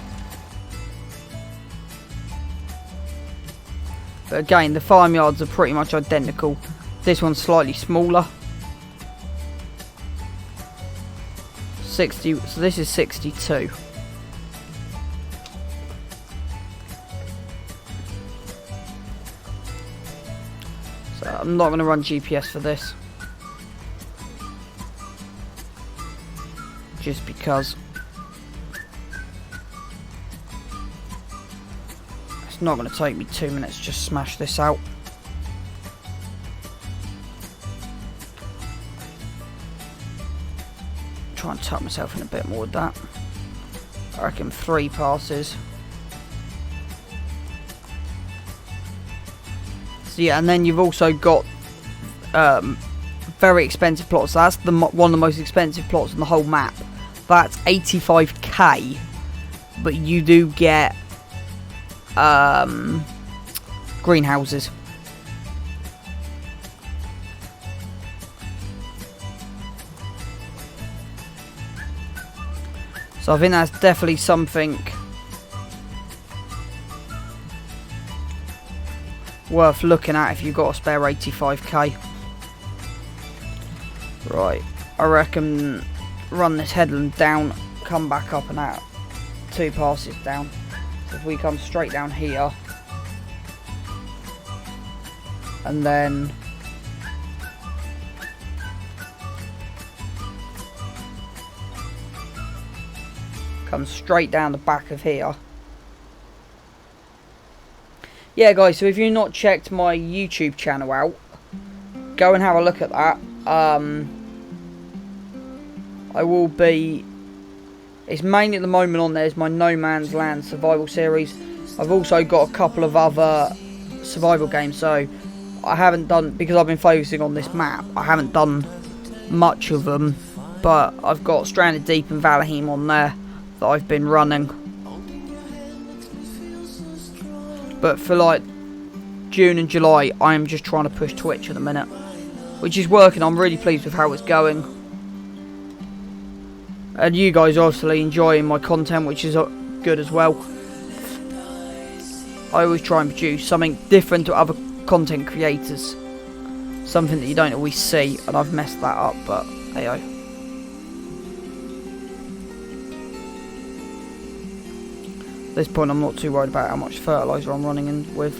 But again, the farmyards are pretty much identical. This one's slightly smaller. 60. So this is 62. So I'm not going to run GPS for this. Just because it's not going to take me 2 minutes to just smash this out. Try and tuck myself in a bit more with that. I reckon 3 passes. So yeah, and then you've also got very expensive plots. So that's one of the most expensive plots on the whole map. That's 85k, but you do get greenhouses. So I think that's definitely something worth looking at if you've got a spare 85k. Right, I reckon run this headland down, come back up and out. 2 passes down. So if we come straight down here, and then come straight down the back of here. Yeah guys, so if you've not checked my YouTube channel out, go and have a look at that. I will be... It's mainly at the moment on there is my No Man's Land survival series. I've also got a couple of other survival games, so I haven't done, because I've been focusing on this map, I haven't done much of them, but I've got Stranded Deep and Valheim on there that I've been running. But for like June and July, I am just trying to push Twitch at the minute, which is working. I'm really pleased with how it's going. And you guys are obviously enjoying my content, which is good as well. I always try and produce something different to other content creators. Something that you don't always see, and I've messed that up, but hey-oh. At this point I'm not too worried about how much fertiliser I'm running in with.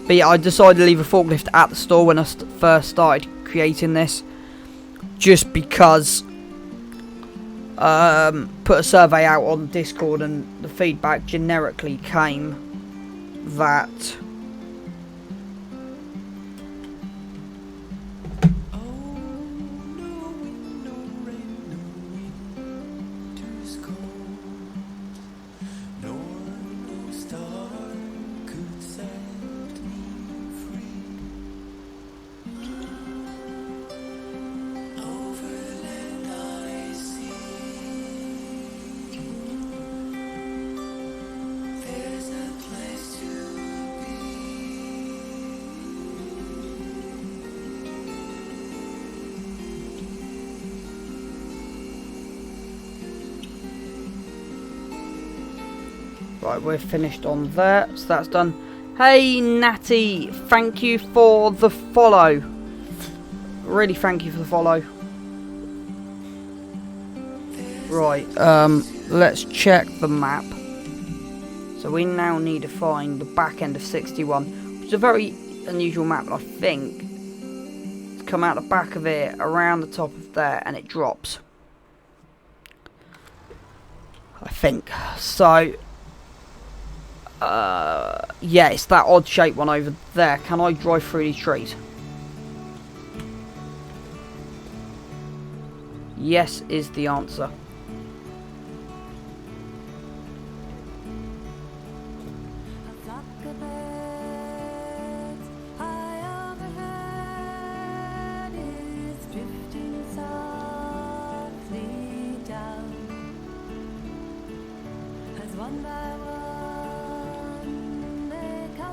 But yeah, I decided to leave a forklift at the store when I first started creating this. Just because... put a survey out on Discord, and the feedback generically came that right, we're finished on there, so that's done. Hey Natty, thank you for the follow. Really thank you for the follow. Right, let's check the map. So we now need to find the back end of 61, which is a very unusual map, and I think it's come out the back of it, around the top of there, and it drops. I think. So... yeah, it's that odd shaped one over there. Can I drive through these trees? Yes is the answer.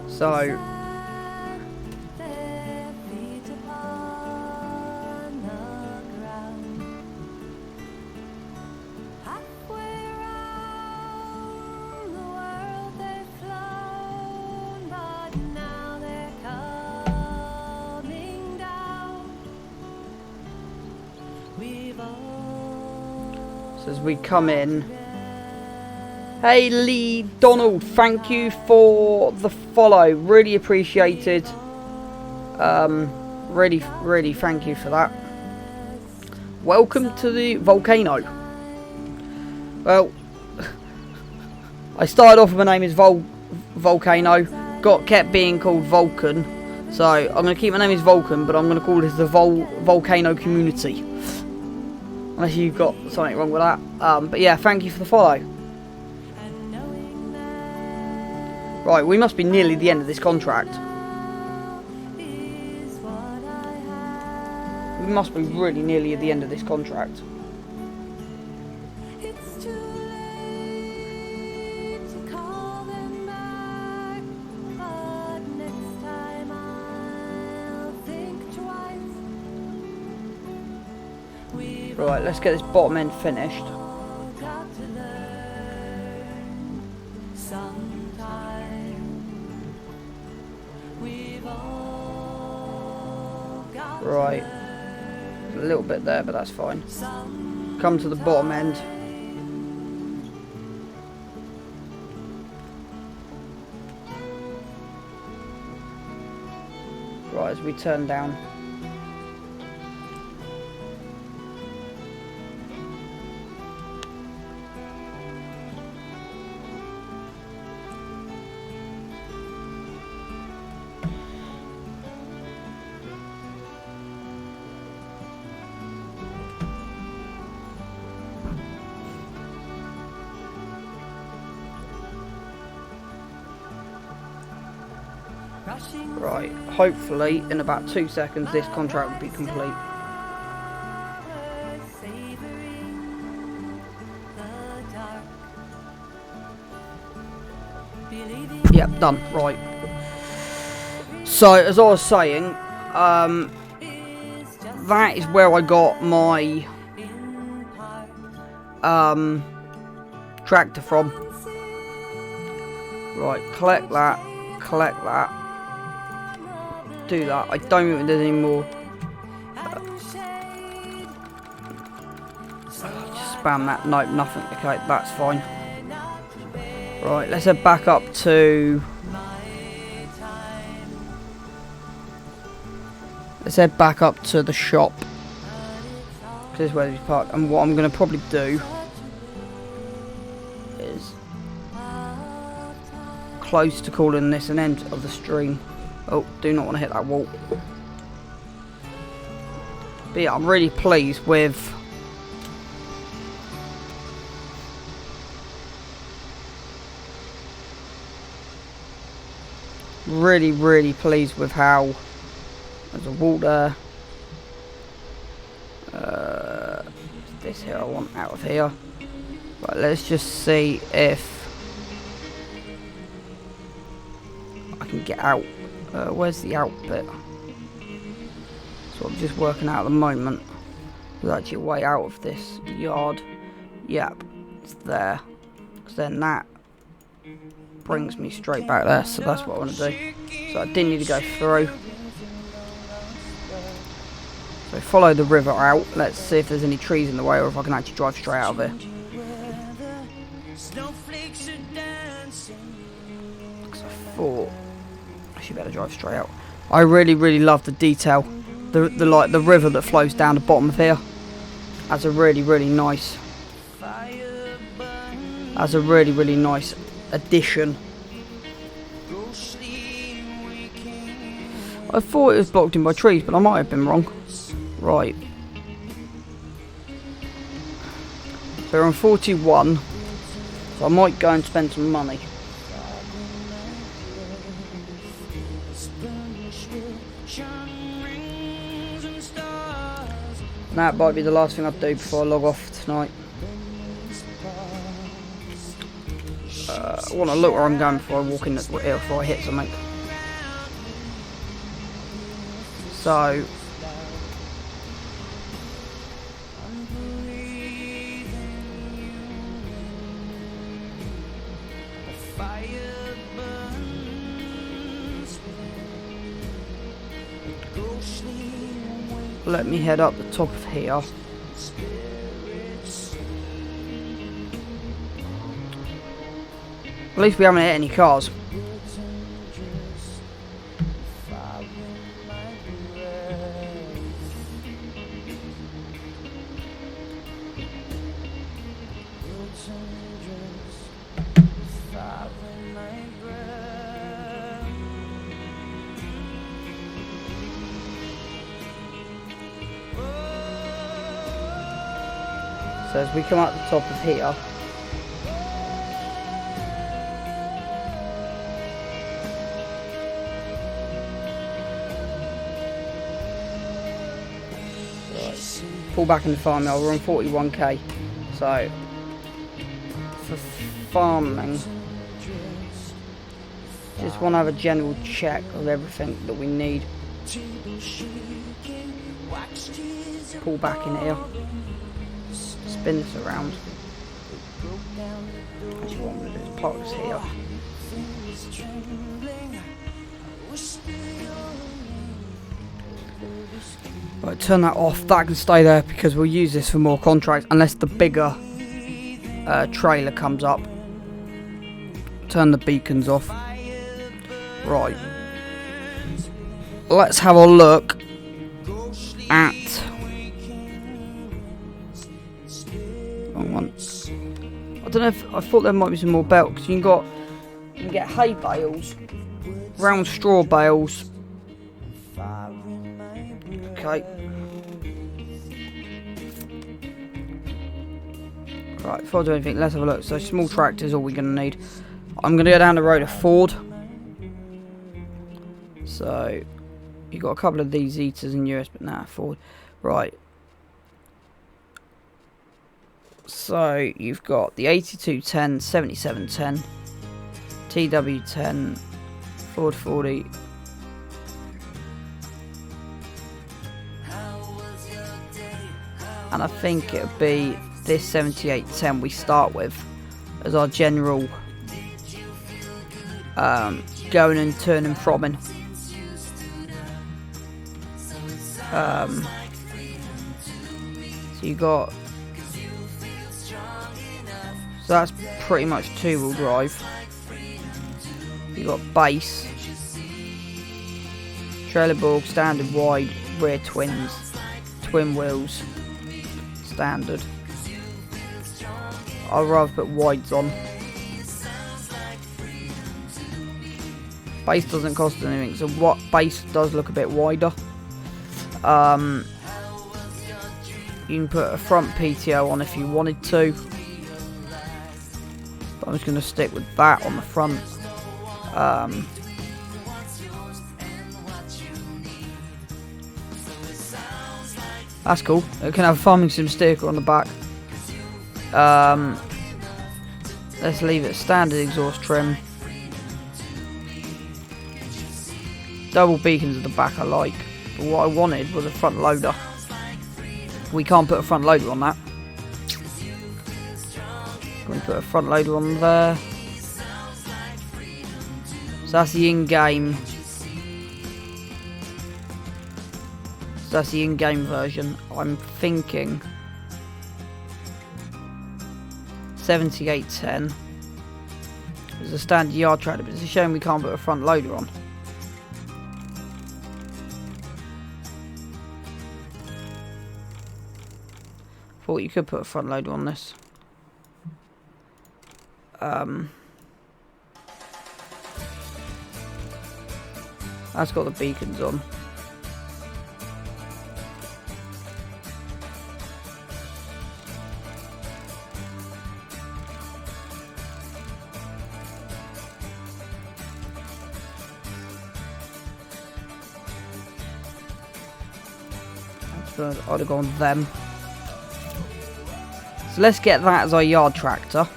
So, as we come in, hey Lee Donald, thank you for the follow, really appreciated. Really thank you for that. Welcome to the volcano. Well, I started off with my name is Volcano, kept being called Vulcan, so I'm going to keep my name as Vulcan, but I'm going to call this the Volcano Community. Unless you've got something wrong with that. But yeah, thank you for the follow. Right, we must be nearly the end of this contract. We must be really nearly at the end of this contract. Right, let's get this bottom end finished. Right, a little bit there, but that's fine. Come to the bottom end. Right, as we turn down. Right, hopefully in about 2 seconds this contract will be complete. Yep, done. Right. So, as I was saying, that is where I got my tractor from. Right, collect that, do that. I don't think there's any more. Just spam that. Nope, nothing. Okay, that's fine. Right, let's head back up to. Let's head back up to the shop. This is where we parked. And what I'm going to probably do is close to calling this an end of the stream. Oh, do not want to hit that wall. But yeah, I'm really pleased with really pleased with how there's a wall there. This here I want out of here. Right, let's just see if I can get out. Where's the out bit? So I'm just working out at the moment. There's actually a way out of this yard. Yep, it's there. Because then that brings me straight back there. So that's what I want to do. So I didn't need to go through. So follow the river out. Let's see if there's any trees in the way or if I can actually drive straight out of here. Because I thought I should better drive straight out. I really love the detail. The river that flows down the bottom of here. That's a really nice. That's a really nice addition. I thought it was blocked in by trees, but I might have been wrong. Right. So we're on 41. So I might go and spend some money. That might be the last thing I do before I log off tonight. I want to look where I'm going before I walk in, before I hit something. So let me head up the top of here. At least we haven't hit any cars. So as we come out the top of here, pull back in the farm now. We're on 41k. So for farming, just want to have a general check of everything that we need. Pull back in here. Spin this around. Actually, what I'm going to do is park this here. Right, turn that off. That can stay there because we'll use this for more contracts unless the bigger trailer comes up. Turn the beacons off. Right. Let's have a look at. Wrong one. I don't know if I thought there might be some more belts because you can get hay bales, round straw bales. Okay. Right, before I do anything, let's have a look. So small tractors, all we're going to need. I'm going to go down the road to Ford. So you got a couple of these eaters in US, but nah, forward. Right. So you've got the 8210, 7710, TW10, Ford 40. And I think it'll be this 7810 we start with as our general going and turning from in. So you got, so that's pretty much 2-wheel drive. You got base, trailer borg, standard wide, rear twins, twin wheels, standard. I'd rather put wides on. Base doesn't cost anything, so what base does look a bit wider. You can put a front PTO on if you wanted to, but I'm just going to stick with that on the front. That's cool. It can have a Farming Sim sticker on the back. Let's leave it standard exhaust trim. Double beacons at the back I like, but what I wanted was a front loader. We can't put a front loader on that. Can we put a front loader on there? So that's the in-game. So that's the in-game version. I'm thinking 7810 is a standard yard tractor, but it's a shame we can't put a front loader on. Thought you could put a front loader on this. That's got the beacons on. I'd have gone them. So let's get that as our yard tractor.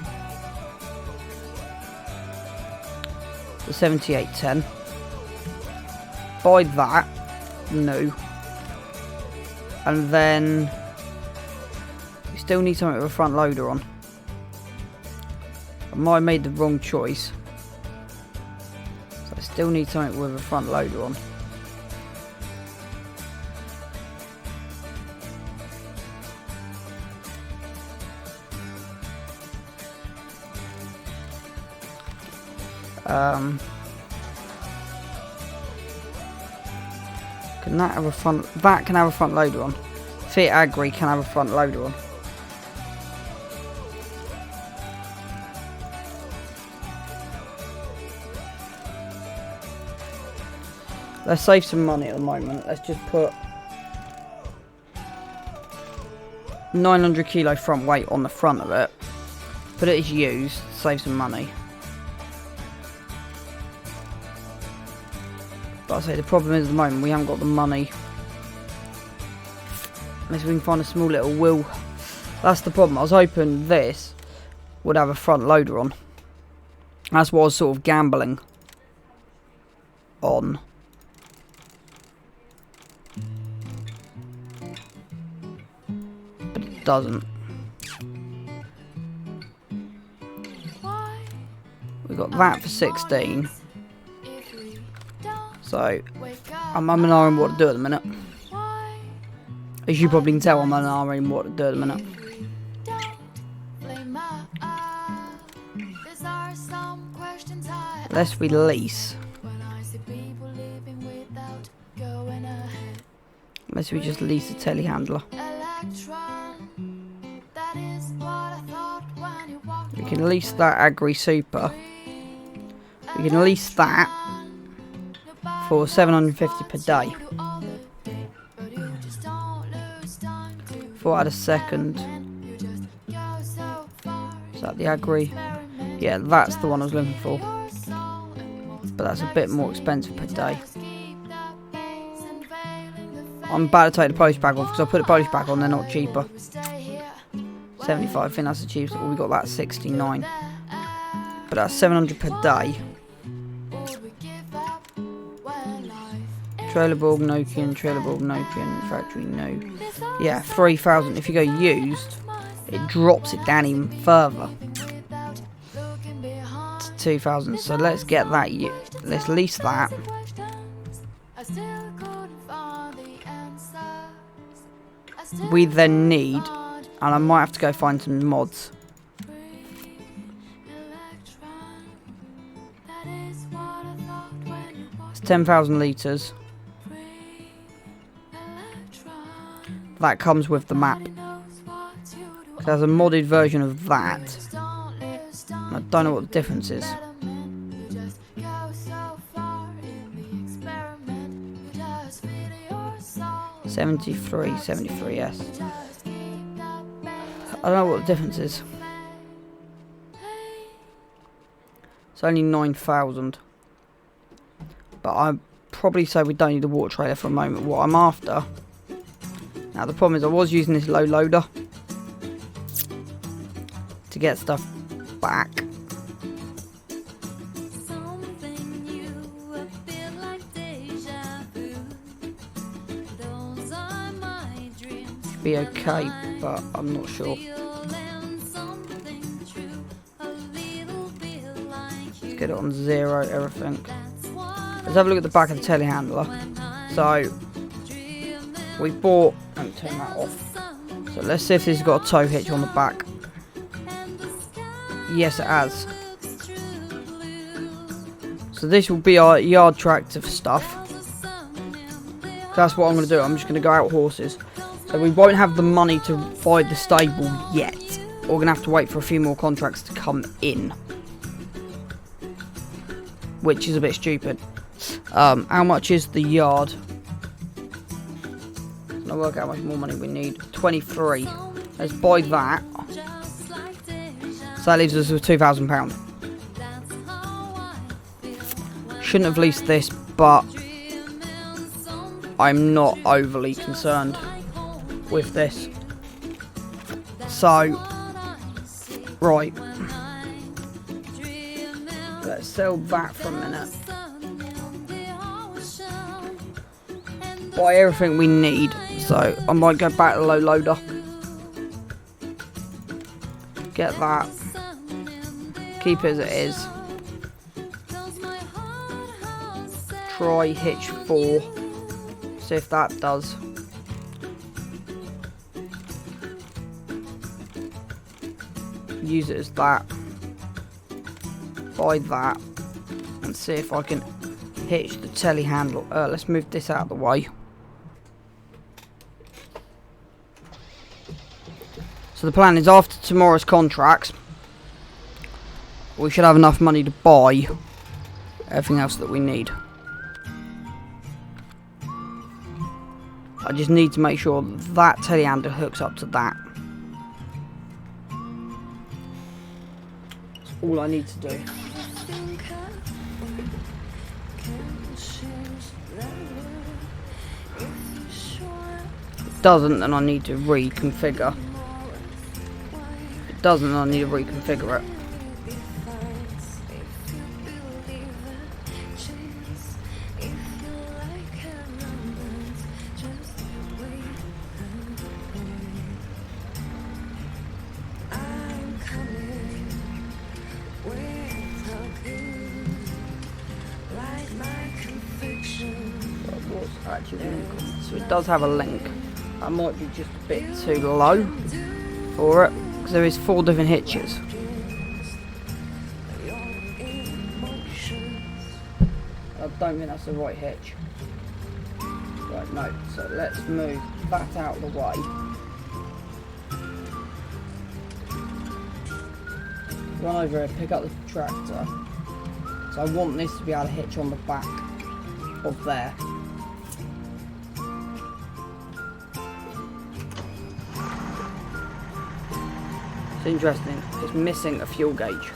The 7810. Buy that. No. And then we still need something with a front loader on. I might have made the wrong choice. So I still need something with a front loader on. Can that have a front? That can have a front loader on. Fiat Agri can have a front loader on. Let's save some money at the moment. Let's just put 900 kilo front weight on the front of it. Put it as used. Save some money. But I say the problem is at the moment we haven't got the money. Unless we can find a small little wheel. That's the problem. I was hoping this would have a front loader on. That's what I was sort of gambling on. But it doesn't. We got that for 16. So, I'm umming what to do at the minute. As you probably can tell, I'm umming what to do at the minute. Let's release. Unless we just lease the telehandler. We can lease that Agri Super. We can lease that for 750 per day. Thought I had a second. Is that the Agri? Yeah, that's the one I was looking for. But that's a bit more expensive per day. I'm about to take the polish bag off because I put the polish bag on, they're not cheaper. 75, I think that's the cheapest. We got that at 69. But that's 700 per day. Trailerborg, Nokian, factory, no. Yeah, 3,000. If you go used, it drops it down even further. To 2,000. So let's get that. Let's lease that. We then need, and I might have to go find some mods. It's 10,000 litres. That comes with the map. There's a modded version of that. I don't know what the difference is. 73, 73, yes. I don't know what the difference is. It's only 9,000. But I'd probably say we don't need the water trailer for a moment. What I'm after. Now the problem is I was using this low loader to get stuff back. Be okay, but I'm not sure. Let's get it on 0, everything. Let's have a look at the back of the telehandler. So we bought, let me turn that off. So let's see if this has got a tow hitch on the back. Yes, it has. So this will be our yard tractor stuff. That's what I'm going to do. I'm just going to go out horses. So we won't have the money to buy the stable yet. We're going to have to wait for a few more contracts to come in. Which is a bit stupid. How much is the yard? I'll work out how much more money we need. 23. Let's buy that. So that leaves us with £2,000. Shouldn't have leased this, but I'm not overly concerned with this. So, right. Let's sell that for a minute. Buy everything we need. So, I might go back to the low loader. Get that. Keep it as it is. Try hitch 4. See if that does. Use it as that. Buy that. And see if I can hitch the telehandler. Let's move this out of the way. So the plan is after tomorrow's contracts, we should have enough money to buy everything else that we need. I just need to make sure that telehandler hooks up to that. That's all I need to do. If it doesn't, then I need to reconfigure. If it doesn't, then I need to reconfigure it. So it does have a link. That might be just a bit too low for it because there is 4 different hitches. I don't think that's the right hitch. Right, no. So let's move that out of the way. Run over here, pick up the tractor. So I want this to be able to hitch on the back of there. It's interesting, it's missing a fuel gauge.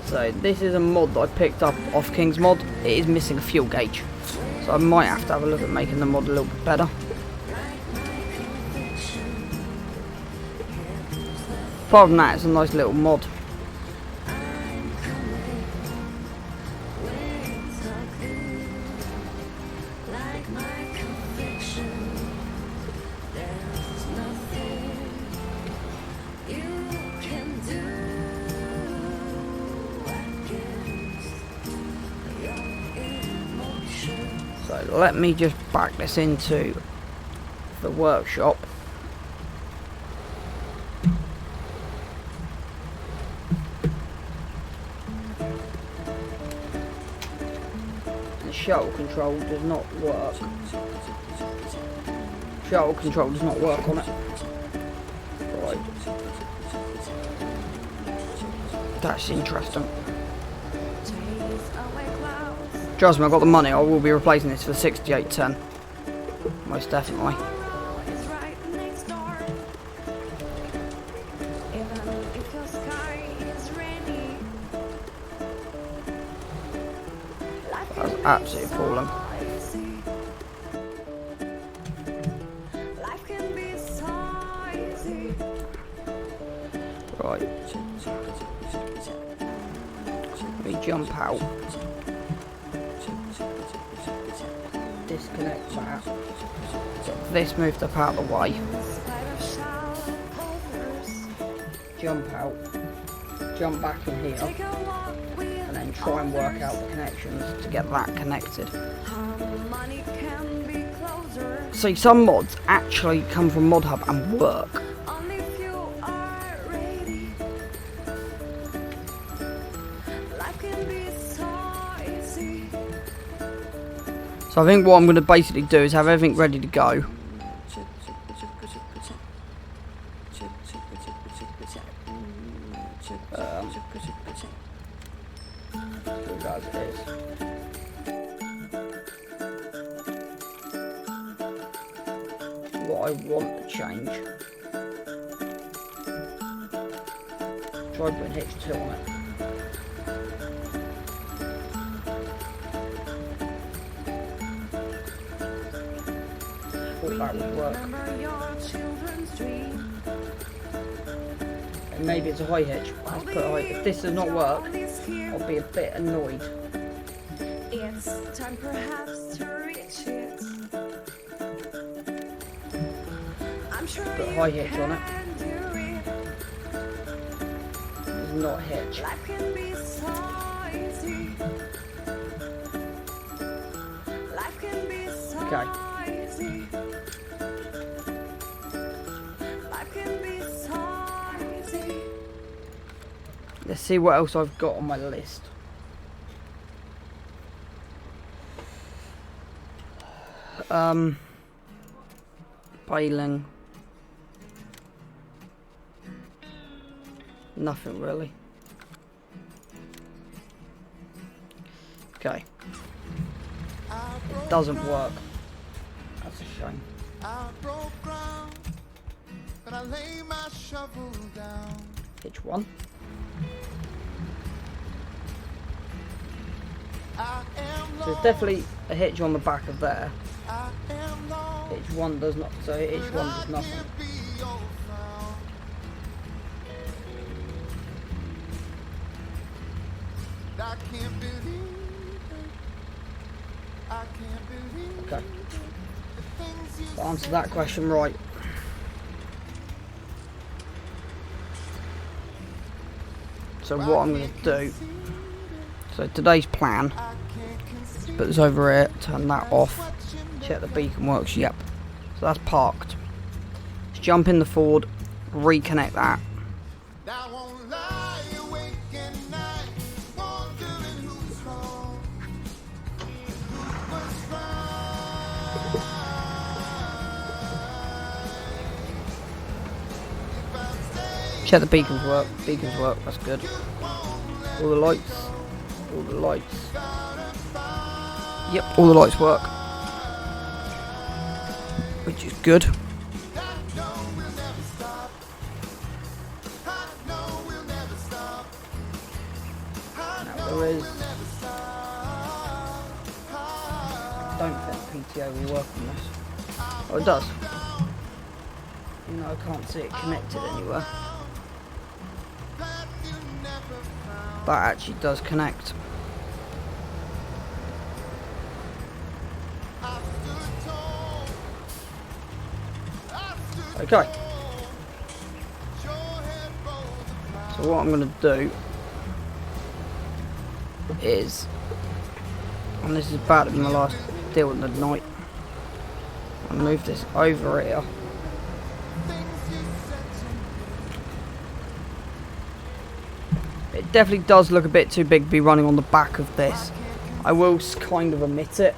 So this is a mod that I picked up off King's Mod. It is missing a fuel gauge. So I might have to have a look at making the mod a little bit better. Apart from that, it's a nice little mod. So let me just back this into the workshop. The shuttle control does not work. Shuttle control does not work on it. Right. That's interesting. Trust me, I've got the money. I will be replacing this for 6810. Most definitely. That's absolutely appalling. Right. Let me jump out. Disconnect that. Get this moved up out of the way. Jump out. Jump back in here. And then try and work out the connections to get that connected. See, some mods actually come from Mod Hub and work. So I think what I'm going to basically do is have everything ready to go. What I want to change. Try putting Hitch 2 on it. That would work. And maybe it's a high hitch. Let's put a high. If this does not work, I'll be a bit annoyed. It's time perhaps to reach it. I'm sure put a high hitch on it. It's not a hitch. Life can be so easy. Life can be so okay. Let's see what else I've got on my list. Baling. Nothing really. Okay. It doesn't work. That's a shame. Hitch 1. So there's definitely a hitch on the back of there. Hitch 1 does not, so hitch 1 does nothing. Okay. So answer that question right. So what I'm going to do, so today's plan, is put this over here, turn that off, check the beacon works, yep. So that's parked. Let's jump in the Ford, reconnect that. Check the beacons work, that's good. All the lights. Yep, all the lights work. Which is good. Now there is... don't ETA will work on this. Oh, it does. You know, I can't see it connected anywhere. That actually does connect. Okay. So what I'm going to do is, and this is about to be my last deal of the night, I'll move this over here. It definitely does look a bit too big to be running on the back of this. I will kind of omit it.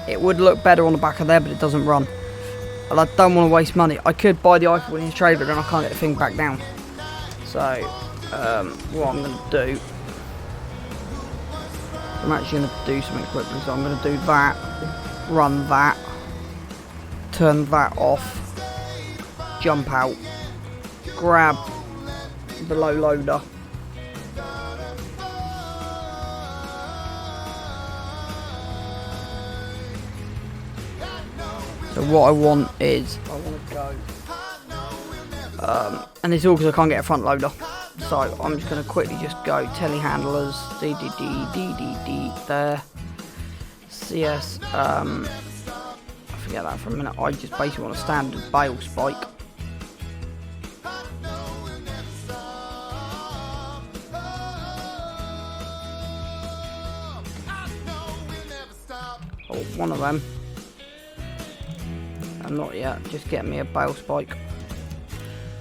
It would look better on the back of there, but it doesn't run. And I don't want to waste money. I could buy the Eiffel Williams trailer, but then I can't get the thing back down. So, what I'm going to do, I'm actually going to do something quickly. So I'm going to do that, run that, turn that off, jump out, grab the low loader, so what I want is, I want to go, and it's all because I can't get a front loader, so I'm just going to quickly just go telehandlers, DDD, there, CS, forget that for a minute, I just basically want a standard bale spike. Oh, one of them. And not yet, just get me a bale spike.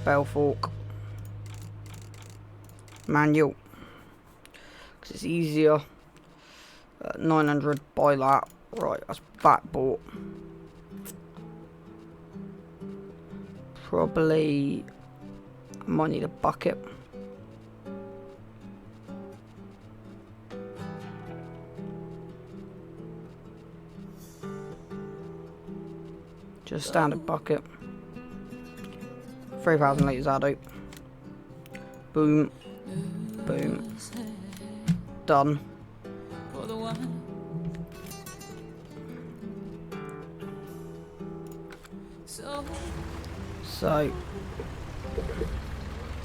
Bale fork. Manual. Because it's easier. 900, buy that. Right, that's that bought. Probably I might need a bucket. Just standard bucket. 3,000 litres out of. Boom. Boom. Done. So,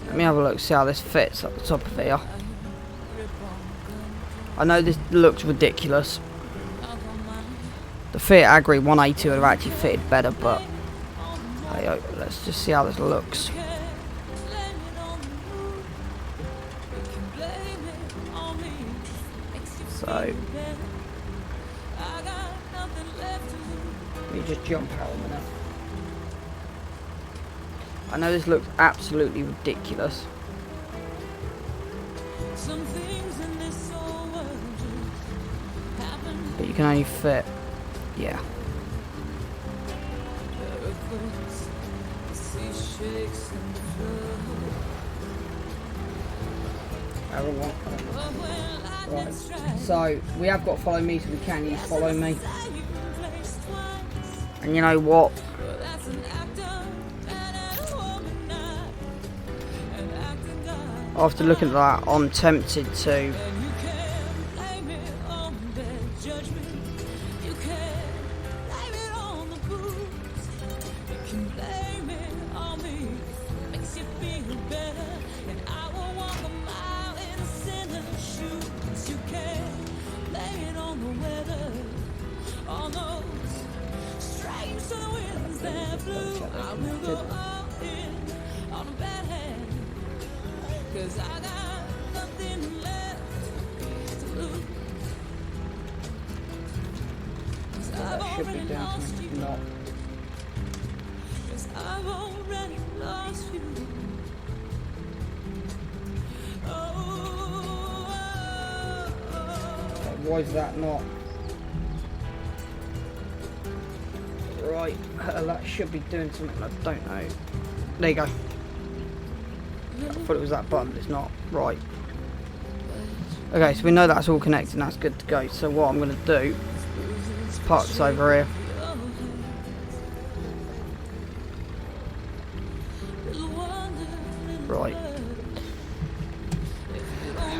let me have a look, see how this fits at the top of here. I know this looks ridiculous. The Fiat Agri 180 would have actually fitted better, but hey, let's just see how this looks. So, let me just jump out a minute. I know this looks absolutely ridiculous. But you can only fit, yeah. Right, so we have got follow me, so we can use follow me. And you know what? After looking at that, I'm tempted to that should be down to me, not. Why is that not? Right, that should be doing something, I don't know. There you go. I thought it was that button, but it's not. Right. Okay, so we know that's all connected and that's good to go. So what I'm going to do is park this over here. Right.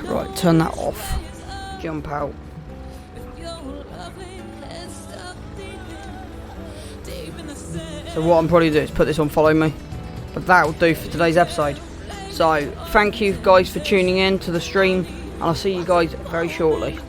Right. turn that off. Jump out. So what I'm probably doing is put this on follow me. But that will do for today's episode. So thank you guys for tuning in to the stream, and I'll see you guys very shortly.